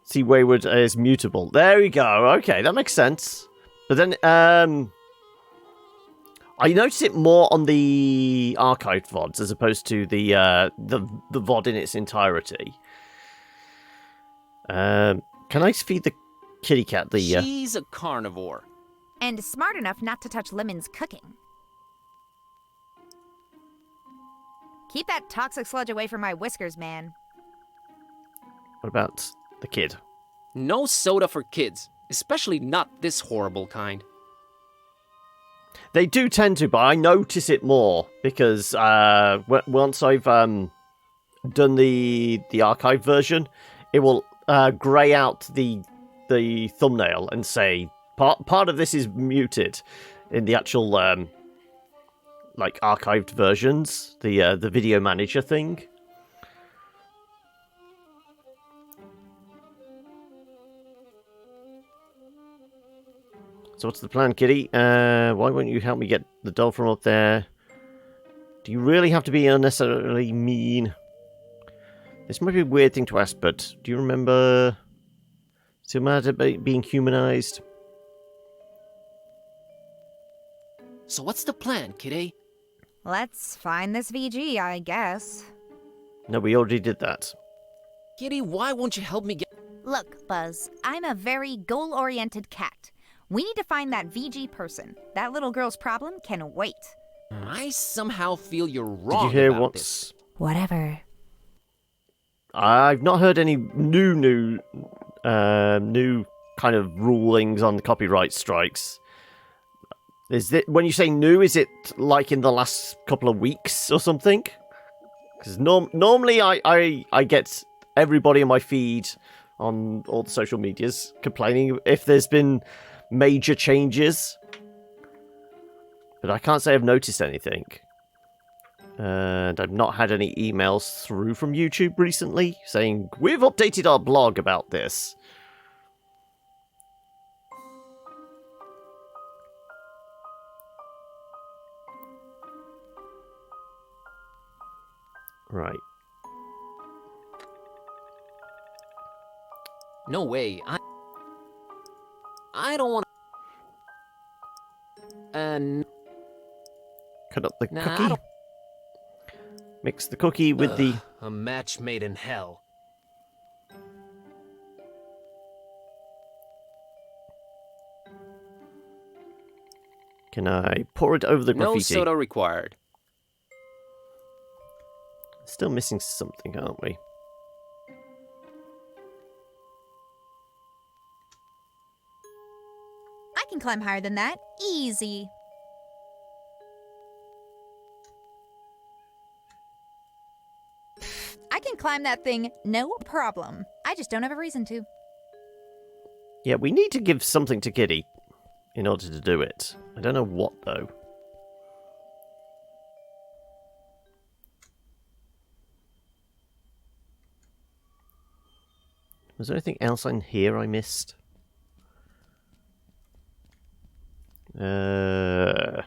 A: See, Wayward is mutable. There we go. Okay, that makes sense. But then, I noticed it more on the archived VODs as opposed to the VOD in its entirety. Can I feed the kitty cat, the
F: She's a carnivore.
H: And smart enough not to touch Lemon's cooking. Keep that toxic sludge away from my whiskers, man.
A: what about the kid?
F: No soda for kids, especially not this horrible kind.
A: They do tend to, but I notice it more because once I've done the archive version, it will grey out the thumbnail and say part of this is muted in the actual like archived versions, the video manager thing. So what's the plan, Kitty? Why won't you help me get the doll from up there? Do you really have to be unnecessarily mean? This might be a weird thing to ask, but do you remember Silmata being humanized?
F: So what's the plan, Kitty?
H: Let's find this VG, I guess.
A: No, we already did that.
F: Kitty, why won't you help me get...
H: Look, Buzz, I'm a very goal-oriented cat. We need to find that VG person. That little girl's problem can wait.
F: I somehow feel you're wrong.
A: Did you hear
F: about
A: what's...
F: this.
H: Whatever.
A: I've not heard any new kind of rulings on the copyright strikes. Is it, when you say new, is it like in the last couple of weeks or something? Because normally I get everybody in my feed on all the social medias complaining if there's been major changes. But I can't say I've noticed anything. And I've not had any emails through from YouTube recently saying, we've updated our blog about this. Right.
F: No way. I don't want to...
A: Cut up the
F: Nah, I
A: cookie.
F: don't-
A: Mix the cookie with the...
F: A match made in hell.
A: Can I pour it over the
F: No
A: graffiti?
F: soda required.
A: Still missing something, aren't we?
H: I can climb higher than that. Easy. I can climb that thing, no problem. I just don't have a reason to.
A: Yeah, we need to give something to Kitty in order to do it. I don't know what, though. Was there anything else in here I missed? I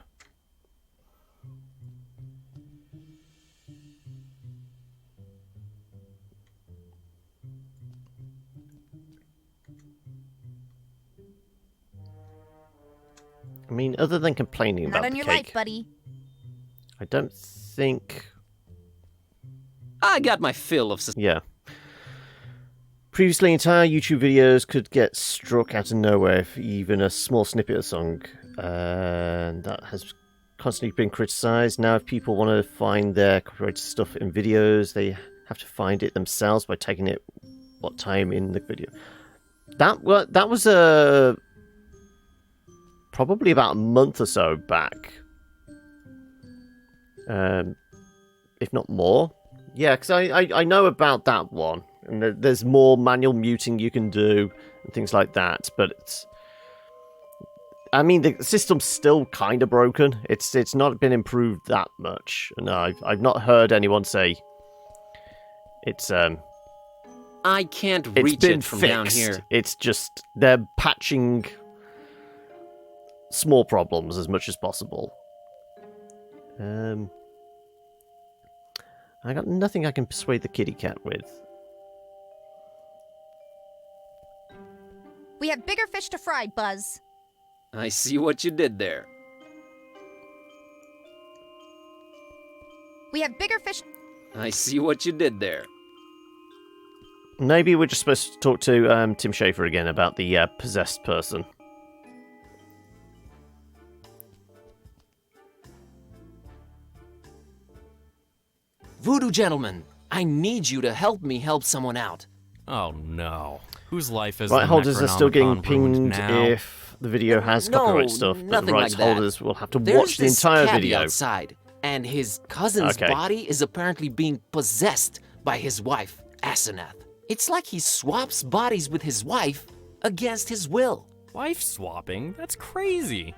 A: mean, other than complaining
H: Not
A: about
H: on
A: the
H: your
A: cake,
H: life, buddy.
A: I don't think...
F: I got my fill of...
A: Yeah. Previously, entire YouTube videos could get struck out of nowhere if even a small snippet of song, and that has constantly been criticized. Now, if people want to find their copyrighted stuff in videos, they have to find it themselves by taking it what time in the video. That was probably about a month or so back, if not more. Yeah, because I know about that one. And there's more manual muting you can do and things like that, but it's... I mean, the system's still kind of broken. It's not been improved that much, and I've not heard anyone say it's
F: I can't
A: it's
F: reach
A: been
F: it from
A: fixed.
F: down here.
A: It's just they're patching small problems as much as possible. I got nothing I can persuade the kitty cat with.
H: We have bigger fish to fry, Buzz.
F: I see what you did there.
H: We have bigger fish...
F: I see what you did there.
A: Maybe we're just supposed to talk to Tim Schafer again about the possessed person.
F: Voodoo gentleman, I need you to help me help someone out.
L: Oh no. Whose life is
A: Right
L: the
A: holders are still getting
L: Necronomicon ruined
A: pinged
L: now?
A: if the video has copyright stuff, but the
F: nothing
A: rights
F: like that.
A: holders will have to
F: There's
A: watch the
F: this
A: entire
F: cabbie
A: video.
F: outside, and his cousin's
A: Okay.
F: body is apparently being possessed by his wife, Asenath. It's like he swaps bodies with his wife against his will.
L: Wife swapping? That's crazy.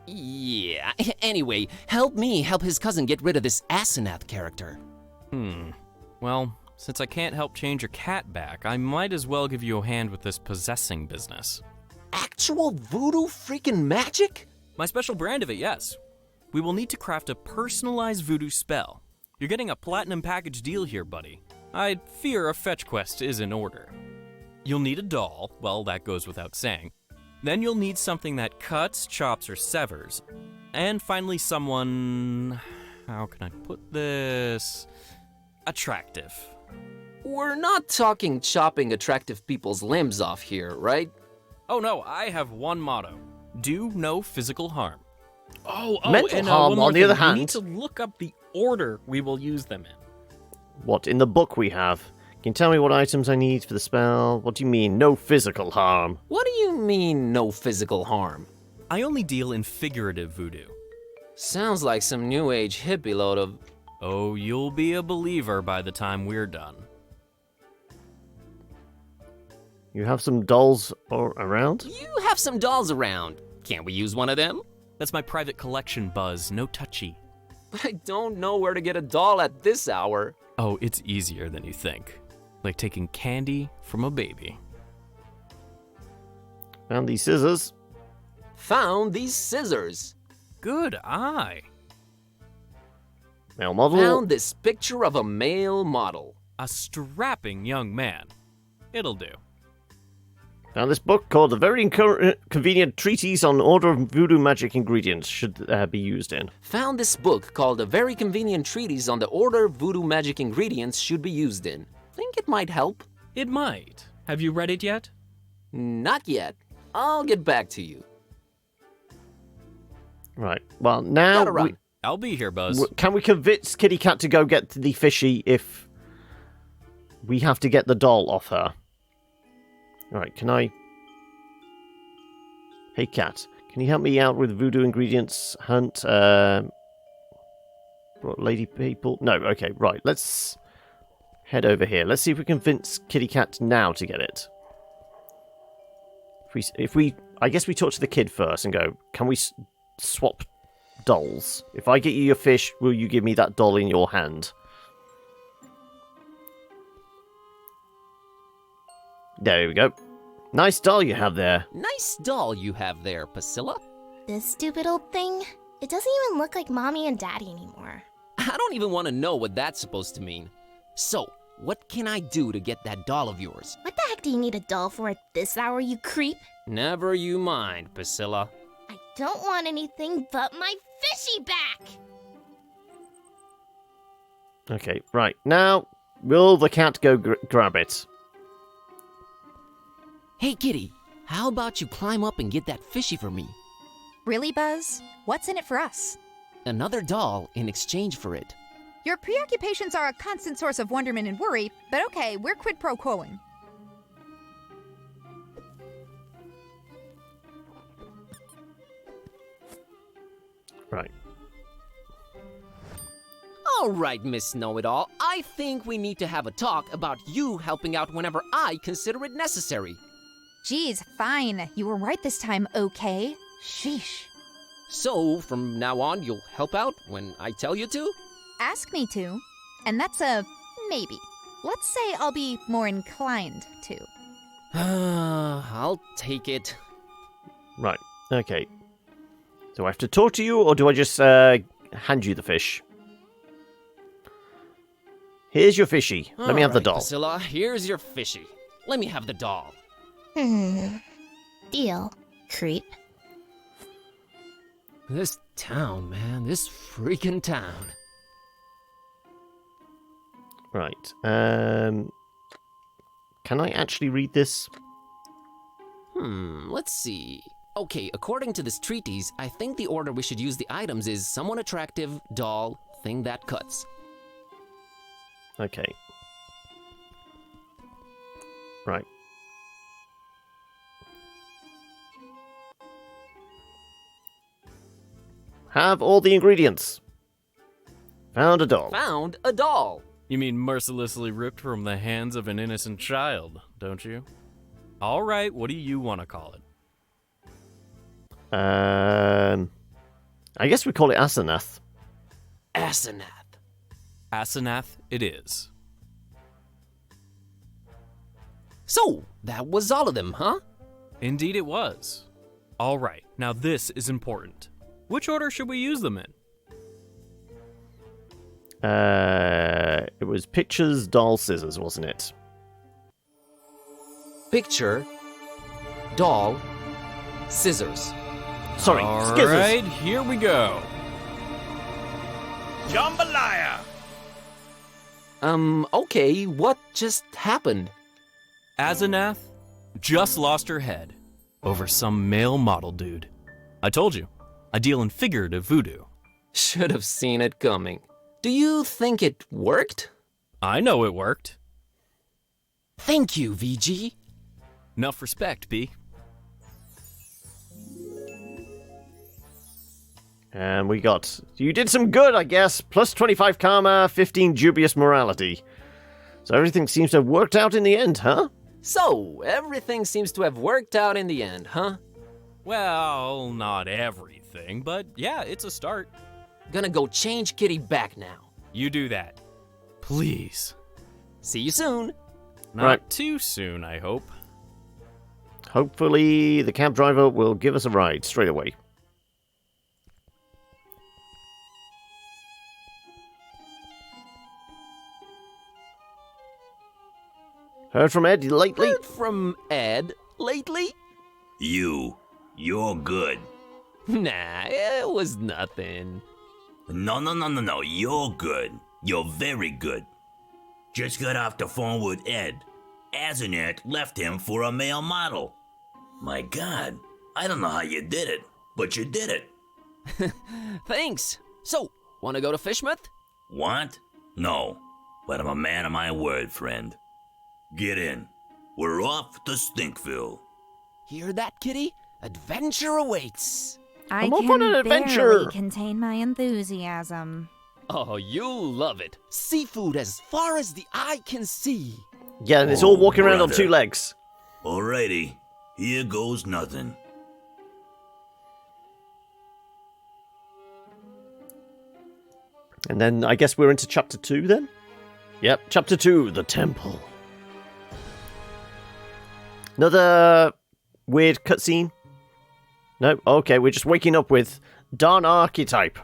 F: Yeah, anyway, help me help his cousin get rid of this Asenath character.
L: Well, since I can't help change your cat back, I might as well give you a hand with this possessing business.
F: Actual voodoo freaking magic?
L: My special brand of it, yes. We will need to craft a personalized voodoo spell. You're getting a platinum package deal here, buddy. I fear a fetch quest is in order. You'll need a doll, well, that goes without saying. Then you'll need something that cuts, chops, or severs. And finally someone... how can I put this? Attractive.
F: We're not talking chopping attractive people's limbs off here, right?
L: Oh no, I have one motto. Do no physical harm.
A: Mental
L: and
A: harm,
L: one more
A: on the other
L: thing. You need
A: hand.
L: to look up the order we will use them in.
A: What, in the book we have? Can you tell me what items I need for the spell? What do you mean, no physical harm?
F: What do you mean, no physical harm?
L: I only deal in figurative voodoo.
F: Sounds like some new age hippie load of...
L: Oh, you'll be a believer by the time we're done.
A: You have some dolls around?
F: You have some dolls around. Can't we use one of them?
L: That's my private collection, Buzz. No touchy.
F: I don't know where to get a doll at this hour.
L: Oh, it's easier than you think. Like taking candy from a baby.
A: Found these scissors.
F: Found these scissors.
L: Good eye.
A: Male model.
F: Found this picture of a male model.
L: A strapping young man. It'll do.
A: Found this book called The Very Convenient Treatise on Order of Voodoo Magic Ingredients should be used in.
F: Found this book called A Very Convenient Treatise on the Order of Voodoo Magic Ingredients should be used in. Think it might help?
L: It might. Have you read it yet?
F: Not yet. I'll get back to you.
A: Right. Well, now
F: Gotta run.
L: I'll be here, Buzz.
A: Can we convince Kitty Cat to go get the fishy if we have to get the doll off her? Right, can I... Hey, Cat, can you help me out with voodoo ingredients hunt? Lady people? No, okay, right, let's head over here. Let's see if we can convince Kitty Cat now to get it. If we I guess we talk to the kid first and go, can we swap dolls? If I get you your fish, will you give me that doll in your hand? There we go. Nice doll you have there.
F: Nice doll you have there, Priscilla.
I: This stupid old thing? It doesn't even look like Mommy and Daddy anymore.
F: I don't even want to know what that's supposed to mean. So, what can I do to get that doll of yours?
I: What the heck do you need a doll for at this hour, you creep?
F: Never you mind, Priscilla.
I: I don't want anything but my fishy back!
A: Okay, right. Now, will the cat go grab it?
F: Hey, Kitty, how about you climb up and get that fishy for me?
H: Really, Buzz? What's in it for us?
F: Another doll in exchange for it.
H: Your preoccupations are a constant source of wonderment and worry, but okay, we're quid pro quoing.
A: Right.
F: All right, Miss Know-It-All. I think we need to have a talk about you helping out whenever I consider it necessary.
H: Geez, fine. You were right this time, okay? Sheesh.
F: So, from now on, you'll help out when I tell you to?
H: Ask me to, and that's a maybe. Let's say I'll be more inclined to.
F: I'll take it.
A: Right. Okay. Do I have to talk to you, or do I just hand you the fish? Here's your fishy. Let me have the doll.
F: Priscilla, here's your fishy. Let me have the doll.
I: Deal, creep.
F: This town, man. This freaking town.
A: Right. Can I actually read this?
F: Let's see. Okay, according to this treatise, I think the order we should use the items is someone attractive, doll, thing that cuts.
A: Okay. Right. Have all the ingredients. Found a doll.
F: Found a doll!
L: You mean mercilessly ripped from the hands of an innocent child, don't you? All right, what do you want to call it?
A: I guess we call it Asenath.
F: Asenath.
L: Asenath it is.
F: So, that was all of them, huh?
L: Indeed it was. All right, now this is important. Which order should we use them in?
A: It was pictures, doll, scissors, wasn't it?
F: Picture, doll, scissors.
A: Sorry,
L: All
A: scissors.
L: right, here we go.
J: Jambalaya!
F: Okay, what just happened?
L: Asenath just lost her head over some male model dude. I told you, I deal in figurative voodoo.
F: Should have seen it coming. Do you think it worked?
L: I know it worked.
F: Thank you, VG.
L: Enough respect, B.
A: And we got... You did some good, I guess. Plus 25 karma, 15 dubious morality. So everything seems to have worked out in the end, huh?
F: So, everything seems to have worked out in the end, huh?
L: Well, not everything, but yeah, it's a start.
F: Gonna go change Kitty back now.
L: You do that. Please.
F: See you soon.
L: Not
A: Right.
L: too soon, I hope.
A: Hopefully the cab driver will give us a ride straight away. Heard from Ed lately?
F: Heard from Ed lately?
J: You're good.
F: Nah, it was nothing.
J: No, you're good. You're very good. Just got off the phone with Ed. Asenath left him for a male model. My God, I don't know how you did it, but you did it.
F: Thanks. So, wanna go to Fishmouth?
J: Want? No, but I'm a man of my word, friend. Get in. We're off to Stinkville.
F: Hear that, Kitty? Adventure awaits.
H: I
A: I'm off
H: can
A: on an adventure.
H: barely contain my enthusiasm.
F: Oh, you'll love it. Seafood as far as the eye can see.
A: Yeah, and it's all walking around on
J: brother.
A: 2 legs.
J: Alrighty, here goes nothing.
A: And then I guess we're into chapter 2 then? Yep, chapter 2, the temple. Another weird cutscene? No? Okay, we're just waking up with Don Archetype.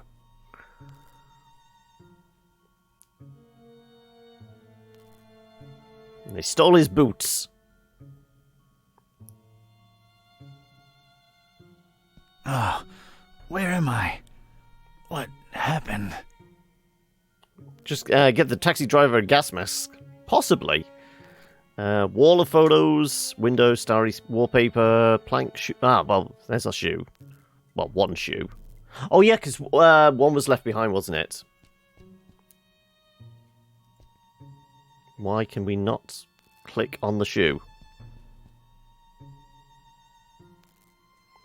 A: And they stole his boots.
E: Oh, where am I? What happened?
A: Just get the taxi driver a gas mask. Possibly. Wall of photos, window, starry wallpaper, plank shoe. Ah, well, there's a shoe. Well, one shoe. Oh, yeah, because one was left behind, wasn't it? Why can we not click on the shoe?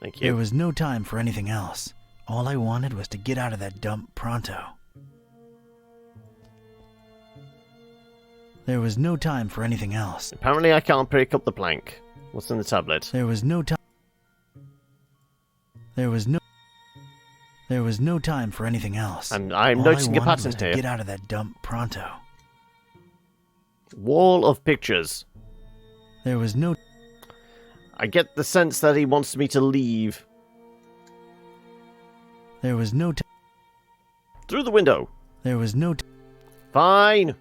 A: Thank you.
E: There was no time for anything else. All I wanted was to get out of that dump pronto. There was no time for anything else.
A: Apparently I can't pick up the plank. What's in the tablet?
E: There was no time. There was no time for anything else.
A: And I'm
E: All
A: noticing
E: I
A: a
E: wanted
A: pattern
E: was to
A: here.
E: get out of that dump pronto.
A: Wall of pictures.
E: There was no.
A: I get the sense that he wants me to leave.
E: There was no time.
A: Through the window.
E: There was no.
A: Fine.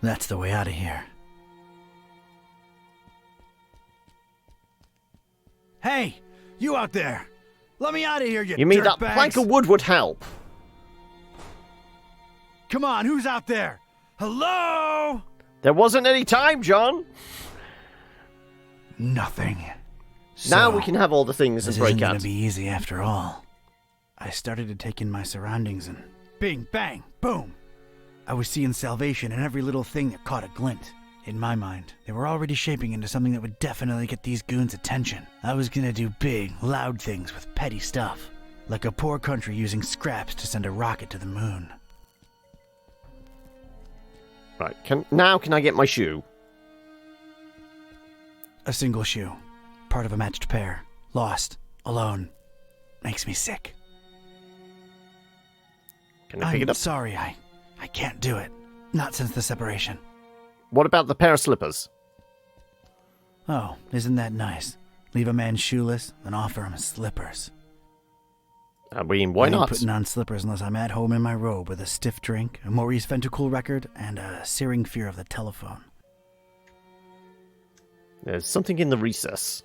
E: That's the way out of here. Hey, you out there! Let me out of here,
A: You mean that
E: dirtbags.
A: plank of wood would help?
E: Come on, who's out there? Hello?
A: There wasn't any time, John.
E: Nothing.
A: Now
E: So,
A: we can have all the things and
E: this
A: break
E: isn't
A: out.
E: gonna be easy after all. I started to take in my surroundings and bing, bang, boom. I was seeing salvation in every little thing that caught a glint. In my mind, they were already shaping into something that would definitely get these goons' attention. I was gonna do big, loud things with petty stuff, like a poor country using scraps to send a rocket to the moon.
A: Right, can I get my shoe?
E: A single shoe, part of a matched pair, lost, alone, makes me sick.
A: Can I pick it up?
E: Sorry, I can't do it. Not since the separation.
A: What about the pair of slippers?
E: Oh, isn't that nice? Leave a man shoeless, then offer him slippers.
A: I mean, why
E: I ain't
A: not?
E: putting on slippers unless I'm at home in my robe with a stiff drink, a Maurice Ventacool record, and a searing fear of the telephone.
A: There's something in the recess.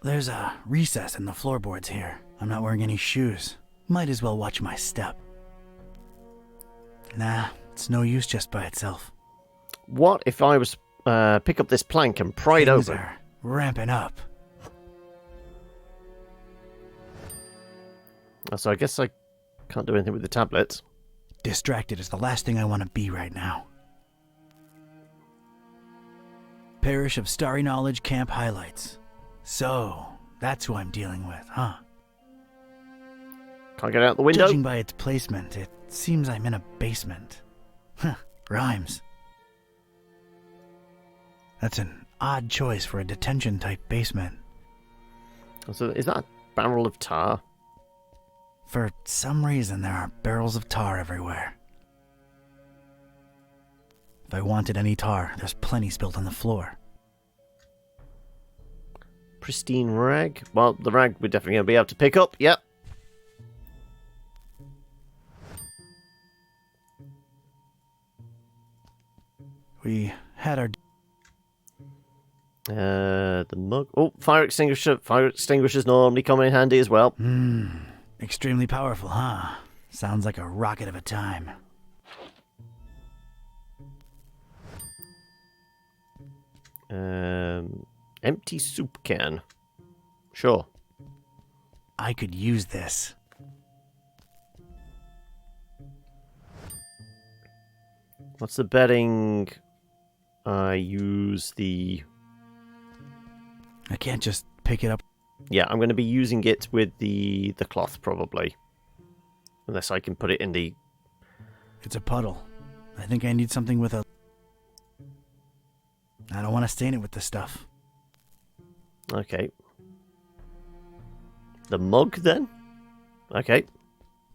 E: There's a recess in the floorboards here. I'm not wearing any shoes. Might as well watch my step. Nah, it's no use just by itself.
A: What if I was pick up this plank and pry it
E: Things
A: open?
E: are ramping up.
A: So I guess I can't do anything with the tablet.
E: Distracted is the last thing I want to be right now. Parish of Starry Knowledge Camp Highlights. So, that's who I'm dealing with, huh?
A: Can't get out the window?
E: Judging by its placement, it seems I'm in a basement. Huh, rhymes. That's an odd choice for a detention-type basement.
A: So is that a barrel of tar?
E: For some reason, there are barrels of tar everywhere. If I wanted any tar, there's plenty spilled on the floor.
A: Pristine rag? Well, the rag we're definitely going to be able to pick up. Yep.
E: We had our...
A: The mug. Oh, fire extinguisher. Fire extinguishers normally come in handy as well.
E: Extremely powerful, huh? Sounds like a rocket of a time.
A: Empty soup can. Sure.
E: I could use this.
A: What's the betting? I use the...
E: I can't just pick it up.
A: Yeah, I'm going to be using it with the cloth, probably. Unless I can put it in the...
E: It's a puddle. I think I need something with a... I don't want to stain it with the stuff.
A: Okay. The mug, then? Okay.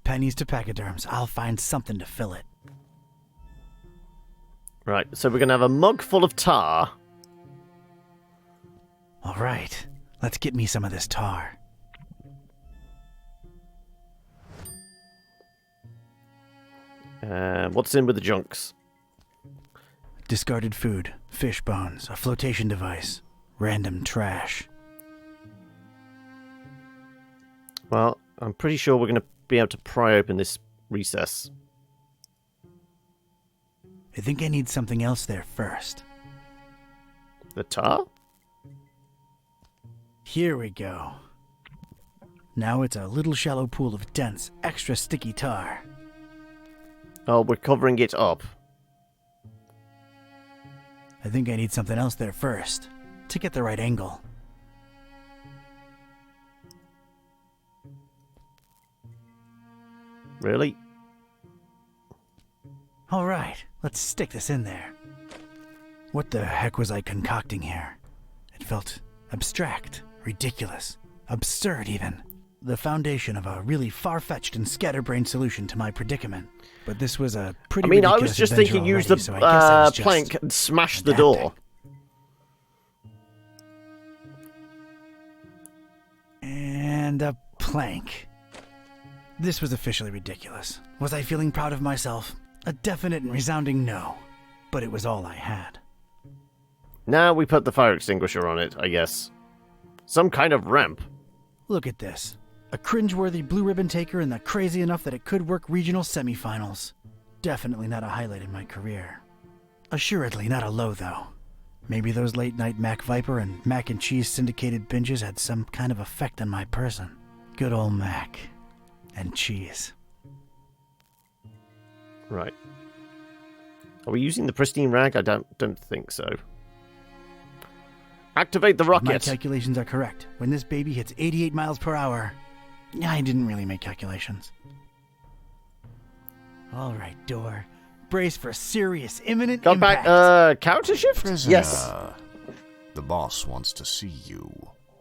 E: Pennies to pachyderms. I'll find something to fill it.
A: Right, so we're going to have a mug full of tar.
E: All right. Let's get me some of this tar.
A: What's in with the junks?
E: Discarded food, fish bones, a flotation device, random trash.
A: Well, I'm pretty sure we're going to be able to pry open this recess.
E: I think I need something else there first.
A: The tar?
E: Here we go. Now it's a little shallow pool of dense, extra sticky tar.
A: Oh, we're covering it up.
E: I think I need something else there first, to get the right angle.
A: Really?
E: All right, let's stick this in there. What the heck was I concocting here? It felt abstract, ridiculous, absurd even. The foundation of a really far-fetched and scatterbrained solution to my predicament. But this was a pretty
A: I was just thinking use the plank and smash the door.
E: And a plank. This was officially ridiculous. Was I feeling proud of myself? A definite and resounding no. But it was all I had.
A: Now we put the fire extinguisher on it, I guess. Some kind of ramp.
E: Look at this. A cringeworthy blue ribbon taker and the crazy enough that it could work regional semifinals. Definitely not a highlight in my career. Assuredly not a low, though. Maybe those late-night Mac Viper and Mac and Cheese syndicated binges had some kind of effect on my person. Good old Mac and Cheese.
A: Right. Are we using the pristine rag? I don't think so. Activate the rocket!
E: My calculations are correct. When this baby hits 88 miles per hour... I didn't really make calculations. All right, door. Brace for serious, imminent
A: Got
E: impact.
A: back, counter shift?
M: Prisoner,
A: Yes.
M: The boss wants to see you.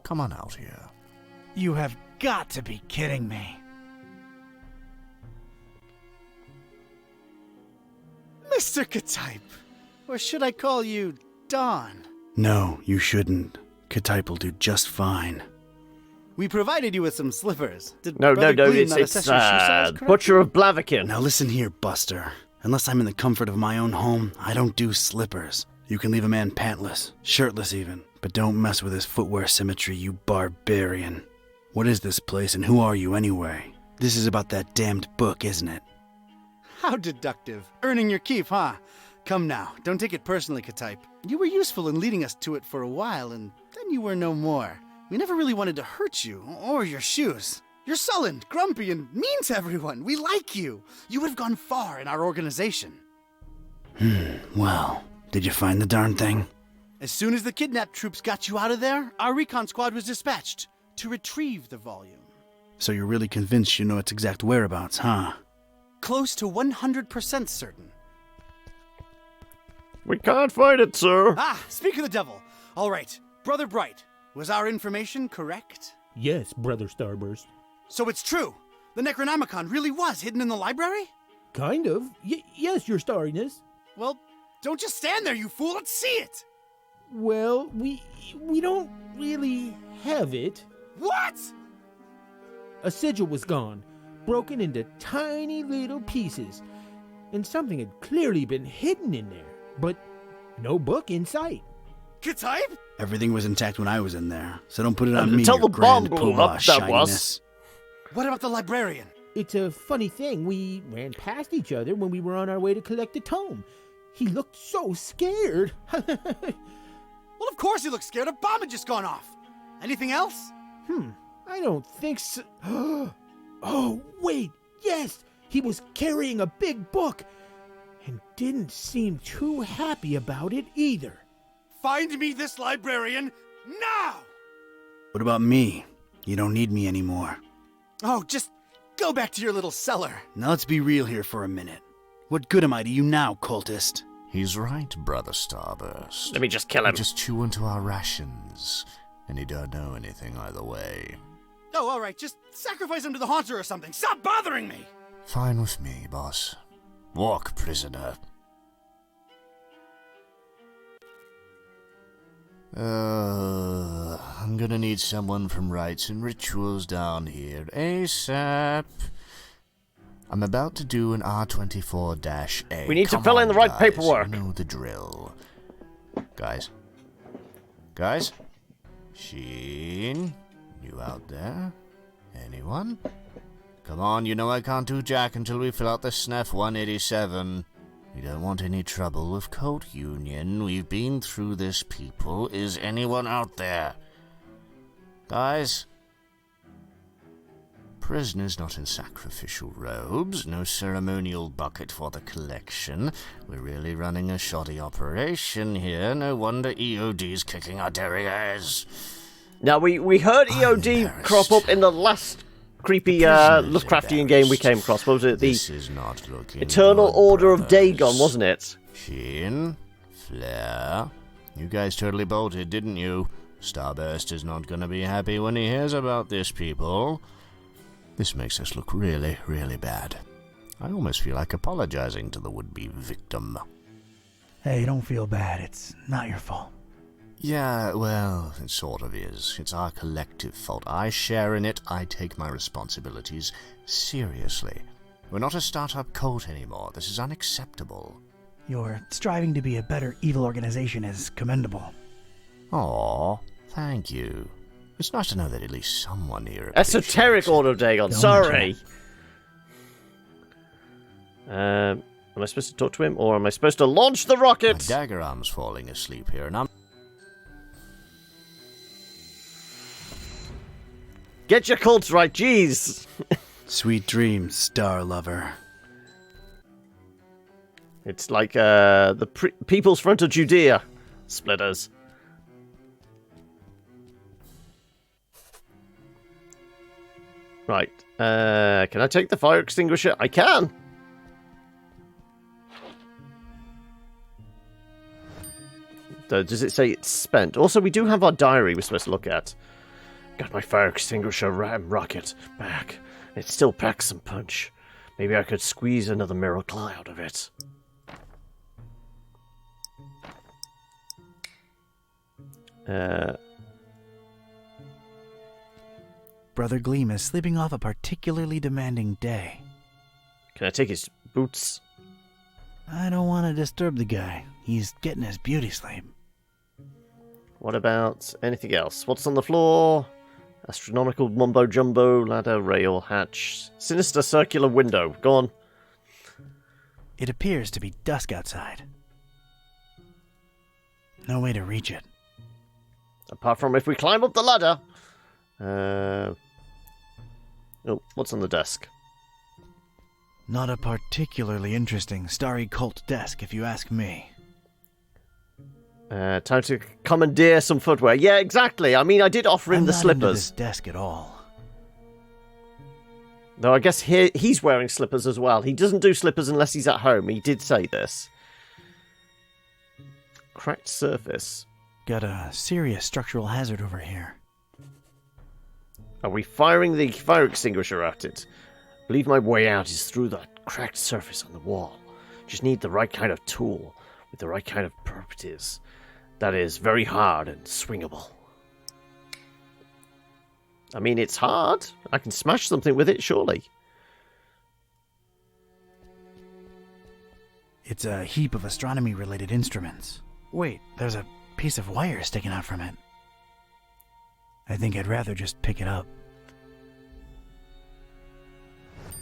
M: Come on out here.
E: You have got to be kidding me.
B: Mr. Katype, or should I call you Don?
E: No, you shouldn't. Katype will do just fine.
B: We provided you with some slippers. Did
A: No,
B: Brother Gleam not
A: it's
B: assess your shoe size correctly?
A: Butcher of Blaviken.
E: Now listen here, Buster. Unless I'm in the comfort of my own home, I don't do slippers. You can leave a man pantless, shirtless even, but don't mess with his footwear symmetry, you barbarian. What is this place and who are you anyway? This is about that damned book, isn't it?
B: How deductive. Earning your keep, huh? Come now, don't take it personally, Katype. You were useful in leading us to it for a while, and then you were no more. We never really wanted to hurt you, or your shoes. You're sullen, grumpy, and mean to everyone. We like you. You would have gone far in our organization.
E: Well, did you find the darn thing?
B: As soon as the kidnapped troops got you out of there, our recon squad was dispatched to retrieve the volume.
E: So you're really convinced you know its exact whereabouts, huh?
B: Close to 100% certain.
A: We can't find it, sir.
B: Ah, speak of the devil. All right, Brother Bright, was our information correct?
N: Yes, Brother Starburst.
B: So it's true. The Necronomicon really was hidden in the library?
N: Kind of. Yes, Your Starriness.
B: Well, don't just stand there, you fool. Let's see it.
N: Well, we don't really have it.
B: What?
N: A sigil was gone, broken into tiny little pieces, and something had clearly been hidden in there, but no book in sight.
B: Katype?
E: Everything was intact when I was in there, so don't put it on me,
A: Until
E: your
A: the bomb
E: grand
A: blew
E: poobah
A: up, that
E: shininess.
A: was.
B: What about the librarian?
N: It's a funny thing. We ran past each other when we were on our way to collect the tome. He looked so scared.
B: Well, of course he looked scared. A bomb had just gone off. Anything else?
N: I don't think so. Oh, wait, yes! He was carrying a big book and didn't seem too happy about it either.
B: Find me this librarian now!
E: What about me? You don't need me anymore.
B: Oh, just go back to your little cellar.
E: Now let's be real here for a minute. What good am I to you now, cultist?
M: He's right, Brother Starburst.
A: Let me just kill him.
M: We just chew into our rations, and he don't know anything either way.
B: Oh, all right. Just sacrifice him to the Haunter or something. Stop bothering me!
M: Fine with me, boss. Walk, prisoner. I'm gonna need someone from Rites and Rituals down here ASAP. I'm about to do an R24-A.
A: We need to fill in the right
M: guys.
A: paperwork.
M: You know the drill. Guys? Guys? Sheen? You out there? Anyone? Come on, you know I can't do jack until we fill out the SNF 187. We don't want any trouble with Code Union. We've been through this, people. Is anyone out there? Guys? Prisoners not in sacrificial robes. No ceremonial bucket for the collection. We're really running a shoddy operation here. No wonder EOD's kicking our derrieres.
A: Now, we heard EOD crop up in the last creepy Lovecraftian game we came across. What was it? The Eternal Order of Dagon, wasn't it?
M: Sheen, Flare, you guys totally bolted, didn't you? Starburst is not gonna be happy when he hears about this, people. This makes us look really, really bad. I almost feel like apologizing to the would-be victim.
E: Hey, don't feel bad. It's not your fault.
M: Yeah, well, it sort of is. It's our collective fault. I share in it. I take my responsibilities seriously. We're not a startup cult anymore. This is unacceptable.
E: Your striving to be a better evil organization is commendable.
M: Aw, thank you. It's nice to know that at least someone here
A: Esoteric Order of Dagon, sorry. Am I supposed to talk to him, or am I supposed to launch the rocket?
M: My dagger arm's falling asleep here, and I'm...
A: Get your cults right, jeez!
E: Sweet dreams, star lover.
A: It's like the People's Front of Judea splitters. Right. Can I take the fire extinguisher? I can! Does it say it's spent? Also, we do have our diary we're supposed to look at. Got my fire extinguisher ram rocket back. It still packs some punch. Maybe I could squeeze another miracle out of it.
E: Brother Gleam is sleeping off a particularly demanding day.
A: Can I take his boots?
E: I don't want to disturb the guy. He's getting his beauty sleep.
A: What about anything else? What's on the floor? Astronomical mumbo-jumbo, ladder, rail, hatch. Sinister circular window. Go on.
E: It appears to be dusk outside. No way to reach it.
A: Apart from if we climb up the ladder. Oh, what's on the desk?
E: Not a particularly interesting starry cult desk, if you ask me.
A: Time to commandeer some footwear. Yeah, exactly. I mean, I did offer him the
E: I'm not into
A: slippers.
E: this desk at all.
A: Though I guess he's wearing slippers as well. He doesn't do slippers unless he's at home. He did say this. Cracked surface.
E: Got a serious structural hazard over here.
A: Are we firing the fire extinguisher at it? I believe my way out is through that cracked surface on the wall. Just need the right kind of tool with the right kind of properties. That is very hard and swingable. I mean, it's hard. I can smash something with it, surely.
E: It's a heap of astronomy-related instruments. Wait, there's a piece of wire sticking out from it. I think I'd rather just pick it up.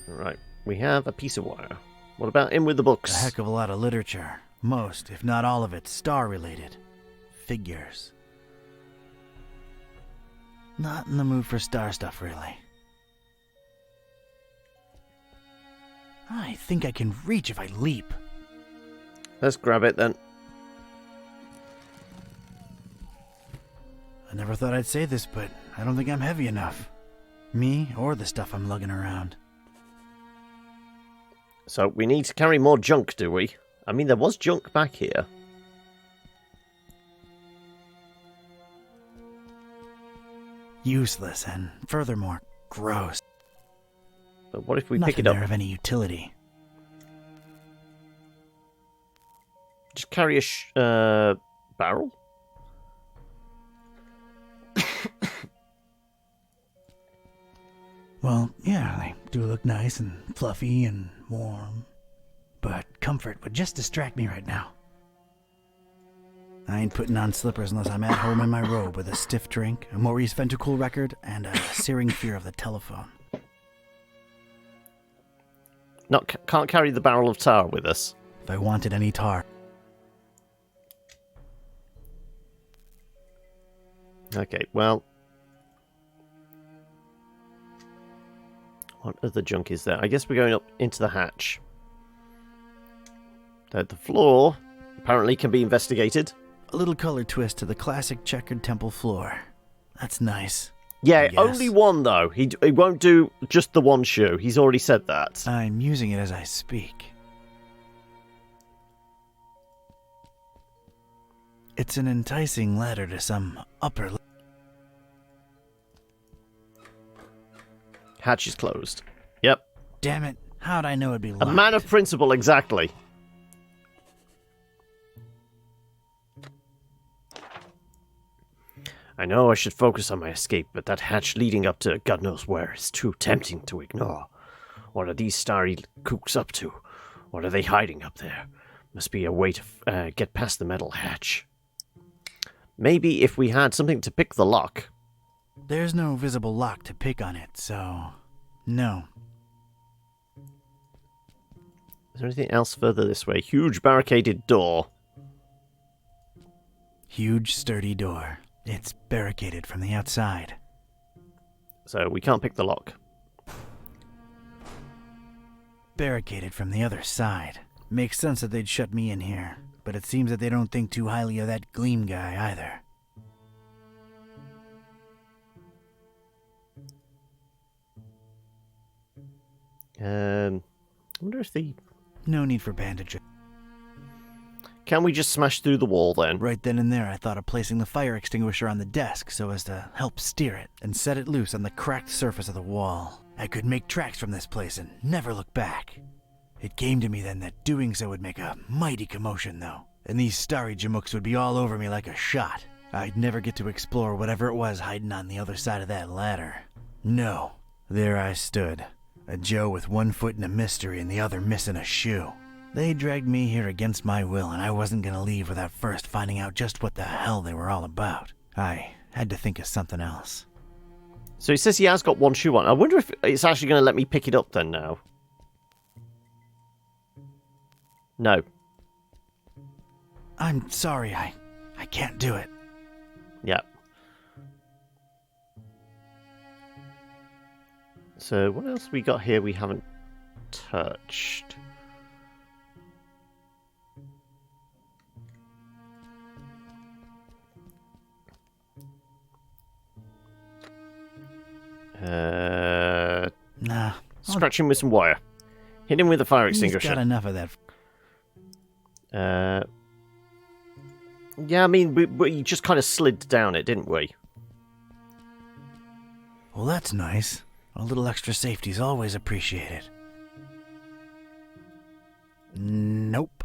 A: Right, we have a piece of wire. What about in with the books?
E: A heck of a lot of literature. Most, if not all of it, star-related. Figures. Not in the mood for star stuff, really. I think I can reach if I leap.
A: Let's grab it then.
E: I never thought I'd say this, but I don't think I'm heavy enough. Me or the stuff I'm lugging around.
A: So we need to carry more junk, do we? I mean, there was junk back here.
E: Useless and, furthermore, gross.
A: But what if we
E: Nothing
A: pick it up?
E: there of any utility.
A: Just carry a barrel?
E: Well, yeah, they do look nice and fluffy and warm. But comfort would just distract me right now. I ain't putting on slippers unless I'm at home in my robe with a stiff drink, a Maurice Ventricle record, and a searing fear of the telephone.
A: Can't carry the barrel of tar with us.
E: If I wanted any tar.
A: Okay, well... What other junk is there? I guess we're going up into the hatch. The floor apparently can be investigated.
E: A little color twist to the classic checkered temple floor. That's nice.
A: Yeah, only one though. He won't do just the one shoe. He's already said that.
E: I'm using it as I speak. It's an enticing ladder to some upper...
A: Hatch is closed. Yep.
E: Damn it. How'd I know it'd be locked?
A: A man of principle, exactly. I know I should focus on my escape, but that hatch leading up to God knows where is too tempting to ignore. What are these starry kooks up to? What are they hiding up there? Must be a way to get past the metal hatch. Maybe if we had something to pick the lock.
E: There's no visible lock to pick on it, so... no.
A: Is there anything else further this way? Huge barricaded door.
E: Huge, sturdy door. It's barricaded from the outside.
A: So we can't pick the lock.
E: Barricaded from the other side. Makes sense that they'd shut me in here, but it seems that they don't think too highly of that Gleam guy either.
A: I wonder if the...
E: No need for bandages.
A: Can we just smash through the wall then?
E: Right then and there, I thought of placing the fire extinguisher on the desk so as to help steer it and set it loose on the cracked surface of the wall. I could make tracks from this place and never look back. It came to me then that doing so would make a mighty commotion, though, and these starry jamooks would be all over me like a shot. I'd never get to explore whatever it was hiding on the other side of that ladder. No. There I stood, a Joe with one foot in a mystery and the other missing a shoe. They dragged me here against my will, and I wasn't gonna leave without first finding out just what the hell they were all about. I had to think of something else.
A: So he says he has got one shoe on. I wonder if it's actually going to let me pick it up then now. No.
E: I'm sorry, I can't do it.
A: Yeah. So what else we got here we haven't touched?
E: Nah.
A: Scratch him with some wire. Hit him with a fire extinguisher.
E: He's got enough of that.
A: Yeah, I mean, we just kind of slid down it, didn't we?
E: Well, that's nice. A little extra safety's always appreciated. Nope.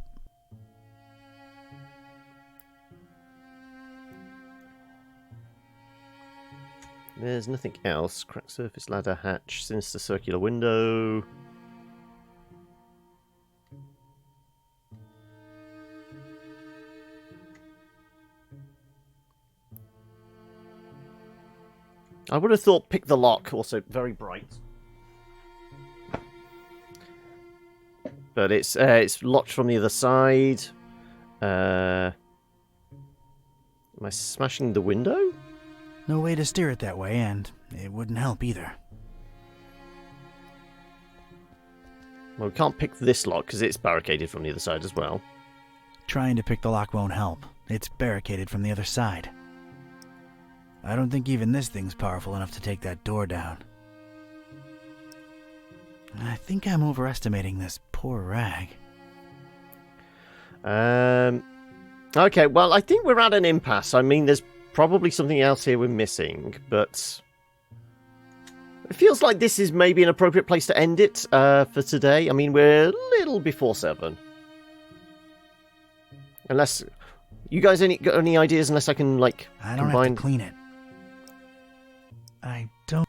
A: There's nothing else. Cracked surface, ladder, hatch, sinister circular window. I would have thought pick the lock, also very bright. But it's locked from the other side. Am I smashing the window?
E: No way to steer it that way, and it wouldn't help either.
A: Well, we can't pick this lock because it's barricaded from the other side as well.
E: Trying to pick the lock won't help. It's barricaded from the other side. I don't think even this thing's powerful enough to take that door down. I think I'm overestimating this poor rag.
A: Okay, well, I think we're at an impasse. I mean, there's probably something else here we're missing, but it feels like this is maybe an appropriate place to end it for today. I mean, we're a little before 7. Unless you guys got any ideas? Unless I can like
E: I don't
A: combine...
E: have to clean it. I don't.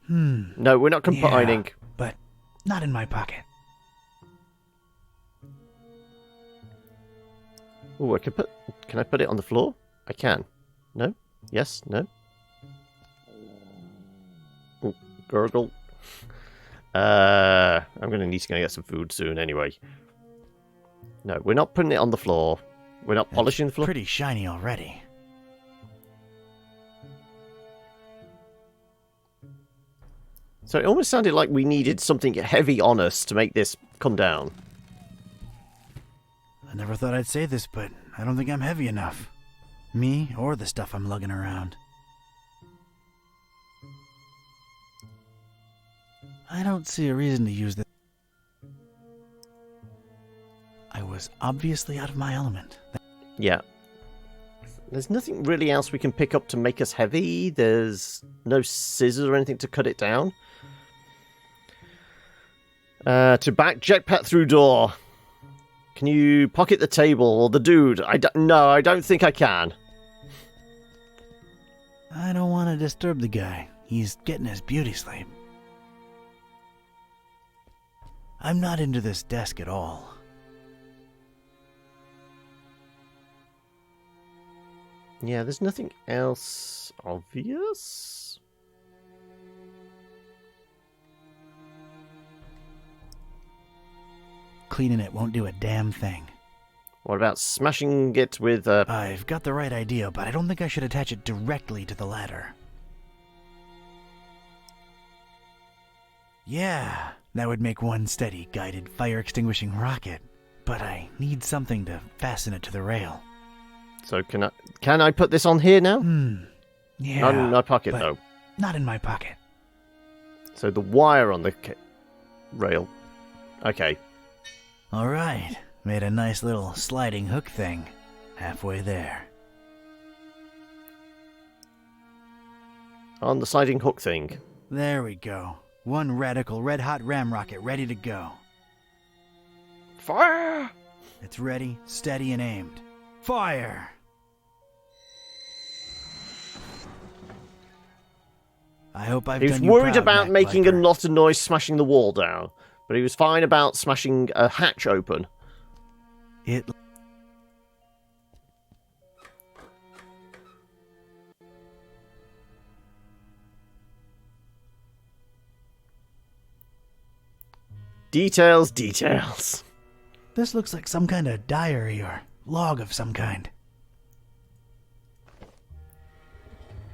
A: No, we're not combining.
E: Yeah, but not in my pocket.
A: Oh, I could put. Can I put it on the floor? I can. No? Yes? No? Oh, gurgle. I'm going to need to go get some food soon anyway. No, we're not putting it on the floor. We're not polishing the floor.
E: Pretty shiny already.
A: So it almost sounded like we needed something heavy on us to make this come down.
E: I never thought I'd say this, but I don't think I'm heavy enough. Me or the stuff I'm lugging around. I don't see a reason to use this. I was obviously out of my element.
A: Yeah. There's nothing really else we can pick up to make us heavy. There's no scissors or anything to cut it down. To back jetpack through door. Can you pocket the table or the dude? No, I don't think I can.
E: I don't want to disturb the guy. He's getting his beauty sleep. I'm not into this desk at all.
A: Yeah, there's nothing else obvious.
E: cleaning it won't do a damn thing.
A: What about smashing it with
E: I've got the right idea, but I don't think I should attach it directly to the ladder. Yeah, that would make one steady, guided, fire-extinguishing rocket. But I need something to fasten it to the rail.
A: So can I put this on here now?
E: Yeah.
A: Not in my pocket,
E: but
A: though.
E: Not in my pocket.
A: So the wire on the rail. Okay.
E: All right. Made a nice little sliding hook thing. Halfway there.
A: On the sliding hook thing.
E: There we go. One radical red-hot ram rocket ready to go.
A: Fire!
E: It's ready, steady, and aimed. Fire! I hope I've
A: He was
E: done you
A: worried
E: proud,
A: about
E: Mac
A: making
E: Viper.
A: a lot of noise smashing the wall down, but he was fine about smashing a hatch open.
E: It...
A: Details, details.
E: This looks like some kind of diary or log of some kind.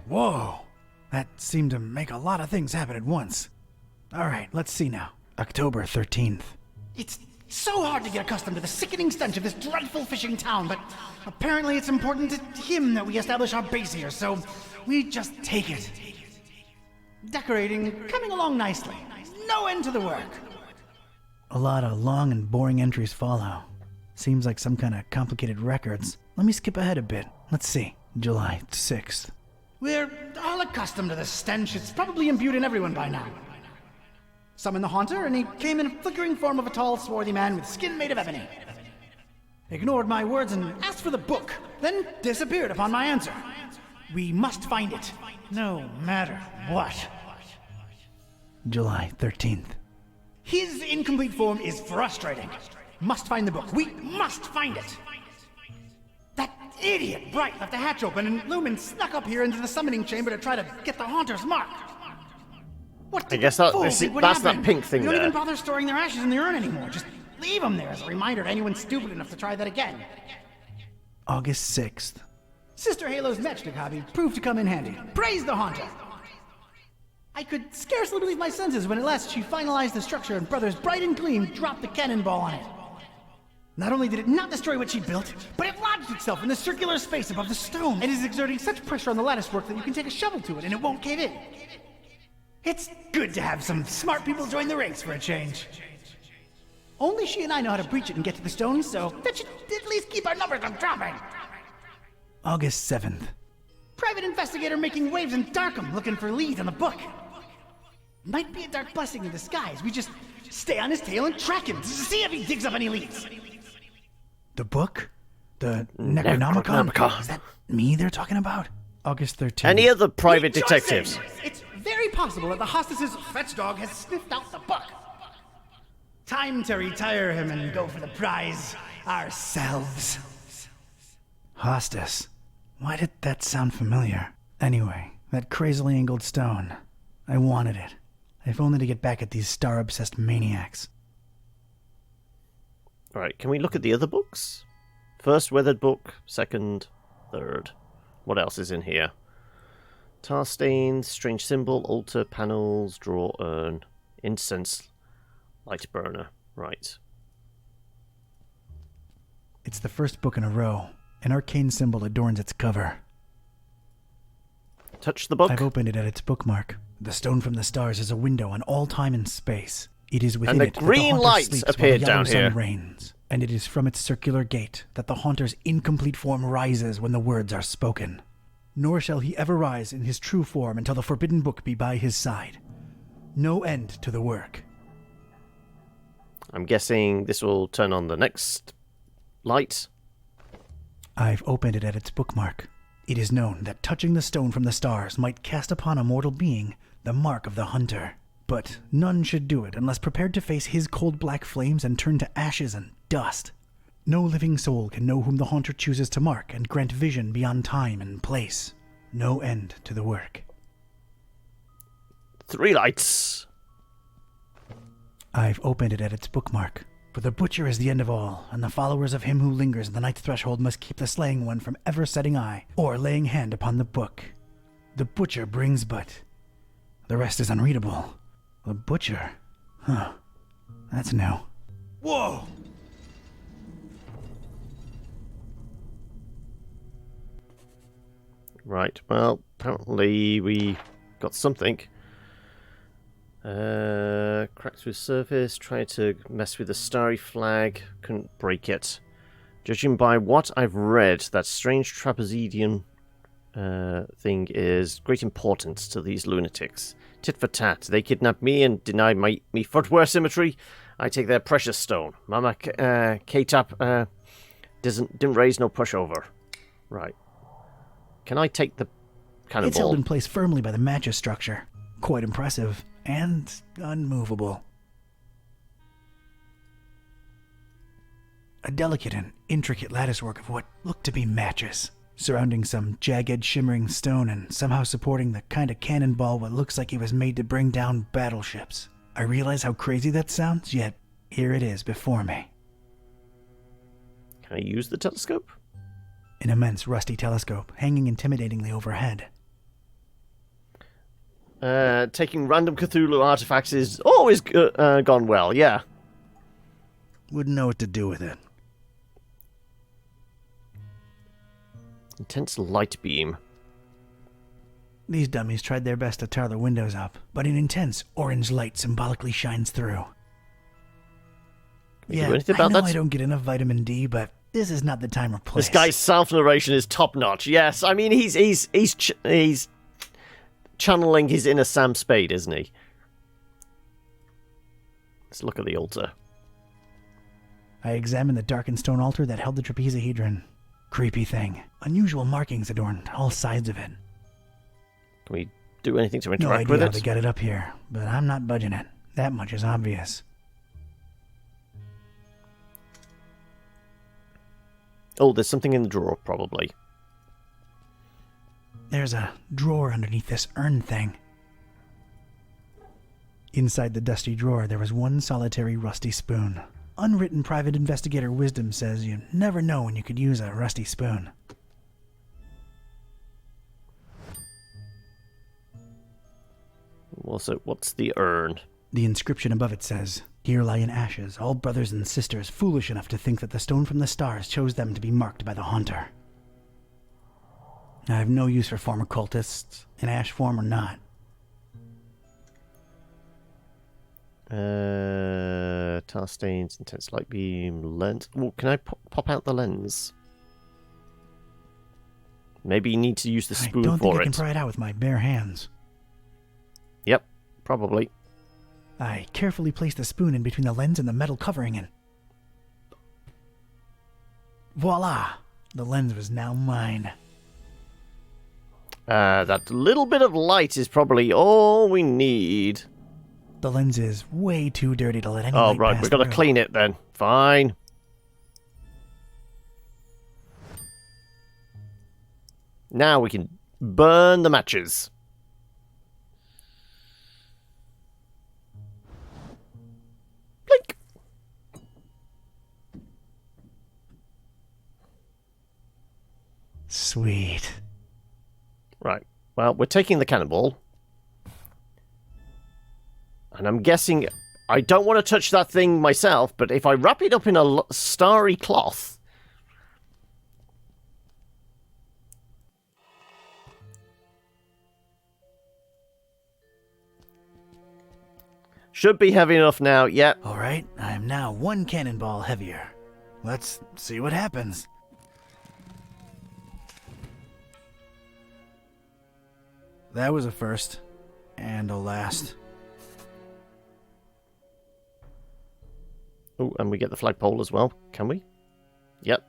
E: Whoa! That seemed to make a lot of things happen at once. Alright, let's see now. October 13th.
O: It's so hard to get accustomed to the sickening stench of this dreadful fishing town, but apparently it's important to him that we establish our base here, so we just take it. Decorating coming along nicely. No end to the work.
E: A lot of long and boring entries follow. Seems like some kind of complicated records. Let me skip ahead a bit. Let's see. July 6th.
O: We're all accustomed to the stench. It's probably imbued in everyone by now. Summoned the Haunter, and he came in a flickering form of a tall, swarthy man with skin made of ebony. Ignored my words and asked for the book, then disappeared upon my answer. We must find it, no matter what.
E: July 13th.
O: His incomplete form is frustrating. Must find the book. We must find it. That idiot Bright left the hatch open, and Lumen snuck up here into the summoning chamber to try to get the Haunter's mark. What
A: I guess that's that pink thing
O: we don't
A: there.
O: even bother storing their ashes in the urn anymore. Just leave them there as a reminder to anyone stupid enough to try that again.
E: August 6th.
O: Sister Halo's matchstick hobby proved to come in handy. Praise the Haunter! I could scarcely believe my senses when at last she finalized the structure and Brothers Bright and Gleam dropped the cannonball on it. Not only did it not destroy what she built, but it lodged itself in the circular space above the stone and is exerting such pressure on the latticework that you can take a shovel to it and it won't cave in. It's good to have some smart people join the ranks for a change. Only she and I know how to breach it and get to the stone, so that should at least keep our numbers from dropping.
E: August 7th.
O: Private investigator making waves in Darkham looking for leads on the book. Might be a dark blessing in disguise. We just stay on his tail and track him to see if he digs up any leads.
E: The book? The Necronomicon? Is that me they're talking about? August 13th.
A: Any other private detectives?
O: It's very possible that the hostess's fetch dog has sniffed out the book. Time to retire him and go for the prize ourselves.
E: Hostess. Why did that sound familiar? Anyway, that crazily angled stone. I wanted it. If only to get back at these star-obsessed maniacs.
A: Alright, can we look at the other books? First weathered book, second, third. What else is in here? Tar stains, strange symbol, altar, panels, draw urn, incense, light burner. Right.
E: It's the first book in a row. An arcane symbol adorns its cover.
A: Touch the book.
E: I've opened it at its bookmark. The stone from the stars is a window on all time and space. It is within
A: and the
E: it
A: green
E: that the
A: lights
E: sleeps
A: appeared
E: while the yellow
A: down here.
E: sun reigns. And it is from its circular gate that the Haunter's incomplete form rises when the words are spoken. Nor shall he ever rise in his true form until the forbidden book be by his side. No end to the work.
A: I'm guessing this will turn on the next light.
E: I've opened it at its bookmark. It is known that touching the stone from the stars might cast upon a mortal being the mark of the Hunter. But none should do it unless prepared to face his cold black flames and turn to ashes and dust. No living soul can know whom the Haunter chooses to mark and grant vision beyond time and place. No end to the work.
A: 3 lights.
E: I've opened it at its bookmark. For the butcher is the end of all, and the followers of him who lingers in the night's threshold must keep the slaying one from ever setting eye, or laying hand upon the book. The butcher brings but... The rest is unreadable. The butcher? Huh. That's new.
J: Whoa!
A: Right, well, apparently we got something. Cracked through the surface, tried to mess with the starry flag, couldn't break it. Judging by what I've read, that strange trapezoidal thing is great importance to these lunatics. Tit for tat, they kidnapped me and denied me footwear symmetry. I take their precious stone. Mama K-Tap didn't raise no pushover. Right. Can I take the cannonball?
E: It's held in place firmly by the mattress structure. Quite impressive. And unmovable. A delicate and intricate latticework of what looked to be matches, surrounding some jagged, shimmering stone and somehow supporting the kind of cannonball what looks like it was made to bring down battleships. I realize how crazy that sounds, yet here it is before me.
A: Can I use the telescope?
E: An immense rusty telescope hanging intimidatingly overhead.
A: Taking random Cthulhu artifacts is always gone well, yeah.
E: Wouldn't know what to do with it.
A: Intense light beam.
E: These dummies tried their best to tar the windows up, but an intense orange light symbolically shines through.
A: Can you do anything about
E: I know
A: that?
E: I don't get enough vitamin D, but this is not the time or place.
A: This guy's self-narration is top-notch. Yes, I mean he's channeling his inner Sam Spade, isn't he? Let's look at the altar.
E: I examined the darkened stone altar that held the trapezohedron. Creepy thing. Unusual markings adorned all sides of it.
A: Can we do anything to
E: No
A: interact
E: idea
A: with
E: how
A: it?
E: they got it up here, but I'm not budging it. That much is obvious.
A: Oh, there's something in the drawer, probably.
E: There's a drawer underneath this urn thing. Inside the dusty drawer, there was one solitary rusty spoon. Unwritten private investigator wisdom says you never know when you could use a rusty spoon.
A: What's the urn?
E: The inscription above it says, "Here lie in ashes all brothers and sisters foolish enough to think that the stone from the stars chose them to be marked by the haunter." I have no use for former cultists, in ash form or not.
A: Tar stains, intense light beam, lens. Oh, can I pop out the lens? Maybe you need to use the spoon
E: I don't
A: for
E: think I
A: it.
E: can pry it out with my bare hands.
A: Yep, probably.
E: I carefully placed the spoon in between the lens and the metal covering and... voila! The lens was now mine.
A: That little bit of light is probably all we need.
E: The lens is way too dirty to let any
A: Oh,
E: light
A: right,
E: pass
A: we've got to
E: through.
A: clean it then. Fine. Now we can burn the matches. Blink.
E: Sweet.
A: Right. Well, we're taking the cannonball. And I'm guessing... I don't want to touch that thing myself, but if I wrap it up in a starry cloth... Should be heavy enough now, yep.
E: Alright, I am now one cannonball heavier. Let's see what happens. That was a first. And a last.
A: Oh, and we get the flagpole as well, can we? Yep.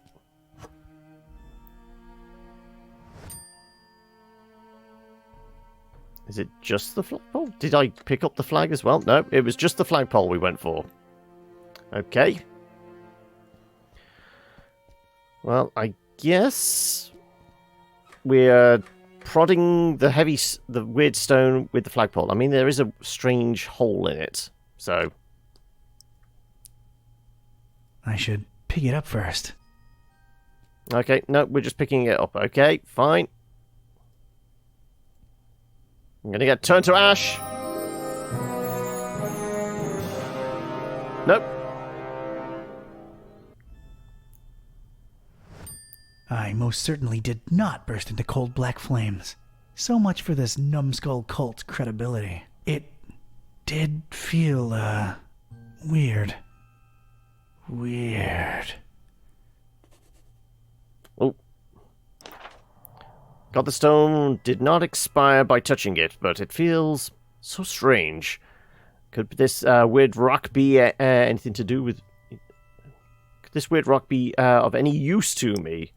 A: Is it just the flagpole? Did I pick up the flag as well? No, it was just the flagpole we went for. Okay. Well, I guess we're prodding the weird stone with the flagpole. I mean, there is a strange hole in it, so...
E: I should pick it up first.
A: Okay, no, we're just picking it up. Okay, fine. I'm gonna get turned to ash. Nope.
E: I most certainly did not burst into cold black flames. So much for this numbskull cult's credibility. It did feel, weird. Weird.
A: Oh. Got the stone, did not expire by touching it, but it feels so strange. Could this weird rock be anything to do with... Could this weird rock be of any use to me?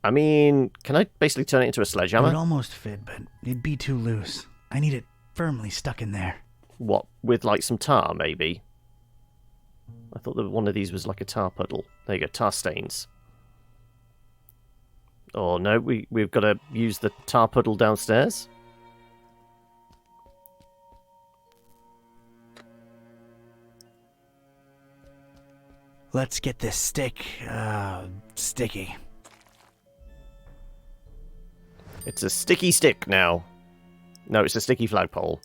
A: I mean, can I basically turn it into a sledgehammer?
E: It would almost fit, but it'd be too loose. I need it firmly stuck in there.
A: What, with like some tar, maybe? I thought that one of these was like a tar puddle. There you go, tar stains. Oh no, we've got to use the tar puddle downstairs.
E: Let's get this stick, sticky.
A: It's a sticky stick now. No, it's a sticky flagpole.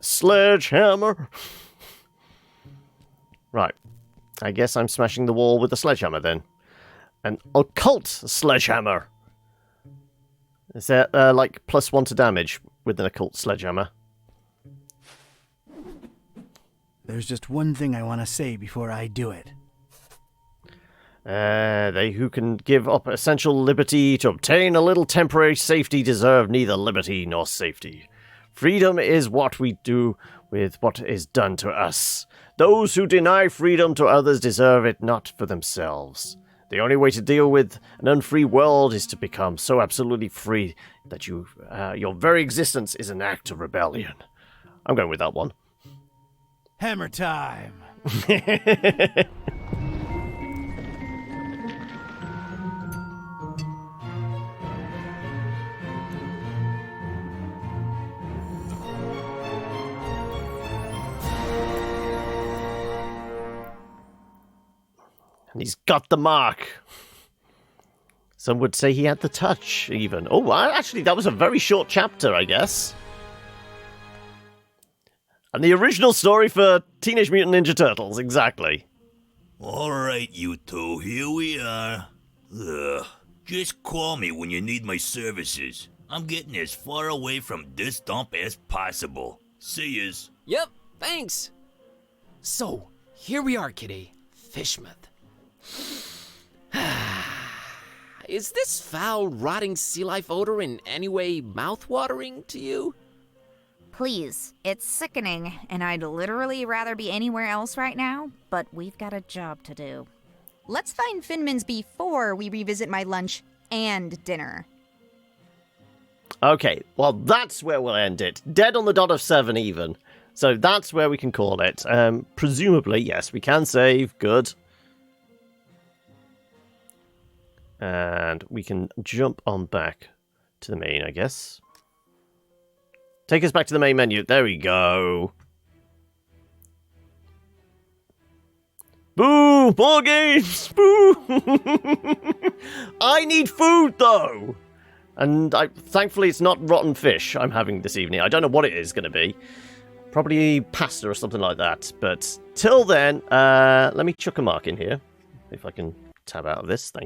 A: Sledgehammer! Right. I guess I'm smashing the wall with a sledgehammer then. An occult sledgehammer! Is there, like, +1 to damage with an occult sledgehammer?
E: There's just one thing I want to say before I do it.
A: They who can give up essential liberty to obtain a little temporary safety deserve neither liberty nor safety. Freedom is what we do with what is done to us. Those who deny freedom to others deserve it not for themselves. The only way to deal with an unfree world is to become so absolutely free that your very existence is an act of rebellion. I'm going with that one.
E: Hammer time!
A: And he's got the mark. Some would say he had the touch, even. Oh, actually, that was a very short chapter, I guess. And the original story for Teenage Mutant Ninja Turtles, exactly.
J: Alright, you two, here we are. Ugh. Just call me when you need my services. I'm getting as far away from this dump as possible. See yous.
F: Yep, thanks. So, here we are, kitty. Fishmouth. Is this foul, rotting sea life odor in any way mouth-watering to you?
H: Please, it's sickening, and I'd literally rather be anywhere else right now, but we've got a job to do. Let's find Finman's before we revisit my lunch and dinner.
A: Okay, well, that's where we'll end it. Dead on the dot of 7 even. So that's where we can call it. Presumably, yes, we can save. Good. And we can jump on back to the main, I guess. Take us back to the main menu. There we go. Boo! More games! Boo! I need food, though! And thankfully it's not rotten fish I'm having this evening. I don't know what it is going to be. Probably pasta or something like that. But till then, let me chuck a mark in here. If I can tab out of this. Thank